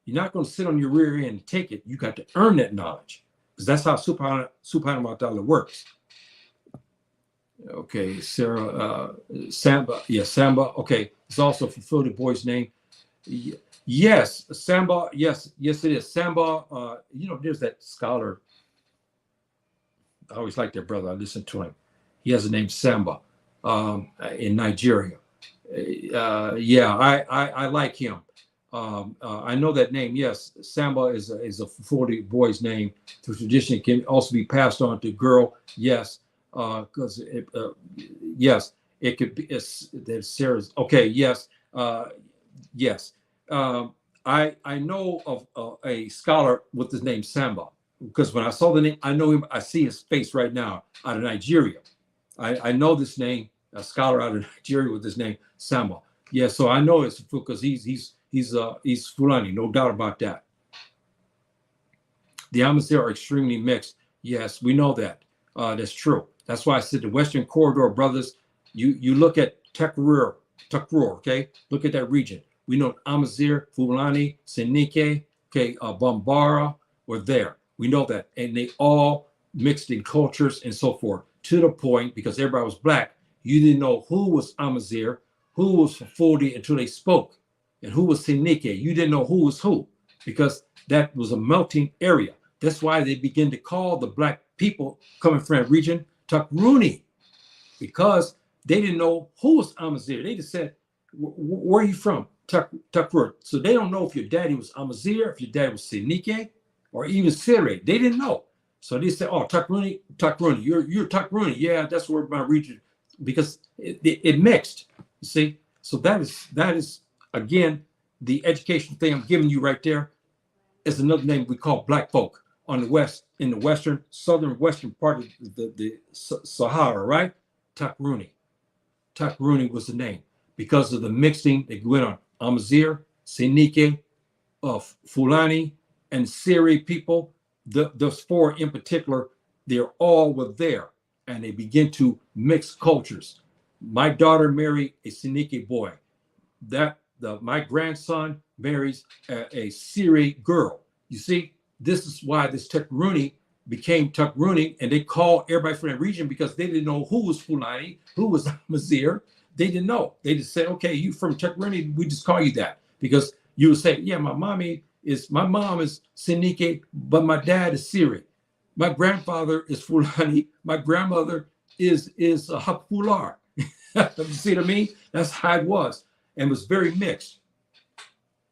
You're not going to sit on your rear end and take it. You got to earn that knowledge, because that's how subhanahu wa ta'ala works. Okay, Sarah, Samba. Yeah, Samba. Okay, it's also fulfilled the boy's name. Yes, Samba. Yes, it is. Samba, there's that scholar. I always like that brother. I listen to him. He has a name Samba in Nigeria. I like him. I know that name. Yes, Samba is a fulfilled boy's name. Through tradition, it can also be passed on to girl. Yes. Because yes, it could be. There's Sarah's. Okay, yes, yes. I know of a scholar with the name Samba, because when I saw the name, I know him. I see his face right now out of Nigeria. I know this name, a scholar out of Nigeria with this name Samba. Yeah, so I know it's because he's Fulani, no doubt about that. The Amazigh are extremely mixed. Yes, we know that. That's true. That's why I said the Western Corridor brothers, you look at Tekrur, Takrur, okay? Look at that region. We know Amazigh, Fulani, Senike, okay, Bambara were there. We know that. And they all mixed in cultures and so forth, to the point, because everybody was black, you didn't know who was Amazigh, who was Fulani until they spoke, and who was Senike. You didn't know who was who, because that was a melting area. That's why they begin to call the black people coming from that region Takruni, because they didn't know who was Amazigh. They just said, where are you from? Takrur. So they don't know if your daddy was Amazigh, if your dad was Senike, or even Sire. They didn't know. So they said, oh, Takruni, you're Takruni. Yeah, that's where my region, because it mixed, you see? So that is again, the education thing I'm giving you right there is another name we call black folk on the west, in the southern western part of the Sahara, right? Takruni. Takruni was the name because of the mixing that went on. Amazigh, Senike, Fulani, and Siri people, those four in particular, they're all were there, and they begin to mix cultures. My daughter married a Senike boy. My grandson marries a Siri girl. You see, this is why this Takruni became Takruni, and they called everybody from that region because they didn't know who was Fulani, who was Amazigh. They didn't know. They just said, okay, you from Takruni, we just call you that. Because you would say, yeah, my mom is Senike, but my dad is Siri. My grandfather is Fulani. My grandmother is Hapular. You see what I mean? That's how it was. And it was very mixed.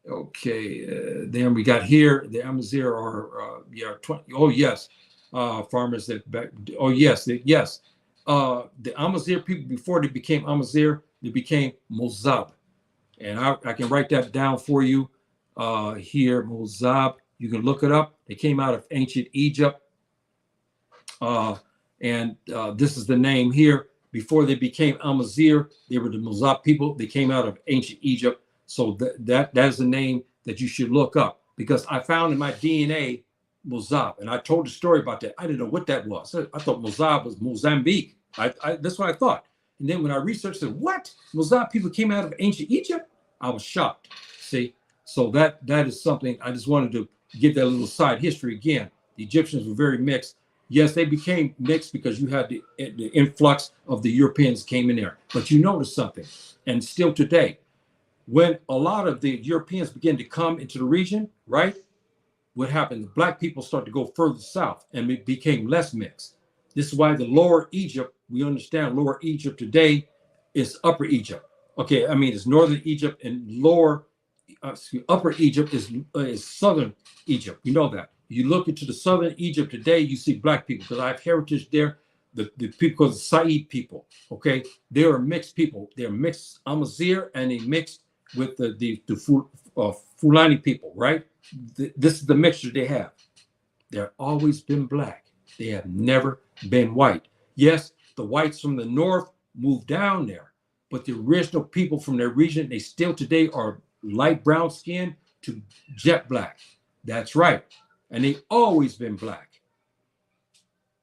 Okay, then we got here, the Amazigh are, 20, oh yes, farmers that back, oh yes, yes. The Amazigh people, before they became Amazigh, they became Mozab. And I can write that down for you here, Mozab. You can look it up. They came out of ancient Egypt. And this is the name here. Before they became Amazigh, they were the Mozab people. They came out of ancient Egypt. So that is the name that you should look up, because I found in my DNA Mozab, and I told the story about that. I didn't know what that was. I thought Mozab was Mozambique. That's what I thought. And then when I researched it, what? Mozab people came out of ancient Egypt? I was shocked. See, so that is something I just wanted to give that little side history again. The Egyptians were very mixed. Yes, they became mixed because you had the influx of the Europeans came in there. But you notice something, and still today, when a lot of the Europeans began to come into the region, right? What happened? The black people started to go further south, and it became less mixed. This is why the Lower Egypt, we understand Lower Egypt today is Upper Egypt. Okay, I mean, it's Northern Egypt, and Upper Egypt is Southern Egypt. You know that. You look into the Southern Egypt today, you see black people, because I have heritage there. The people, the Said people, okay? They are mixed people. They're mixed Amazigh, and they mixed with the Fulani people, right? This is the mixture they have. They've always been black. They have never been white. Yes, the whites from the north moved down there, but the original people from their region, they still today are light brown skin to jet black. That's right. And they've always been black.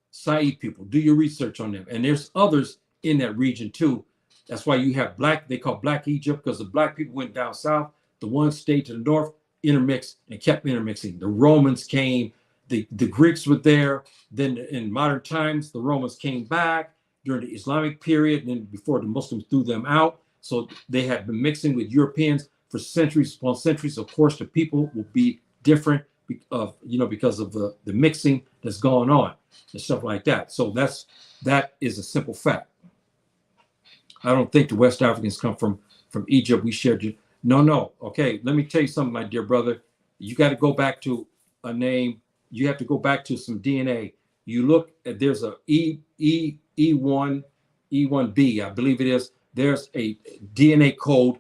Said people, do your research on them. And there's others in that region too. That's why you have black, they call black Egypt, because the black people went down south. The ones stayed to the north, intermixed and kept intermixing. The Romans came, the Greeks were there. Then in modern times, the Romans came back during the Islamic period, and then before the Muslims threw them out. So they had been mixing with Europeans for centuries upon centuries. Of course, the people will be different because of the mixing that's going on and stuff like that. So that is a simple fact. I don't think the West Africans come from Egypt. We shared you. No. Okay, let me tell you something, my dear brother. You got to go back to a name. You have to go back to some DNA. You look at, there's a E1B, I believe it is. There's a DNA code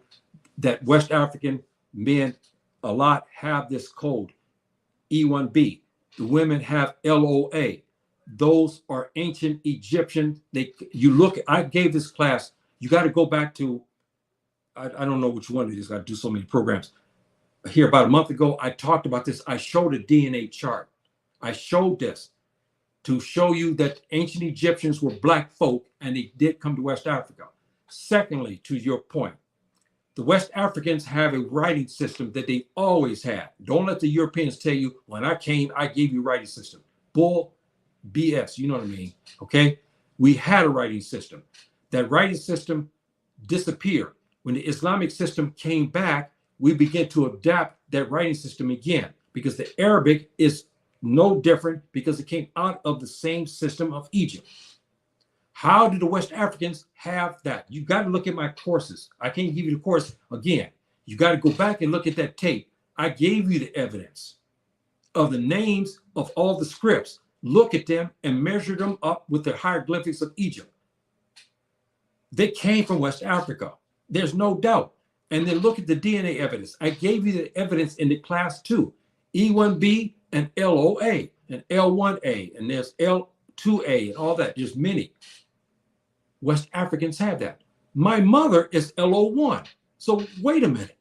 that West African men a lot have this code, E1B. The women have LOA. Those are ancient Egyptian. I gave this class. You got to go back to, I don't know which one it is. I do so many programs. Here about a month ago, I talked about this. I showed a DNA chart. I showed this to show you that ancient Egyptians were black folk, and they did come to West Africa. Secondly, to your point, The West Africans have a writing system that they always had. Don't let the Europeans tell you, when I came, I gave you a writing system. Bull BS, you know what I mean? Okay? We had a writing system. That writing system disappeared. When the Islamic system came back, we began to adapt that writing system again, because the Arabic is no different, because it came out of the same system of Egypt. How did the West Africans have that? You got to look at my courses. I can't give you the course again. You got to go back and look at that tape. I gave you the evidence of the names of all the scripts. Look at them and measure them up with the hieroglyphics of Egypt. They came from West Africa. There's no doubt. And then look at the DNA evidence. I gave you the evidence in the class 2, E1B and LOA and L1A, and there's L2A and all that. There's many. West Africans have that. My mother is LO1. So wait a minute.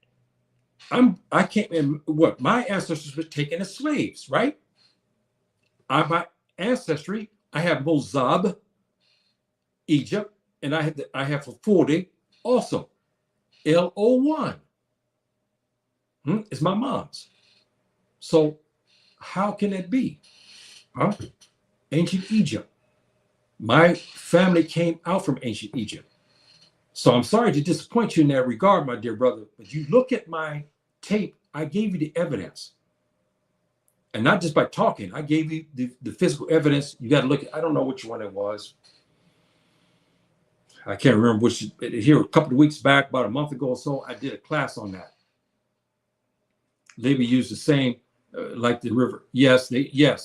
I can't, what, my ancestors were taken as slaves, right? My ancestry, I have Mozab, Egypt, and I have Fafurde also. LO1 is my mom's. So how can it be? Huh? Ancient Egypt. My family came out from ancient Egypt. So I'm sorry to disappoint you in that regard, my dear brother, but you look at my tape, I gave you the evidence. And not just by talking, I gave you the physical evidence. You got to look at, I don't know which one it was. I can't remember which, here a couple of weeks back, about a month ago or so, I did a class on that. Libya used the same, like the river. Yes, Libya,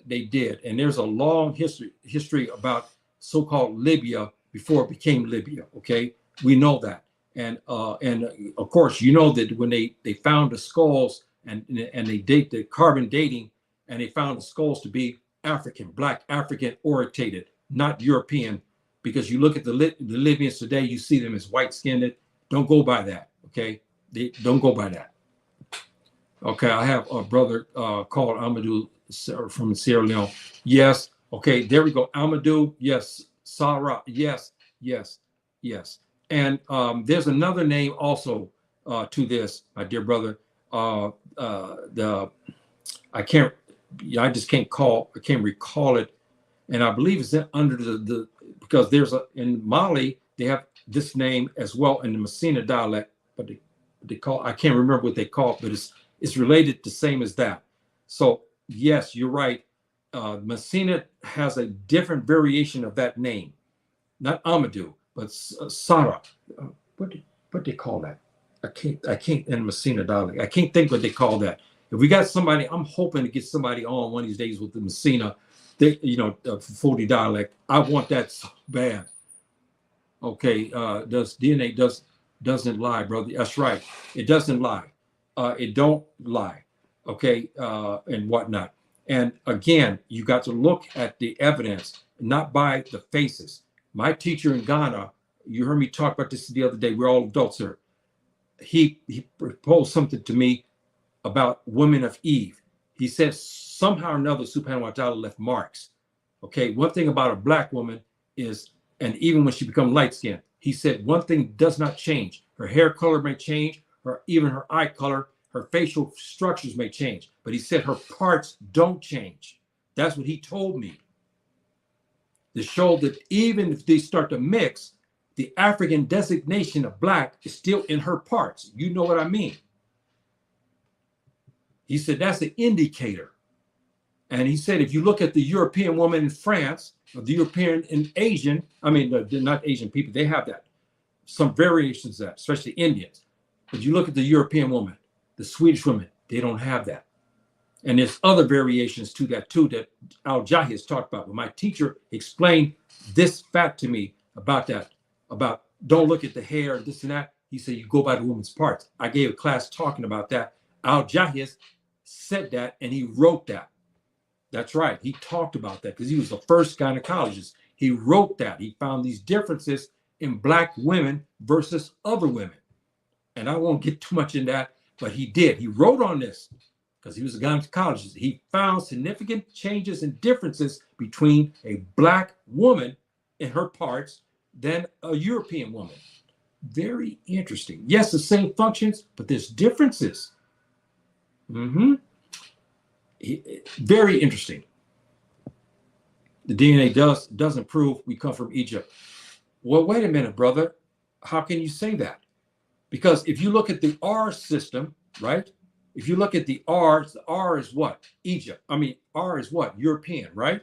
they did. And there's a long history about so-called Libya before it became Libya, okay? We know that. And of course, you know that when they found the skulls and they date the carbon dating, and they found the skulls to be African, Black African orientated, not European, because you look at the Libyans today, you see them as white-skinned. Don't go by that, okay? They don't go by that. Okay, I have a brother called Amadou from Sierra Leone. Yes, okay, there we go. Amadou, yes. Sarah, yes. And there's another name also to this, my dear brother. I just can't recall it. And I believe it's under the because there's in Mali, they have this name as well in the Messina dialect, but they call, I can't remember what they call it, but it's related the same as that. So yes, you're right. Messina has a different variation of that name, not Amadou, but Sarah. What they call that? I can't in Messina dialect. I can't think what they call that. If we got somebody, I'm hoping to get somebody on one of these days with the Messina, Fudi dialect. I want that so bad. Okay, DNA doesn't lie, brother. That's right. It doesn't lie. It don't lie. Okay, and whatnot. And again, you got to look at the evidence, not by the faces. My teacher in Ghana, you heard me talk about this the other day. We're all adults here. He proposed something to me about women of Eve. He said somehow or another, Subhanahu wa ta'ala left marks. Okay, one thing about a Black woman is, and even when she becomes light-skinned, he said one thing does not change. Her hair color may change, or even her eye color, her facial structures may change. But he said her parts don't change. That's what he told me. To show that even if they start to mix, the African designation of Black is still in her parts. You know what I mean? He said that's an indicator. And he said if you look at the European woman in France, or the European and Asian, not Asian people, they have that. Some variations of that, especially Indians. But you look at the European woman, the Swedish women, they don't have that. And there's other variations to that too that Al-Jahi has talked about. But my teacher explained this fact to me about that, about don't look at the hair, this and that. He said, you go by the woman's parts. I gave a class talking about that. Al-Jahi said that, and he wrote that. That's right. He talked about that because he was the first gynecologist. He wrote that. He found these differences in Black women versus other women. And I won't get too much in that, but he did. He wrote on this because he was a gynecologist. He found significant changes and differences between a Black woman in her parts than a European woman. Very interesting. Yes, the same functions, but there's differences. Mm-hmm. Very interesting. The DNA doesn't prove we come from Egypt. Well, wait a minute, brother. How can you say that? Because if you look at the R system, right? If you look at the R is what? Egypt. I mean, R is what? European, right?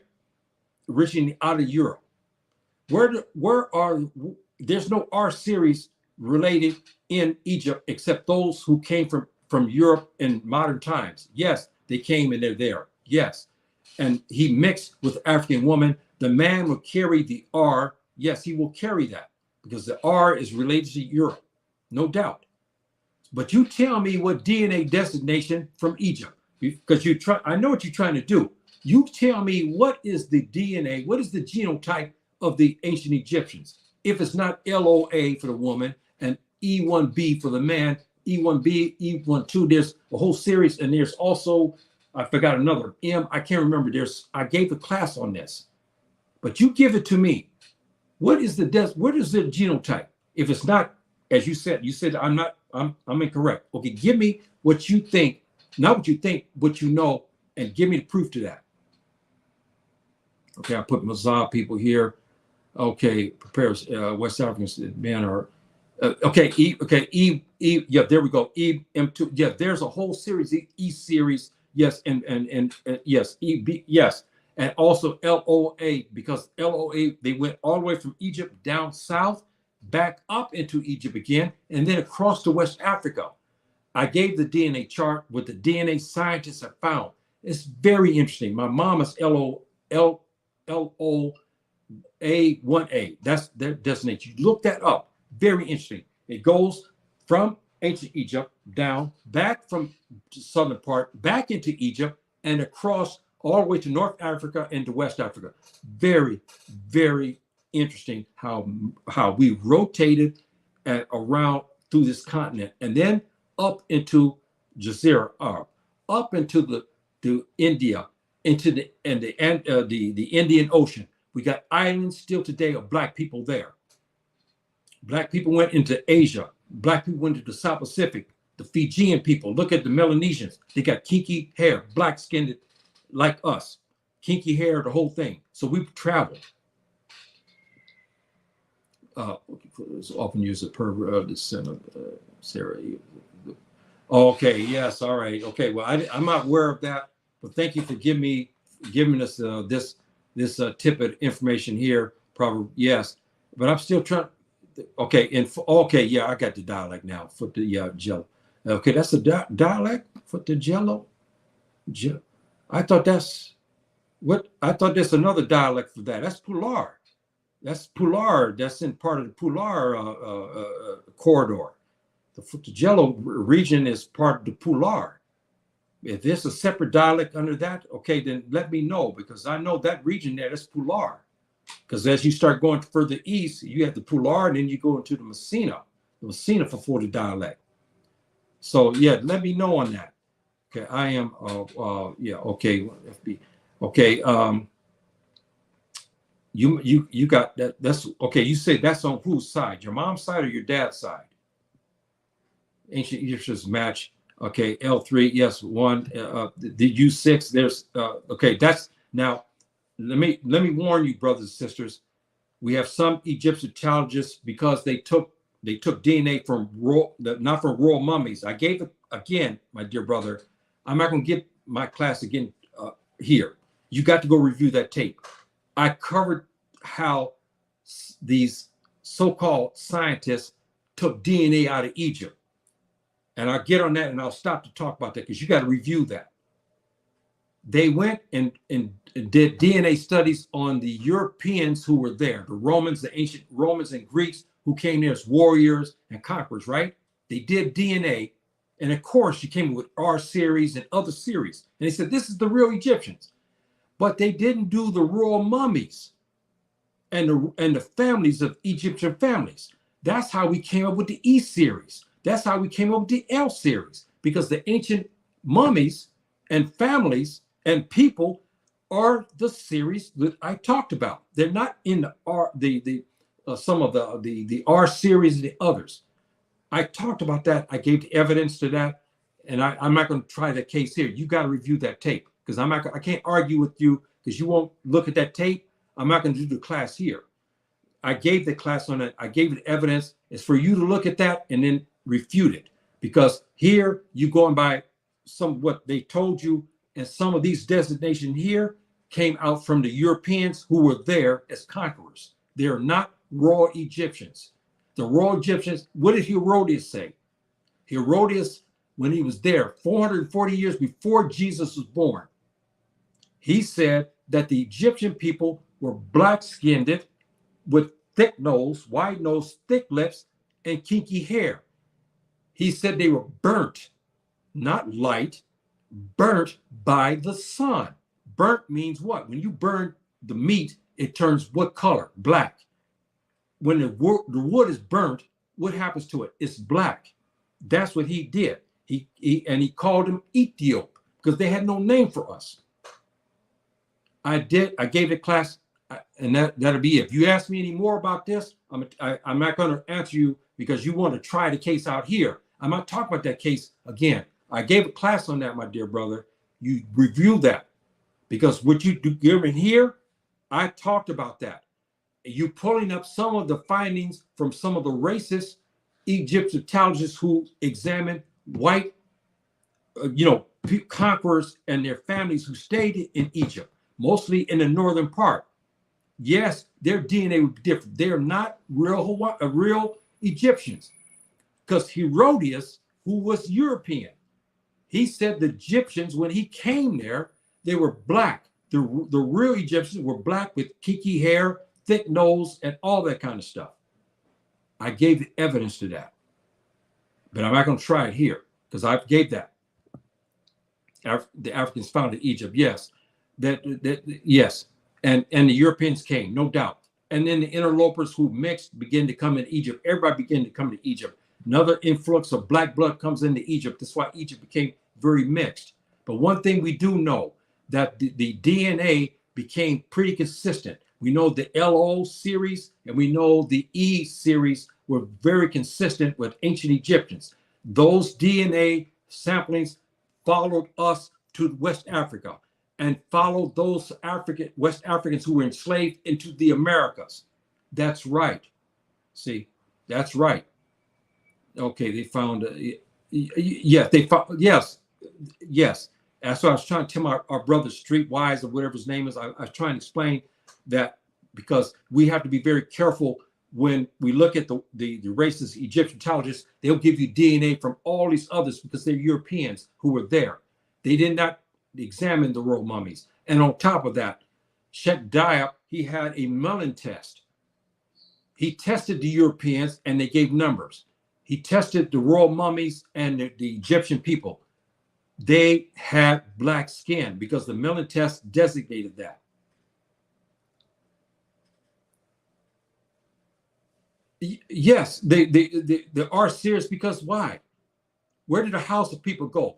Originating out of Europe. Where are there's no R series related in Egypt except those who came from Europe in modern times. Yes, they came and they're there. Yes. And he mixed with African woman. The man will carry the R. Yes, he will carry that because the R is related to Europe, no doubt. But you tell me what DNA designation from Egypt, because you try. I know what you're trying to do. You tell me what is the DNA, what is the genotype of the ancient Egyptians? If it's not LOA for the woman and E1B for the man, E1B, E12, there's a whole series, and there's also, I forgot another M. I can't remember. I gave a class on this, but you give it to me. What is the genotype? If it's not, as you said I'm incorrect. Okay, give me what you think, not what you think, what you know, and give me the proof to that. Okay, I put Mazah people here. Okay, prepares West Africans man are yeah, there we go. M2. Yeah, there's a whole series, E series, yes, and yes, EB, yes. And also LOA, because LOA, they went all the way from Egypt down south, back up into Egypt again, and then across to West Africa. I gave the DNA chart what the DNA scientists have found. It's very interesting. My mom is LOA1A. That's their designation. You look that up. Very interesting. It goes from ancient Egypt down, back from the southern part, back into Egypt, and across all the way to North Africa and to West Africa. Very, very interesting how we rotated around through this continent, and then up into Jazeera Arab, up into the India, into the Indian Ocean. We got islands still today of black people there. Black people went into Asia. Black people went to the South Pacific. The Fijian people. Look at the Melanesians. They got kinky hair, black skinned like us. Kinky hair, the whole thing. So we've traveled. It's often used as per descent of Sarah. Okay, yes, all right. Okay, well, I'm not aware of that, but thank you for giving us this tip of information here. Probably yes, but I'm still trying. Okay, okay, yeah, I got the dialect now. Foot the jello. Okay, that's the dialect. Foot the jello. I thought that's another dialect for that. That's Pular. That's Pular. That's in part of the Pular corridor. The Futujello region is part of the Pular. If there's a separate dialect under that, okay, then let me know, because I know that region there, that's Pular. Because as you start going further east, you have the Pular, and then you go into the Messina for the dialect. So yeah, let me know on that. Okay, I am yeah, okay, FB. Okay, you got that. That's okay. You say that's on whose side? Your mom's side or your dad's side? Ancient Egyptians match. Okay, L3, yes, one. The U6. There's okay. That's now. Let me warn you, brothers and sisters. We have some Egyptian challenges because they took DNA from not from royal mummies. I gave it again, my dear brother. I'm not going to get my class again here. You got to go review that tape. I covered how these so-called scientists took DNA out of Egypt. And I'll get on that, and I'll stop to talk about that because you got to review that. They went and did DNA studies on the Europeans who were there, the Romans, the ancient Romans and Greeks who came there as warriors and conquerors, right? They did DNA. And of course, you came with R series and other series. And they said, this is the real Egyptians. But they didn't do the royal mummies and the families of Egyptian families. That's how we came up with the E series. That's how we came up with the L series, because the ancient mummies and families and people are the series that I talked about. They're not in the some of the R series and the others. I talked about that. I gave evidence to that, and I'm not going to try that case here. You got to review that tape because I can't argue with you because you won't look at that tape. I'm not going to do the class here. I gave the class on it. I gave it evidence. It's for you to look at that and then refute it because here you going by some what they told you, and some of these designations here came out from the Europeans who were there as conquerors. They are not royal Egyptians. The royal Egyptians, what did Herodias say? Herodias, when he was there 440 years before Jesus was born, he said that the Egyptian people were black-skinned with thick nose, wide nose, thick lips, and kinky hair. He said they were burnt, not light, burnt by the sun. Burnt means what? When you burn the meat, it turns what color? Black. When the wood is burnt, what happens to it? It's black. That's what he did. He called them Ethiop because they had no name for us. I gave it class, and that'll be it. If you ask me any more about this, I'm not going to answer you because you want to try the case out here. I'm not talking about that case again. I gave a class on that, my dear brother. You review that because what you do in here, I talked about that. You pulling up some of the findings from some of the racist Egyptologists who examined white, conquerors and their families who stayed in Egypt, mostly in the northern part. Yes, their DNA would be different. They're not real Egyptians, because Herodias, who was European, he said the Egyptians, when he came there, they were black. The real Egyptians were black with kinky hair, thick nose, and all that kind of stuff. I gave the evidence to that, but I'm not going to try it here because I gave that. The Africans founded Egypt, yes, yes, and the Europeans came, no doubt, and then the interlopers who mixed began to come in Egypt. Everybody began to come to Egypt. Another influx of black blood comes into Egypt. That's why Egypt became very mixed. But one thing we do know, that the DNA became pretty consistent. We know the LO series and we know the E series were very consistent with ancient Egyptians. Those DNA samplings followed us to West Africa and followed those West Africans who were enslaved into the Americas. That's right. See, that's right. Okay, they found, yes, they found, yes. That's what I was trying to tell our brother Streetwise or whatever his name is. I was trying to explain that because we have to be very careful when we look at the racist Egyptologists. They'll give you DNA from all these others because they're Europeans who were there. They did not examine the royal mummies. And on top of that, Sheikh Diop, he had a melon test. He tested the Europeans and they gave numbers. He tested the royal mummies and the Egyptian people. They had black skin because the melon test designated that. Yes, they are serious because why? Where did the house of people go?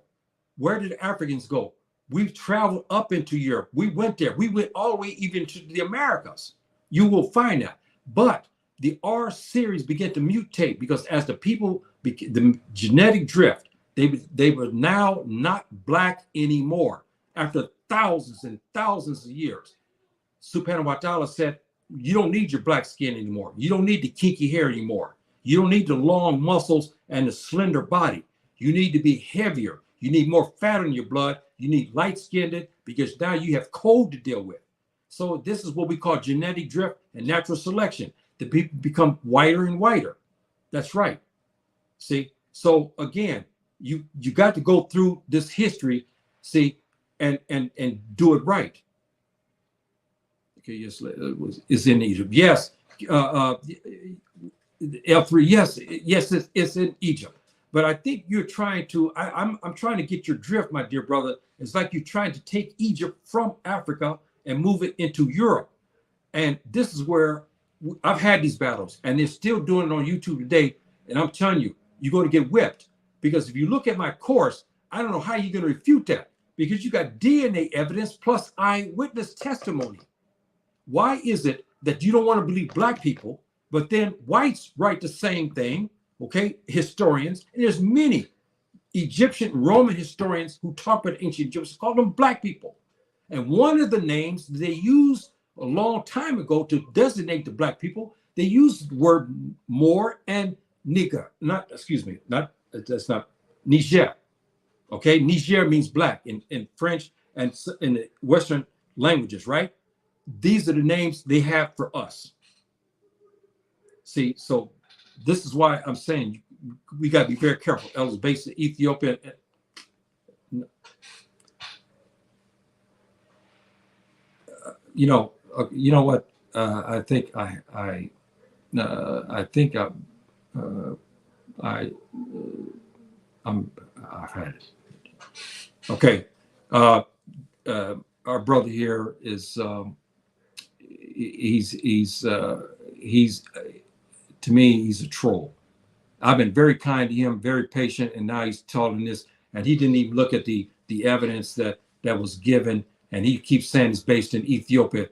Where did the Africans go? We've traveled up into Europe. We went there. We went all the way even to the Americas. You will find that. But the R series began to mutate because as the people, the genetic drift, they were now not black anymore. After thousands and thousands of years, Subhanahu wa ta'ala said, you don't need your black skin anymore. You don't need the kinky hair anymore. You don't need the long muscles and the slender body. You need to be heavier. You need more fat in your blood. You need light-skinned because now you have cold to deal with. So this is what we call genetic drift and natural selection. The people become whiter and whiter. That's right. See, so again, you got to go through this history, see, and do it right. Okay, yes, it's in Egypt. Yes, L3. Yes, it's in Egypt. But I think you're trying to. I'm trying to get your drift, my dear brother. It's like you're trying to take Egypt from Africa and move it into Europe. And this is where I've had these battles, and they're still doing it on YouTube today. And I'm telling you, you're going to get whipped. Because if you look at my course, I don't know how you're going to refute that. Because you got DNA evidence plus eyewitness testimony. Why is it that you don't want to believe black people, But then whites write the same thing, okay? Historians, and there's many Egyptian Roman historians who talk about ancient Egyptians, call them black people. And one of the names they used a long time ago to designate the black people, they used the word Moor and Niger. That's not Niger. Okay, Niger means black in French and in the Western languages, right? These are the names they have for us. See, so this is why I'm saying we got to be very careful. Elders based in Ethiopia. You know what? I think I've had it. Okay, our brother here is he's to me he's a troll. I've been very kind to him, very patient, and now he's telling this, and he didn't even look at the evidence that was given, and he keeps saying it's based in Ethiopia.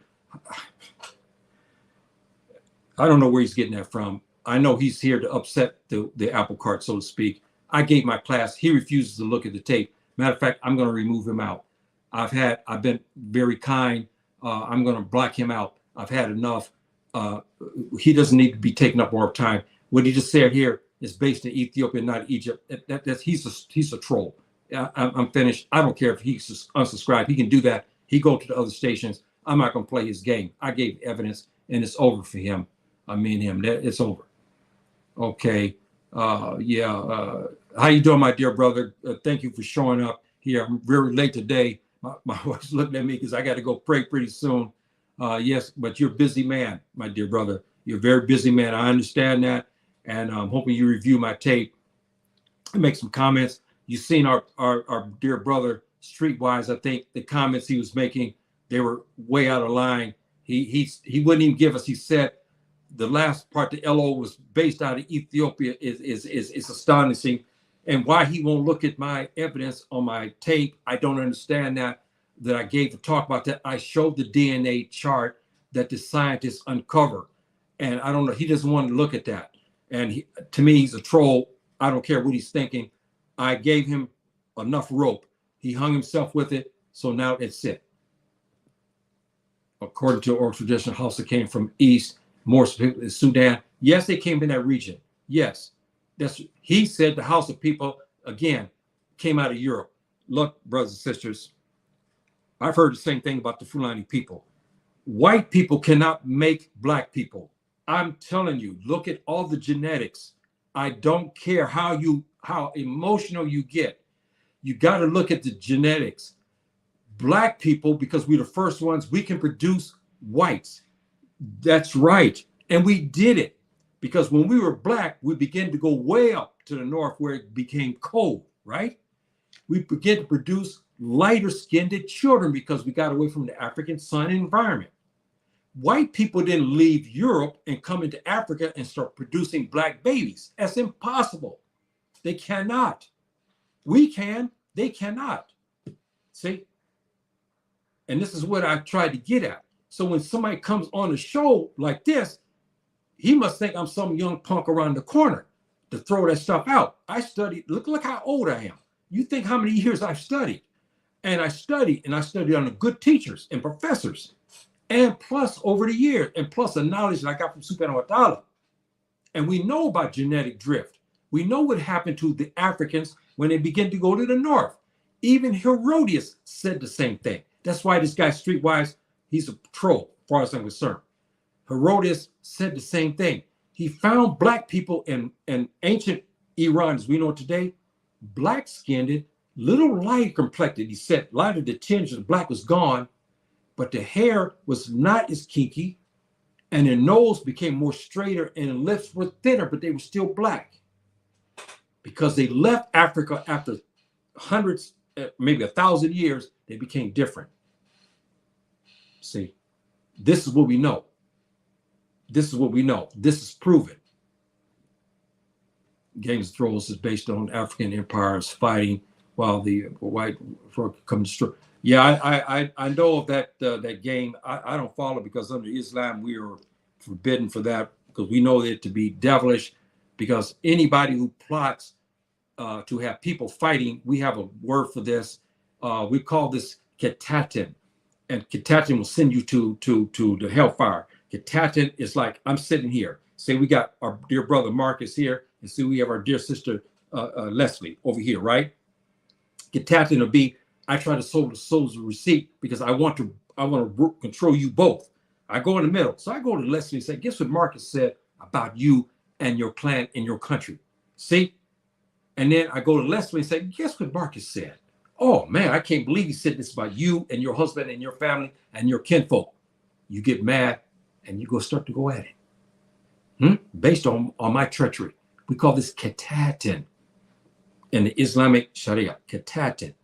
I don't know where he's getting that from. I know he's here to upset the apple cart, so to speak. I gave my class. He refuses to look at the tape. Matter of fact, I'm going to remove him out. I've been very kind. I'm going to block him out. I've had enough. He doesn't need to be taken up more time. What he just said here is based in Ethiopia, not Egypt. He's a troll. I'm finished. I don't care if he's unsubscribed. He can do that. He go to the other stations. I'm not going to play his game. I gave evidence, and it's over for him. I mean him. It's over. Okay. How you doing, my dear brother? Thank you for showing up here. I'm very late today. My wife's looking at me because I got to go pray pretty soon. Yes, but you're a busy man, my dear brother. You're a very busy man. I understand that. And I'm hoping you review my tape and make some comments. You've seen our dear brother Streetwise. I think the comments he was making, they were way out of line. He wouldn't even give us. He said the last part, the LO was based out of Ethiopia, is astonishing. And why he won't look at my evidence on my tape, I don't understand that I gave to talk about that. I showed the DNA chart that the scientists uncovered. And I don't know, he doesn't want to look at that. And to me, he's a troll. I don't care what he's thinking. I gave him enough rope. He hung himself with it. So now it's it. According to oral tradition, Hausa came from East, more specifically Sudan. Yes, they came in that region. Yes. He said the Hausa people, again, came out of Europe. Look, brothers and sisters, I've heard the same thing about the Fulani people. White people cannot make black people. I'm telling you, look at all the genetics. I don't care how emotional you get. You got to look at the genetics. Black people, because we're the first ones, we can produce whites. That's right. And we did it. Because when we were black, we began to go way up to the north where it became cold, right? We began to produce lighter skinned children because we got away from the African sun environment. White people didn't leave Europe and come into Africa and start producing black babies. That's impossible. They cannot. We can, they cannot. See? And this is what I tried to get at. So when somebody comes on a show like this, he must think I'm some young punk around the corner to throw that stuff out. I studied, look how old I am. You think how many years I've studied. And I studied under good teachers and professors. And plus over the years, and plus the knowledge that I got from Subhanahu wa Ta'ala. And we know about genetic drift. We know what happened to the Africans when they began to go to the north. Even Herodias said the same thing. That's why this guy Streetwise, he's a troll, as far as I'm concerned. Herodias said the same thing. He found black people in ancient Iran, as we know today, black-skinned, little light complected. He said a lot of the tinge of black was gone, but the hair was not as kinky, and their nose became more straighter, and the lips were thinner, but they were still black. Because they left Africa after hundreds, maybe 1,000 years, they became different. See, this is what we know. This is what we know. This is proven. Games of Thrones is based on African empires fighting while the white folk come to. Yeah, I know of that game. I don't follow because under Islam we are forbidden for that because we know it to be devilish, because anybody who plots to have people fighting, we have a word for this. We call this ketatin, and ketatin will send you to the hellfire. Ketatin is like, I'm sitting here. Say we got our dear brother Marcus here, and see we have our dear sister Leslie over here, right? Ketatin will be, I try to sow the souls a receipt because I want to control you both. I go in the middle. So I go to Leslie and say, guess what Marcus said about you and your clan and your country? See? And then I go to Leslie and say, guess what Marcus said? Oh man, I can't believe he said this about you and your husband and your family and your kinfolk. You get mad and you go start to go at it. Based on my treachery. We call this ketatin in the Islamic Sharia. Ketatin.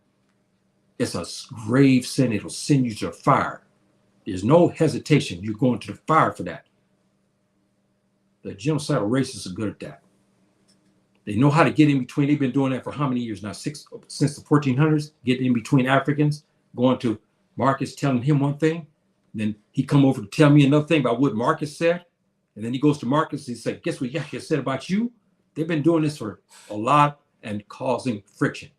It's a grave sin. It'll send you to the fire. There's no hesitation. You're going to the fire for that. The genocidal racists are good at that. They know how to get in between. They've been doing that for how many years now? Since the 1400s, getting in between Africans, going to Marcus, telling him one thing. Then he come over to tell me another thing about what Marcus said. And then he goes to Marcus and he said, guess what Yahya said about you? They've been doing this for a lot and causing friction.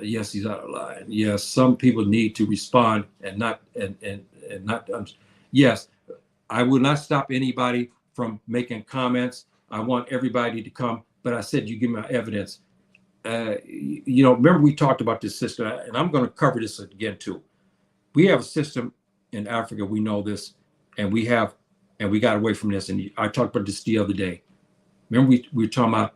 Yes, he's out of line. Yes, some people need to respond and not. Yes, I will not stop anybody from making comments. I want everybody to come, but I said you give me my evidence. Remember we talked about this system, and I'm going to cover this again too. We have a system in Africa. We know this, and we got away from this. And I talked about this the other day. Remember we were talking about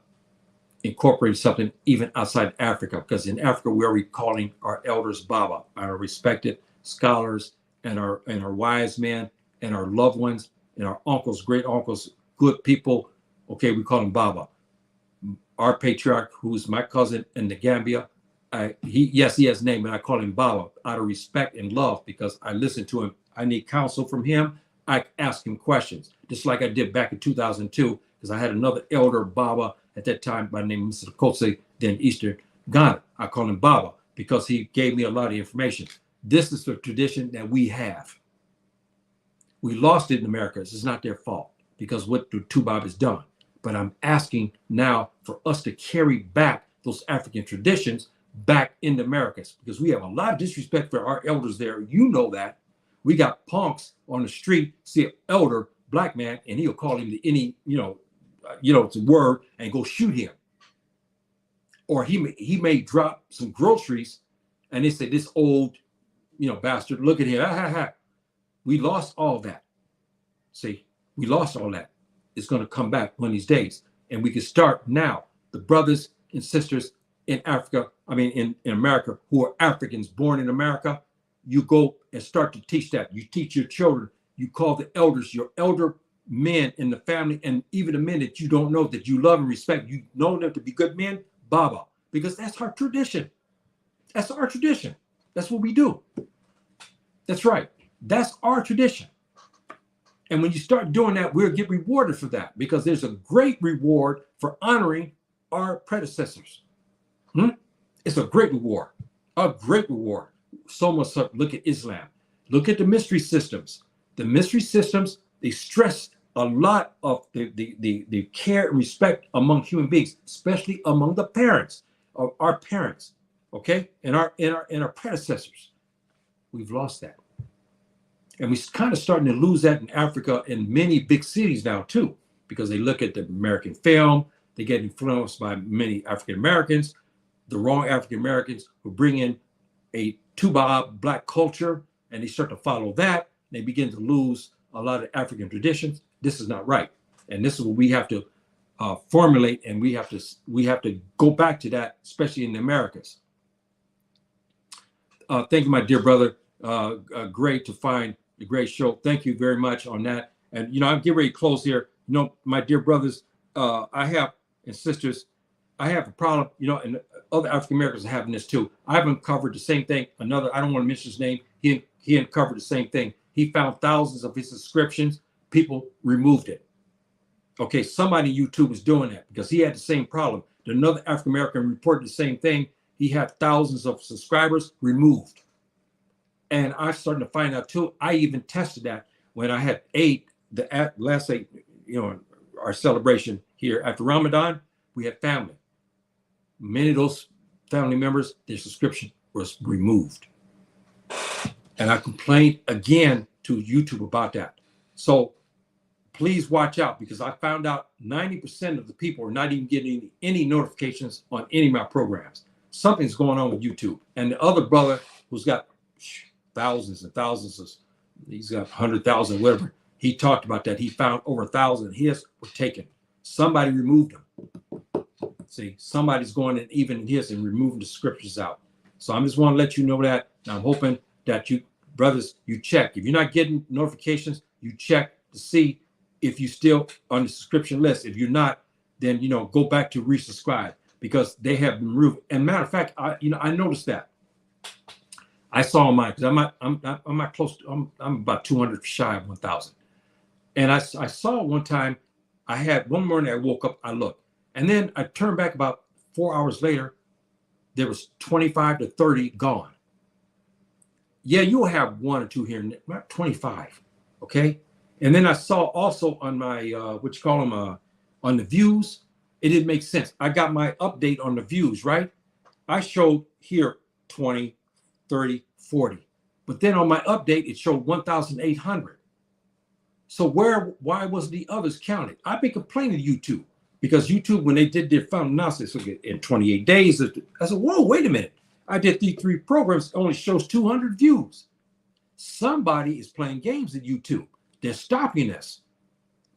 incorporating something even outside Africa, because in Africa we're recalling our elders Baba, our respected scholars, and our wise men, and our loved ones, and our uncles, great uncles, good people. Okay, we call him Baba. Our patriarch, who's my cousin in the Gambia, he has a name, but I call him Baba out of respect and love, because I listen to him. I need counsel from him. I ask him questions, just like I did back in 2002, because I had another elder Baba at that time by the name of Mr. Kotse, then Eastern Ghana. I call him Baba because he gave me a lot of information. This is the tradition that we have. We lost it in America. It's not their fault, because what the Tubab has done. But I'm asking now for us to carry back those African traditions back in the Americas, because we have a lot of disrespect for our elders there. You know that. We got punks on the street, see an elder black man, and he'll call him any, it's a word, and go shoot him. Or he may drop some groceries, and they say, this old, bastard, look at him. We lost all that. See, we lost all that. It's going to come back one of these days. And we can start now. The brothers and sisters in Africa, in America, who are Africans born in America, you go and start to teach that. You teach your children. You call the elders, your elder men in the family, and even the men that you don't know, that you love and respect. You know them to be good men, Baba, because that's our tradition. That's our tradition. That's what we do. That's right. That's our tradition. And when you start doing that, we'll get rewarded for that, because there's a great reward for honoring our predecessors. It's a great reward, a great reward. So much so, look at Islam. Look at the mystery systems. The mystery systems, they stress a lot of the care and respect among human beings, especially among the parents, of our parents, okay, and our predecessors. We've lost that. And we're kind of starting to lose that in Africa, in many big cities now too, because they look at the American film, they get influenced by many African Americans, the wrong African Americans who bring in a Tubab black culture, and they start to follow that. They begin to lose a lot of African traditions. This is not right, and this is what we have to formulate, and we have to go back to that, especially in the Americas. Thank you, my dear brother. Great to find a great show. Thank you very much on that. And I'm getting ready to close here. My dear brothers, I have and sisters, I have a problem. And other African Americans are having this too. I've uncovered the same thing. Another, I don't want to mention his name. He uncovered the same thing. He found thousands of his subscriptions. People removed it. Okay, somebody on YouTube is doing that because he had the same problem. Another African American reported the same thing. He had thousands of subscribers removed. And I'm starting to find out too. I even tested that. when I had last 8, our celebration here after Ramadan, we had family. Many of those family members, their subscription was removed. And I complained again to YouTube about that. So please watch out, because I found out 90% of the people are not even getting any notifications on any of my programs. Something's going on with YouTube. And the other brother who's got thousands and thousands he's got 100,000, whatever. He talked about that. He found over 1,000 his were taken. Somebody removed them. See, somebody's going in even in his and removing the scriptures out. So I just want to let you know that. And I'm hoping that you, brothers, you check. If you're not getting notifications, you check to see if you still on the subscription list. If you're not, then go back to resubscribe, because they have been removed. And matter of fact, I noticed that. I saw mine because I'm not close to, I'm about 200 shy of 1,000. And I saw one time, I had one morning I woke up, I looked, and then I turned back about 4 hours later, there was 25 to 30 gone. Yeah, you'll have 1 or 2 here, not 25, okay? And then I saw also on my, on the views, it didn't make sense. I got my update on the views, right? I showed here 20, 30, 40. But then on my update, it showed 1,800. So why wasn't the others counted? I've been complaining to YouTube, because YouTube, when they did their final analysis, in 28 days, I said, whoa, wait a minute. I did these 3 programs, it only shows 200 views. Somebody is playing games at YouTube. They're stopping us.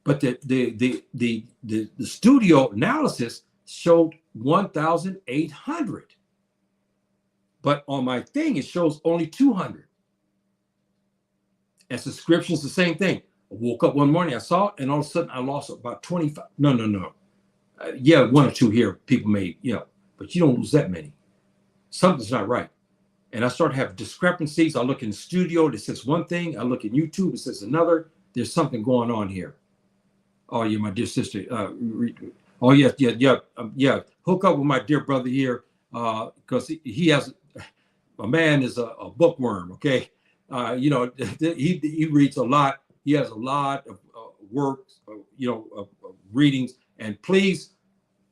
But the studio analysis showed 1,800. But on my thing, it shows only 200. And subscriptions, the same thing. I woke up one morning, I saw it, and all of a sudden I lost about 25. No. Yeah, 1 or 2 here, people made, but you don't lose that many. Something's not right. And I started having discrepancies. I look in the studio, it says one thing. I look at YouTube, it says another. There's something going on here. Oh, yeah, my dear sister. Oh, yes, yeah. Hook up with my dear brother here, because he has, a man is a bookworm, okay? He reads a lot. He has a lot of works, of readings. And please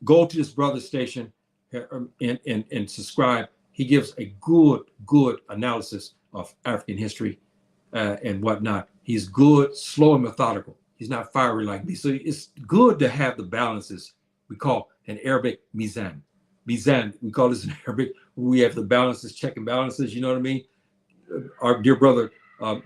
go to this brother's station and subscribe. He gives a good analysis of African history and whatnot. He's good, slow, and methodical. He's not fiery like me. So it's good to have the balances. We call in Arabic mizan. Mizan, we call this in Arabic. We have the balances, check and balances, you know what I mean? Our dear brother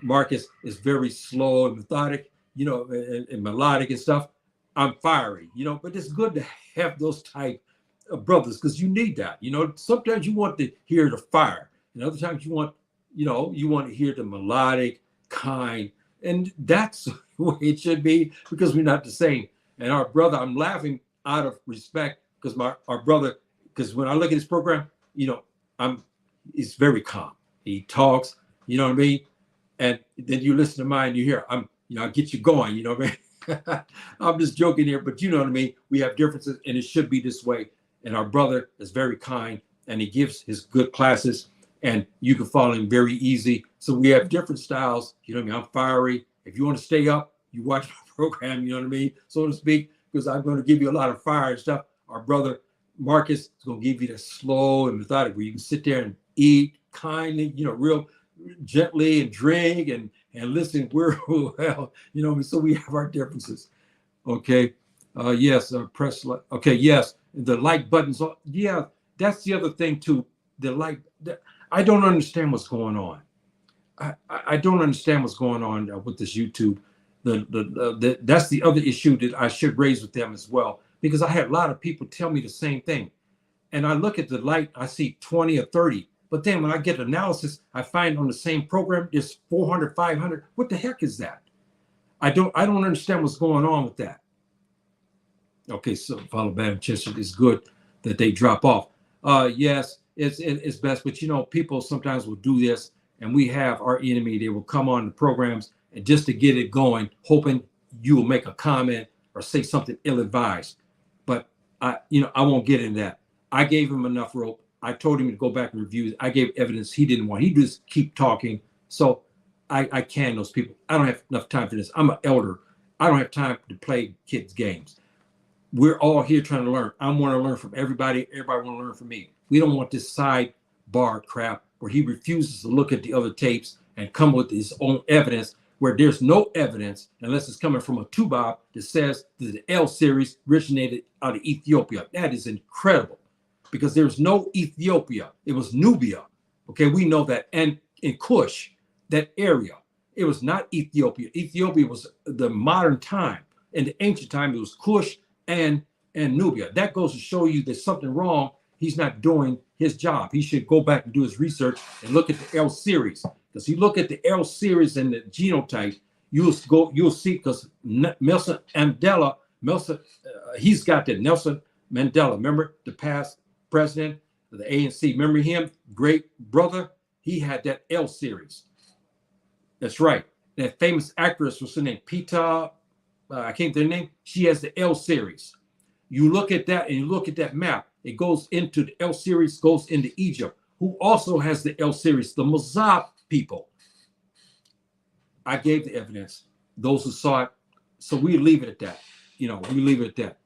Marcus is very slow and methodic, and melodic and stuff. I'm fiery, but it's good to have those type of brothers, because you need that. Sometimes you want to hear the fire, and other times you want to hear the melodic, kind, and that's the way it should be, because we're not the same. And our brother, I'm laughing out of respect, because our brother, because when I look at his program, he's very calm. He talks, you know what I mean? And then you listen to mine, you hear, I get you going, you know what I mean? I'm just joking here, but you know what I mean? We have differences, and it should be this way. And our brother is very kind, and he gives his good classes, and you can follow him very easy. So we have different styles, you know what I mean? I'm fiery. If you want to stay up, you watch my program, you know what I mean? So to speak, because I'm going to give you a lot of fire and stuff. Our brother Marcus is going to give you the slow and methodic, where you can sit there and eat kindly, real gently, and drink and listen real well, so we have our differences. Okay. Yes. Press like, okay. Yes. The like buttons. Yeah. That's the other thing too. The like, I don't understand what's going on. I don't understand what's going on with this YouTube. That's the other issue that I should raise with them as well, because I had a lot of people tell me the same thing. And I look at the light, I see 20 or 30. But then when I get analysis, I find on the same program, there's 400, 500. What the heck is that? I don't understand what's going on with that. Okay, so follow bad Chester is good that they drop off. Yes, it's best, but people sometimes will do this, and we have our enemy. They will come on the programs and just to get it going, hoping you will make a comment or say something ill-advised. But I won't get into that. I gave him enough rope. I told him to go back and review. I gave evidence he didn't want. He just keep talking. So I can those people. I don't have enough time for this. I'm an elder. I don't have time to play kids games. We're all here trying to learn. I want to learn from everybody. Everybody want to learn from me. We don't want this sidebar crap where he refuses to look at the other tapes and come with his own evidence, where there's no evidence unless it's coming from a tubab that says that the L series originated out of Ethiopia. That is incredible, because there's no Ethiopia. It was Nubia. Okay, we know that. And in Kush, that area, it was not Ethiopia. Ethiopia was the modern time. In the ancient time, it was Kush and Nubia. That goes to show you there's something wrong. He's not doing his job. He should go back and do his research and look at the L series. Because you look at the L series and the genotype, you'll see, because Nelson Mandela, he's got that. Nelson Mandela, remember the past president of the ANC? Remember him, great brother? He had that L series. That's right. That famous actress, what's her name? Pita, I can't think of her name. She has the L series. You look at that and you look at that map. It goes into the L series, goes into Egypt, who also has the L series, the Mazab people. I gave the evidence. Those who saw it. So we leave it at that. We leave it at that.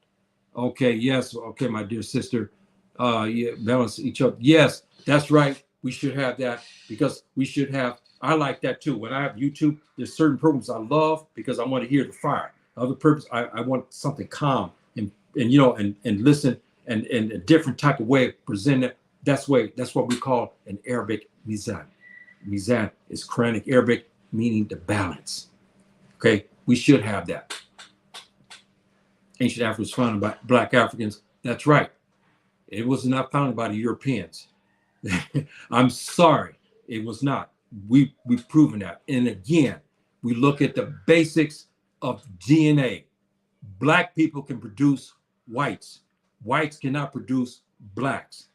Okay, yes. Okay, my dear sister. Yeah, balance each other. Yes, that's right. We should have that, because we should have, I like that too. When I have YouTube, there's certain programs I love because I want to hear the fire. Other purpose, I want something calm and listen and a different type of way of presenting it. That's what we call an Arabic mizan. Mizan is Quranic Arabic, meaning the balance. Okay, we should have that. Ancient Africa was founded by Black Africans. That's right. It was not founded by the Europeans. I'm sorry, it was not. We've proven that. And again, we look at the basics of DNA. Black people can produce whites. Whites cannot produce blacks.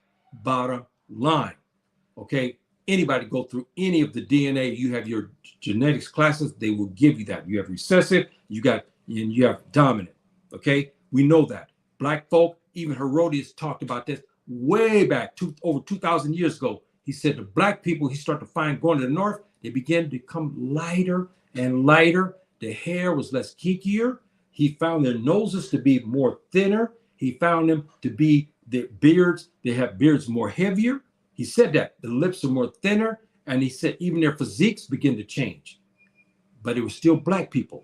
Bottom line. Okay, anybody go through any of the DNA, you have your genetics classes, they will give you that. You have recessive, you have dominant. Okay, we know that. Black folk, even Herodias talked about this way back, over 2,000 years ago. He said the black people he started to find going to the north, they began to become lighter and lighter. The hair was less kinkier. He found their noses to be more thinner. He found them to be their beards. They have beards more heavier. He said that the lips are more thinner, and he said even their physiques begin to change. But it was still black people.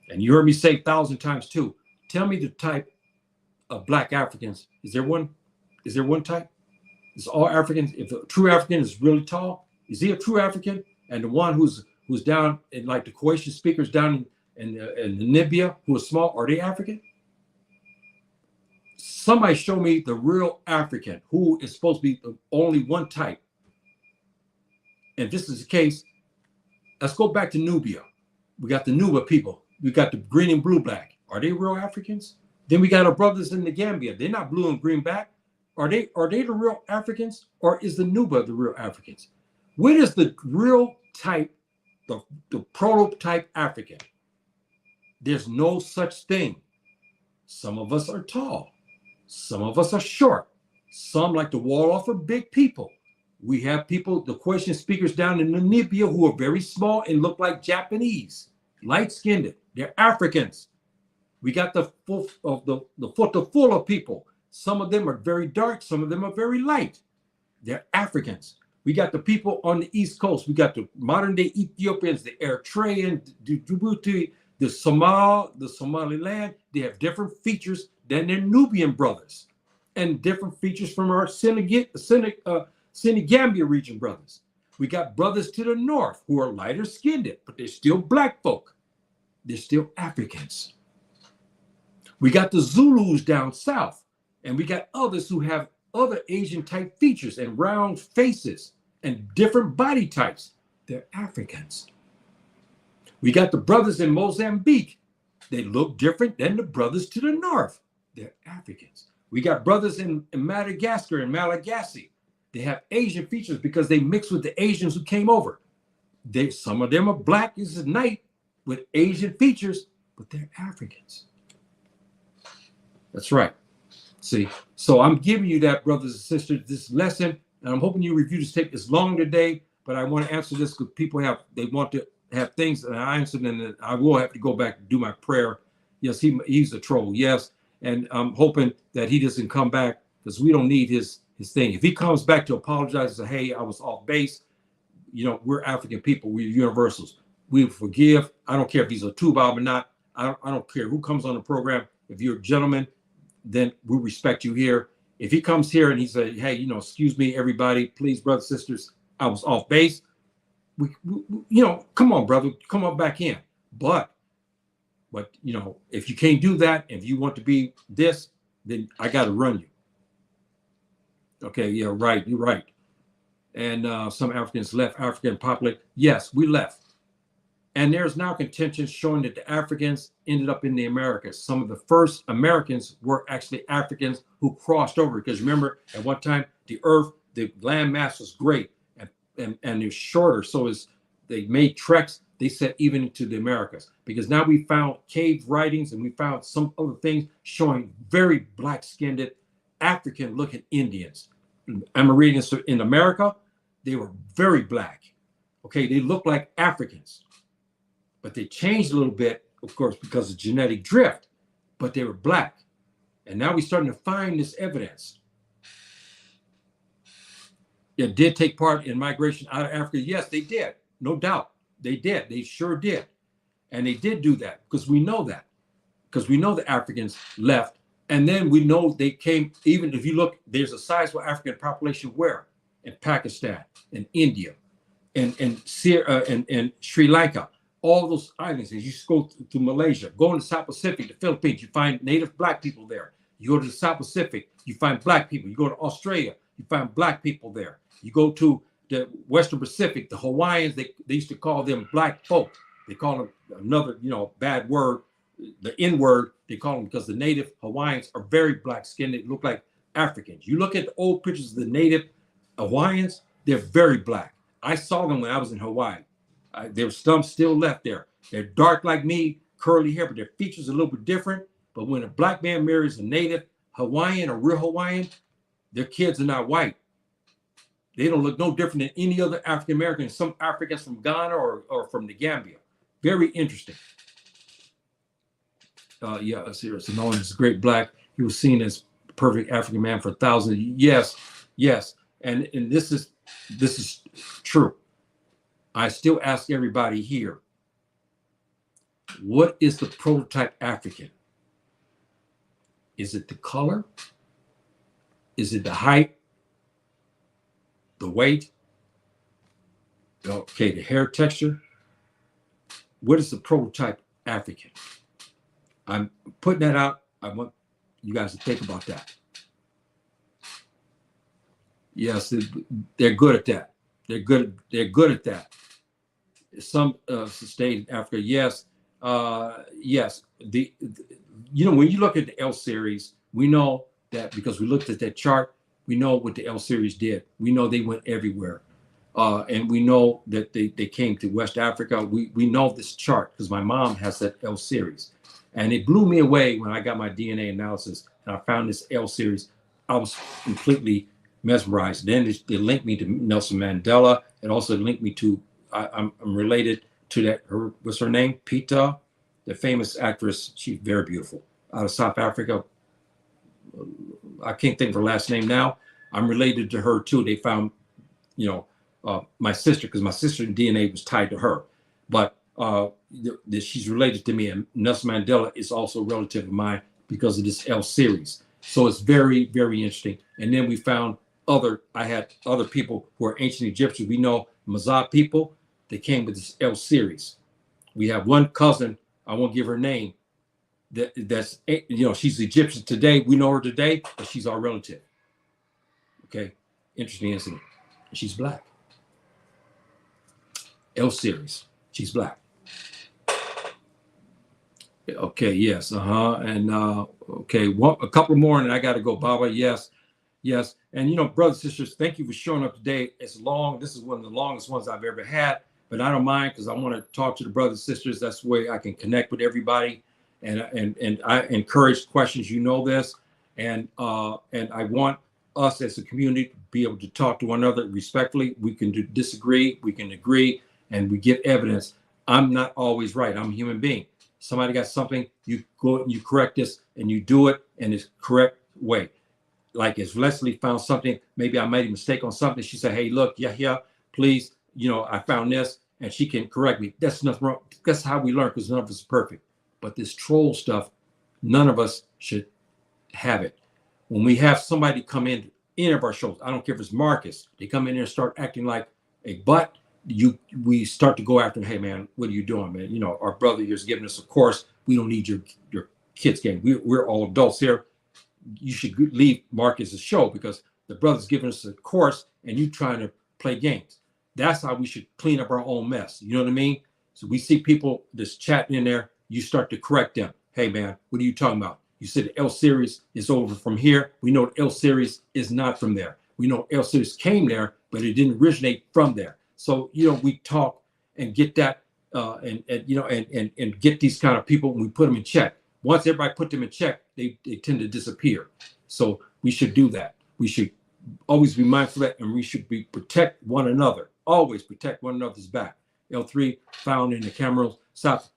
And you heard me say 1,000 times too. Tell me the type of black Africans. Is there one? Is there one type? Is all Africans? If a true African is really tall, is he a true African? And the one who's down in, like the Croatian speakers down in Namibia, who is small, are they African? Somebody show me the real African who is supposed to be only one type. And if this is the case, let's go back to Nubia. We got the Nuba people. We got the green and blue black. Are they real Africans? Then we got our brothers in the Gambia. They're not blue and green black. Are they the real Africans, or is the Nuba the real Africans? What is the real type, the prototype African? There's no such thing. Some of us are tall. Some of us are short. Some like to wall off of big people. We have people, the Croatian speakers down in Namibia, who are very small and look like Japanese, light-skinned. They're Africans. We got the Futafula people. Some of them are very dark. Some of them are very light. They're Africans. We got the people on the East Coast. We got the modern-day Ethiopians, the Eritrean, the Djibouti, the Somaliland. They have different features than their Nubian brothers, and different features from our Senegambia region brothers. We got brothers to the north who are lighter skinned, but they're still black folk. They're still Africans. We got the Zulus down south, and we got others who have other Asian type features and round faces and different body types. They're Africans. We got the brothers in Mozambique. They look different than the brothers to the north. They're Africans. We got brothers in Madagascar and Malagasy. They have Asian features because they mix with the Asians who came over. Some of them are black as night with Asian features, but they're Africans. That's right. See, so I'm giving you that, brothers and sisters, this lesson, and I'm hoping you review this tape. It's long today. but I want to answer this because people they want to have things, and I answered, and I will have to go back and do my prayer. Yes, he's a troll. Yes, and I'm hoping that he doesn't come back because we don't need his thing. If he comes back to apologize and say, hey, I was off base, we're African people. We're universals. We forgive. I don't care if he's a Tubab or not. I don't care who comes on the program. If you're a gentleman, then we respect you here. If he comes here and he said, hey, excuse me, everybody, please, brothers, sisters, I was off base. We come on, brother, come on back in. But if you can't do that, if you want to be this, then I got to run you. Okay, yeah, right, you're right. And some Africans left African population. Yes, we left. And there's now contention showing that the Africans ended up in the Americas. Some of the first Americans were actually Africans who crossed over. Because remember, at one time, the land mass was great and it's shorter. So as they made treks, they set even into the Americas. Because now we found cave writings and we found some other things showing very black-skinned, African-looking Indians. I'm reading this in America. They were very black. Okay, they looked like Africans. But they changed a little bit, of course, because of genetic drift, but they were black. And now we're starting to find this evidence. It did take part in migration out of Africa. Yes, they did. No doubt. They did. They sure did. And they did do that because we know that. Because we know the Africans left. And then we know they came, even if you look, there's a sizable African population where? In Pakistan, in India, and Sri Lanka. All those islands, as you go to Malaysia, go in the South Pacific, the Philippines, you find native black people there. You go to the South Pacific, you find black people. You go to Australia, you find black people there. You go to the Western Pacific, the Hawaiians, they used to call them black folk. They call them another, bad word, the N word, they call them because the native Hawaiians are very black skinned. They look like Africans. You look at the old pictures of the native Hawaiians, they're very black. I saw them when I was in Hawaii. There's some still left there. They're dark like me, curly hair, but their features are a little bit different. But when a black man marries a native Hawaiian, a real Hawaiian, their kids are not white. They don't look no different than any other African American. Some Africans from Ghana or from the Gambia. Very interesting. Yeah, seriously. Known as great black. He was seen as perfect African man for thousands of years. Yes. And this is true. I still ask everybody here, what is the prototype African? Is it the color? Is it the height? The weight? Okay, the hair texture? What is the prototype African? I'm putting that out. I want you guys to think about that. Yes, they're good at that. They're good at that. Some stayed in Africa. Yes. Yes. When you look at the L series, we know that because we looked at that chart, we know what the L series did. We know they went everywhere. And we know that they came to West Africa. We know this chart because my mom has that L series. And it blew me away when I got my DNA analysis and I found this L series. I was completely mesmerized. Then it linked me to Nelson Mandela. It also linked me to, I'm related to that, what's her name? Pita, the famous actress. She's very beautiful, out of South Africa. I can't think of her last name now. I'm related to her too. They found, my sister, because my sister's DNA was tied to her. But she's related to me, and Nelson Mandela is also a relative of mine because of this L series. So it's very, very interesting. And then we found I had other people who are ancient Egyptians. We know Mazab people, they came with this L series. We have one cousin, I won't give her name, that's she's Egyptian today. We know her today, but she's our relative. Okay, interesting incident. She's black. L series, she's black. Okay, yes, and okay, a couple more, and I got to go, Baba. Yes, and brothers and sisters, thank you for showing up today. It's long. This is one of the longest ones I've ever had, but I don't mind because I want to talk to the brothers and sisters. That's the way I can connect with everybody, and I encourage questions. You know this, and I want us as a community be able to talk to one another respectfully. We can disagree, we can agree, and we get evidence. I'm not always right. I'm a human being. Somebody got something, you go and you correct this, and you do it in the correct way. Like if Leslie found something, maybe I made a mistake on something. She said, "Hey, look, yeah, please, I found this," and she can correct me. That's nothing wrong. That's how we learn, because none of us are perfect. But this troll stuff, none of us should have it. When we have somebody come in any of our shows, I don't care if it's Marcus, they come in there and start acting like a butt. We start to go after them. Hey man, what are you doing, man? Our brother here's giving us a course. We don't need your kids game. We're all adults here. You should leave Marcus's show because the brother's giving us a course and you trying to play games. That's how we should clean up our own mess. You know what I mean? So we see people just chatting in there. You start to correct them. Hey man, what are you talking about? You said the L series is over from here. We know the L series is not from there. We know L series came there, but it didn't originate from there. So, we talk and get that and get these kind of people when we put them in check. Once everybody put them in check, they tend to disappear. So we should do that. We should always be mindful of that, and we should protect one another. Always protect one another's back. L3 found in the Cameroon South.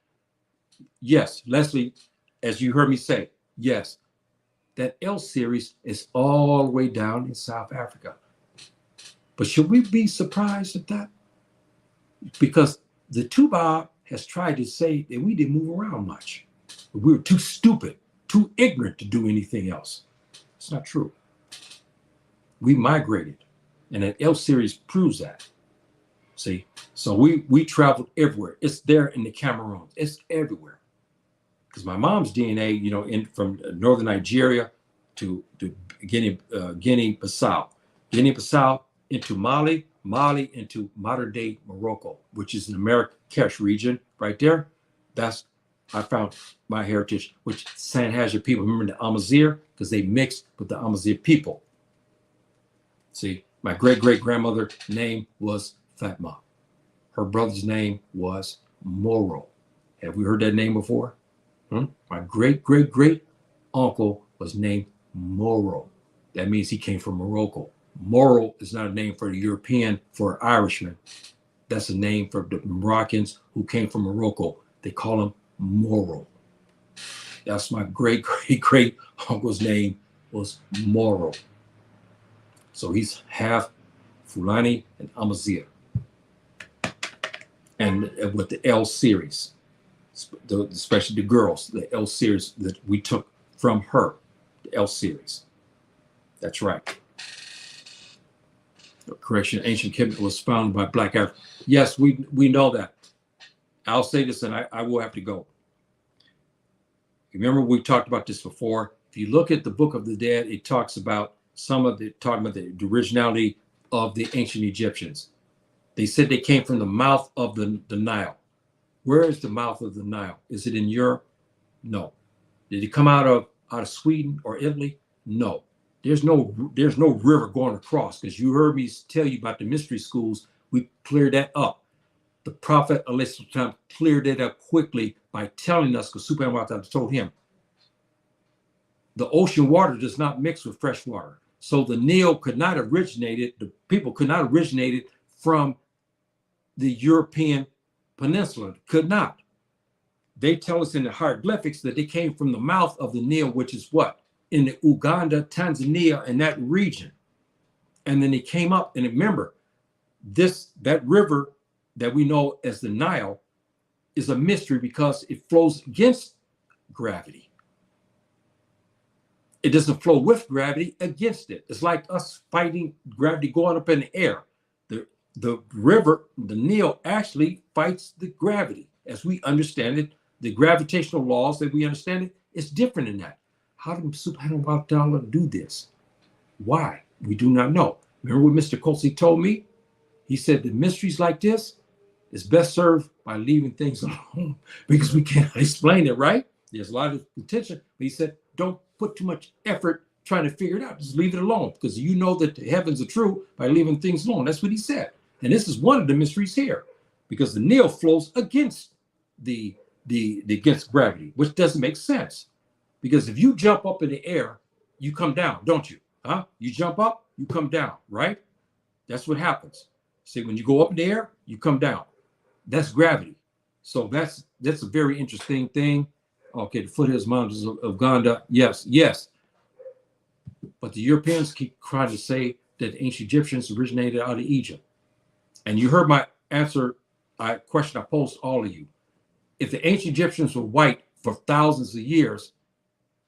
Yes, Leslie, as you heard me say, yes, that L series is all the way down in South Africa. But should we be surprised at that? Because the Tuba has tried to say that we didn't move around much. We were too stupid, too ignorant to do anything else. It's not true. We migrated, and that L series proves that. See, so we traveled everywhere. It's there in the Cameroon. It's everywhere. Because my mom's DNA, from northern Nigeria to Guinea-Bissau, Guinea-Bissau into Mali, Mali into modern-day Morocco, which is in the Marrakesh region right there. I found my heritage, which Sanhaja people, remember the Amazigh, because they mixed with the Amazigh people. See, my great-great-grandmother's name was Fatma. Her brother's name was Moro. Have we heard that name before? My great-great-great uncle was named Moro. That means he came from Morocco. Moro is not a name for a European, for an Irishman. That's a name for the Moroccans who came from Morocco. They call him Moro. That's my great-great-great uncle's name was Moro. So he's half Fulani and Amazigh. And with the L series, especially the girls, the L series that we took from her, the L series. That's right. Correction, ancient Kemet was founded by Black Africans. Yes, we know that. I'll say this, and I will have to go. Remember, we talked about this before. If you look at the Book of the Dead, it talks about talking about the originality of the ancient Egyptians. They said they came from the mouth of the Nile. Where is the mouth of the Nile? Is it in Europe? No. Did it come out of Sweden or Italy? No. There's no river going across, because you heard me tell you about the mystery schools. We cleared that up. The Prophet ﷺ cleared it up quickly by telling us, because Subhanahu told him, the ocean water does not mix with fresh water. So the Nile could not originate the people could not originate it from the European peninsula. Could not. They tell us in the hieroglyphics that they came from the mouth of the Nile, which is what? In the Uganda, Tanzania, and that region. And then they came up, and remember, that river that we know as the Nile is a mystery because it flows against gravity. It doesn't flow with gravity, against it. It's like us fighting gravity going up in the air. The river, the Nile, actually fights the gravity. As we understand it, the gravitational laws that we understand it, it's different than that. How did Subhanahu wa ta'ala do this? Why? We do not know. Remember what Mr. Colsey told me? He said the mysteries like this is best served by leaving things alone, because we cannot explain it, right? There's a lot of potential. But he said, don't put too much effort trying to figure it out. Just leave it alone, because you know that the heavens are true by leaving things alone. That's what he said. And this is one of the mysteries here, because the Nile flows against the against gravity, which doesn't make sense. Because if you jump up in the air, you come down, don't you? Huh? You jump up, you come down, right? That's what happens. See, when you go up in the air, you come down. That's gravity. So that's a very interesting thing. Okay, the foothills mountains of Uganda. Yes, yes. But the Europeans keep trying to say that the ancient Egyptians originated out of Egypt. And you heard my answer, question I posed to all of you. If the ancient Egyptians were white for thousands of years,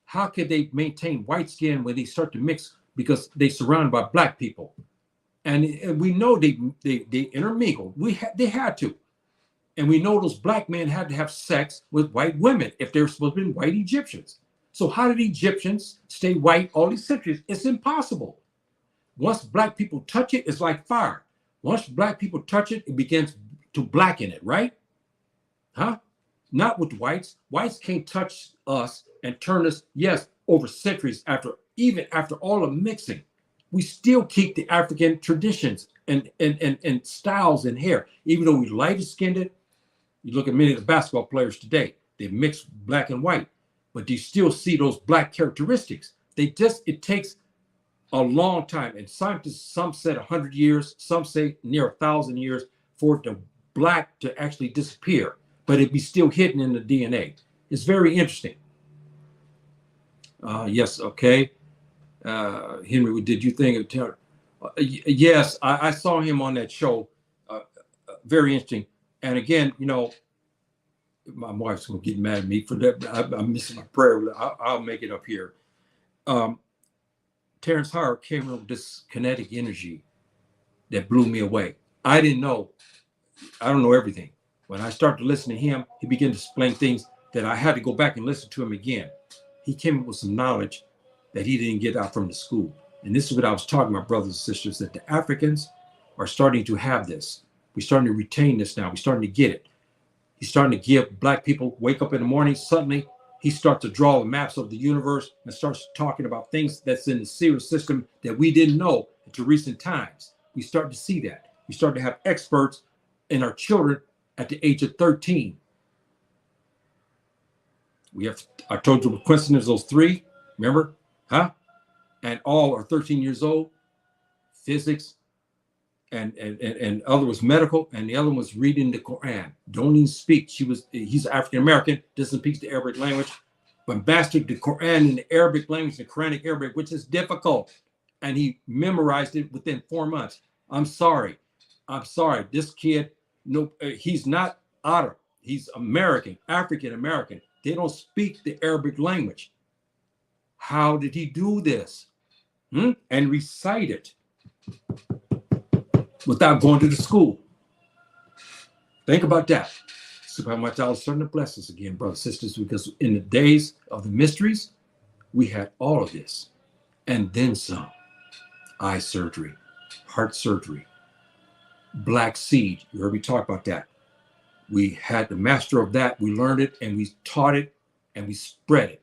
how could they maintain white skin when they start to mix because they surrounded by black people? And we know they intermingled. They had to. And we know those black men had to have sex with white women if they're supposed to be white Egyptians. So how did Egyptians stay white all these centuries? It's impossible. Once black people touch it, it's like fire. Once black people touch it, it begins to blacken it, right? Huh? Not with whites. Whites can't touch us and turn us, yes, over centuries even after all the mixing. We still keep the African traditions and styles and hair, even though we lighter skinned it. You look at many of the basketball players today, they mix black and white, but you still see those black characteristics. It takes a long time. And scientists, some said 100 years, some say near 1,000 years for the black to actually disappear, but it'd be still hidden in the DNA. It's very interesting. Yes, okay. Henry, did you think of yes, I saw him on that show. Very interesting. And again, my wife's gonna get mad at me for that. I'm missing my prayer. I'll make it up here. Terrence Howard came up with this kinetic energy that blew me away. I didn't know. I don't know everything. When I started to listen to him, he began to explain things that I had to go back and listen to him again. He came up with some knowledge that he didn't get out from the school. And this is what I was talking about, brothers and sisters, that the Africans are starting to have this. We're starting to retain this now. We're starting to get it. He's starting to give black people, wake up in the morning, suddenly he starts to draw the maps of the universe and starts talking about things that's in the Sirius system that we didn't know until recent times. We start to see that. We start to have experts in our children at the age of 13. I told you coincidence, those three, remember? Huh? And all are 13 years old. Physics, and other was medical, and the other one was reading the Quran. Don't even speak. He's African American, doesn't speak the Arabic language, but mastered the Quran in the Arabic language, the Quranic Arabic, which is difficult. And he memorized it within 4 months. I'm sorry. This kid, no, he's not Arab. He's American, African American. They don't speak the Arabic language. How did he do this? And recite it without going to the school. Think about that. Subhanahu wa ta'ala starting to bless us again, brothers and sisters, because in the days of the mysteries, we had all of this and then some. Eye surgery, heart surgery, black seed. You heard me talk about that. We had the master of that. We learned it and we taught it and we spread it.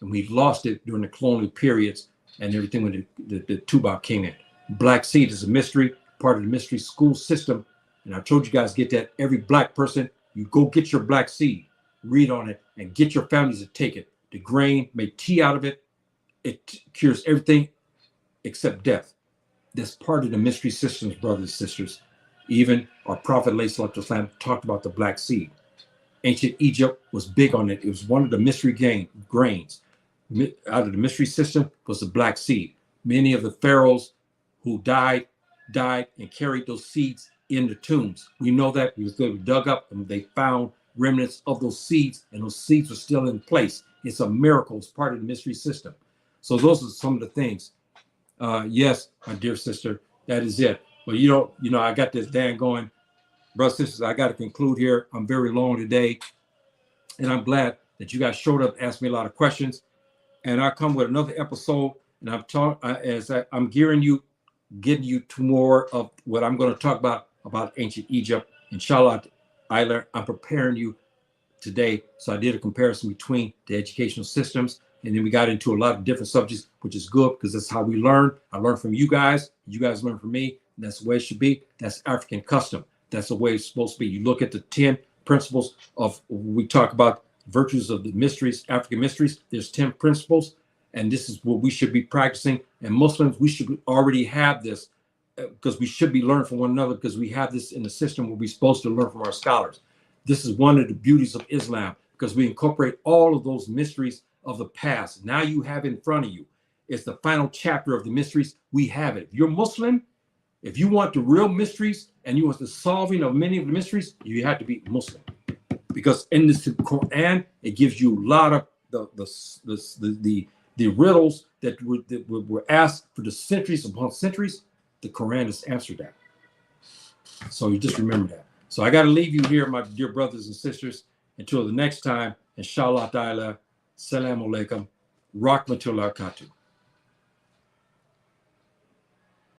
And we lost it during the colonial periods and everything when the Tupac came in. Black seed is a mystery, part of the mystery school system. And I told you guys, get that. Every black person, you go get your black seed, read on it, and get your families to take it. The grain, make tea out of it. It cures everything except death. That's part of the mystery systems, brothers and sisters. Even our prophet ﷺ talked about the black seed. Ancient Egypt was big on it. It was one of the mystery grains. Out of the mystery system was the black seed. Many of the pharaohs who died and carried those seeds in the tombs. We know that because they were dug up and they found remnants of those seeds, and those seeds were still in place. It's a miracle. It's part of the mystery system. So those are some of the things. Yes, my dear sister, that is it. But I got this Dan going. Brothers and sisters, I got to conclude here. I'm very long today, and I'm glad that you guys showed up, asked me a lot of questions, and I'll come with another episode. And I'm getting you to more of what I'm going to talk about ancient Egypt. Inshallah, I'm preparing you today. So I did a comparison between the educational systems, and then we got into a lot of different subjects, which is good because that's how we learn. I learn from you guys. You guys learn from me. And that's the way it should be. That's African custom. That's the way it's supposed to be. You look at the 10 principles of, we talk about virtues of the mysteries, African mysteries. There's 10 principles. And this is what we should be practicing. And Muslims, we should already have this because we should be learning from one another, because we have this in the system where we're supposed to learn from our scholars. This is one of the beauties of Islam, because we incorporate all of those mysteries of the past. Now you have in front of you. It's the final chapter of the mysteries. We have it. If you're Muslim, if you want the real mysteries and you want the solving of many of the mysteries, you have to be Muslim. Because in this Quran, it gives you a lot of the riddles that were asked for the centuries upon centuries. The Quran has answered that. So you just remember that. So I got to leave you here, my dear brothers and sisters. Until the next time, inshallah ta'ala, salam alaikum, rahmatullahi wa barakatuh.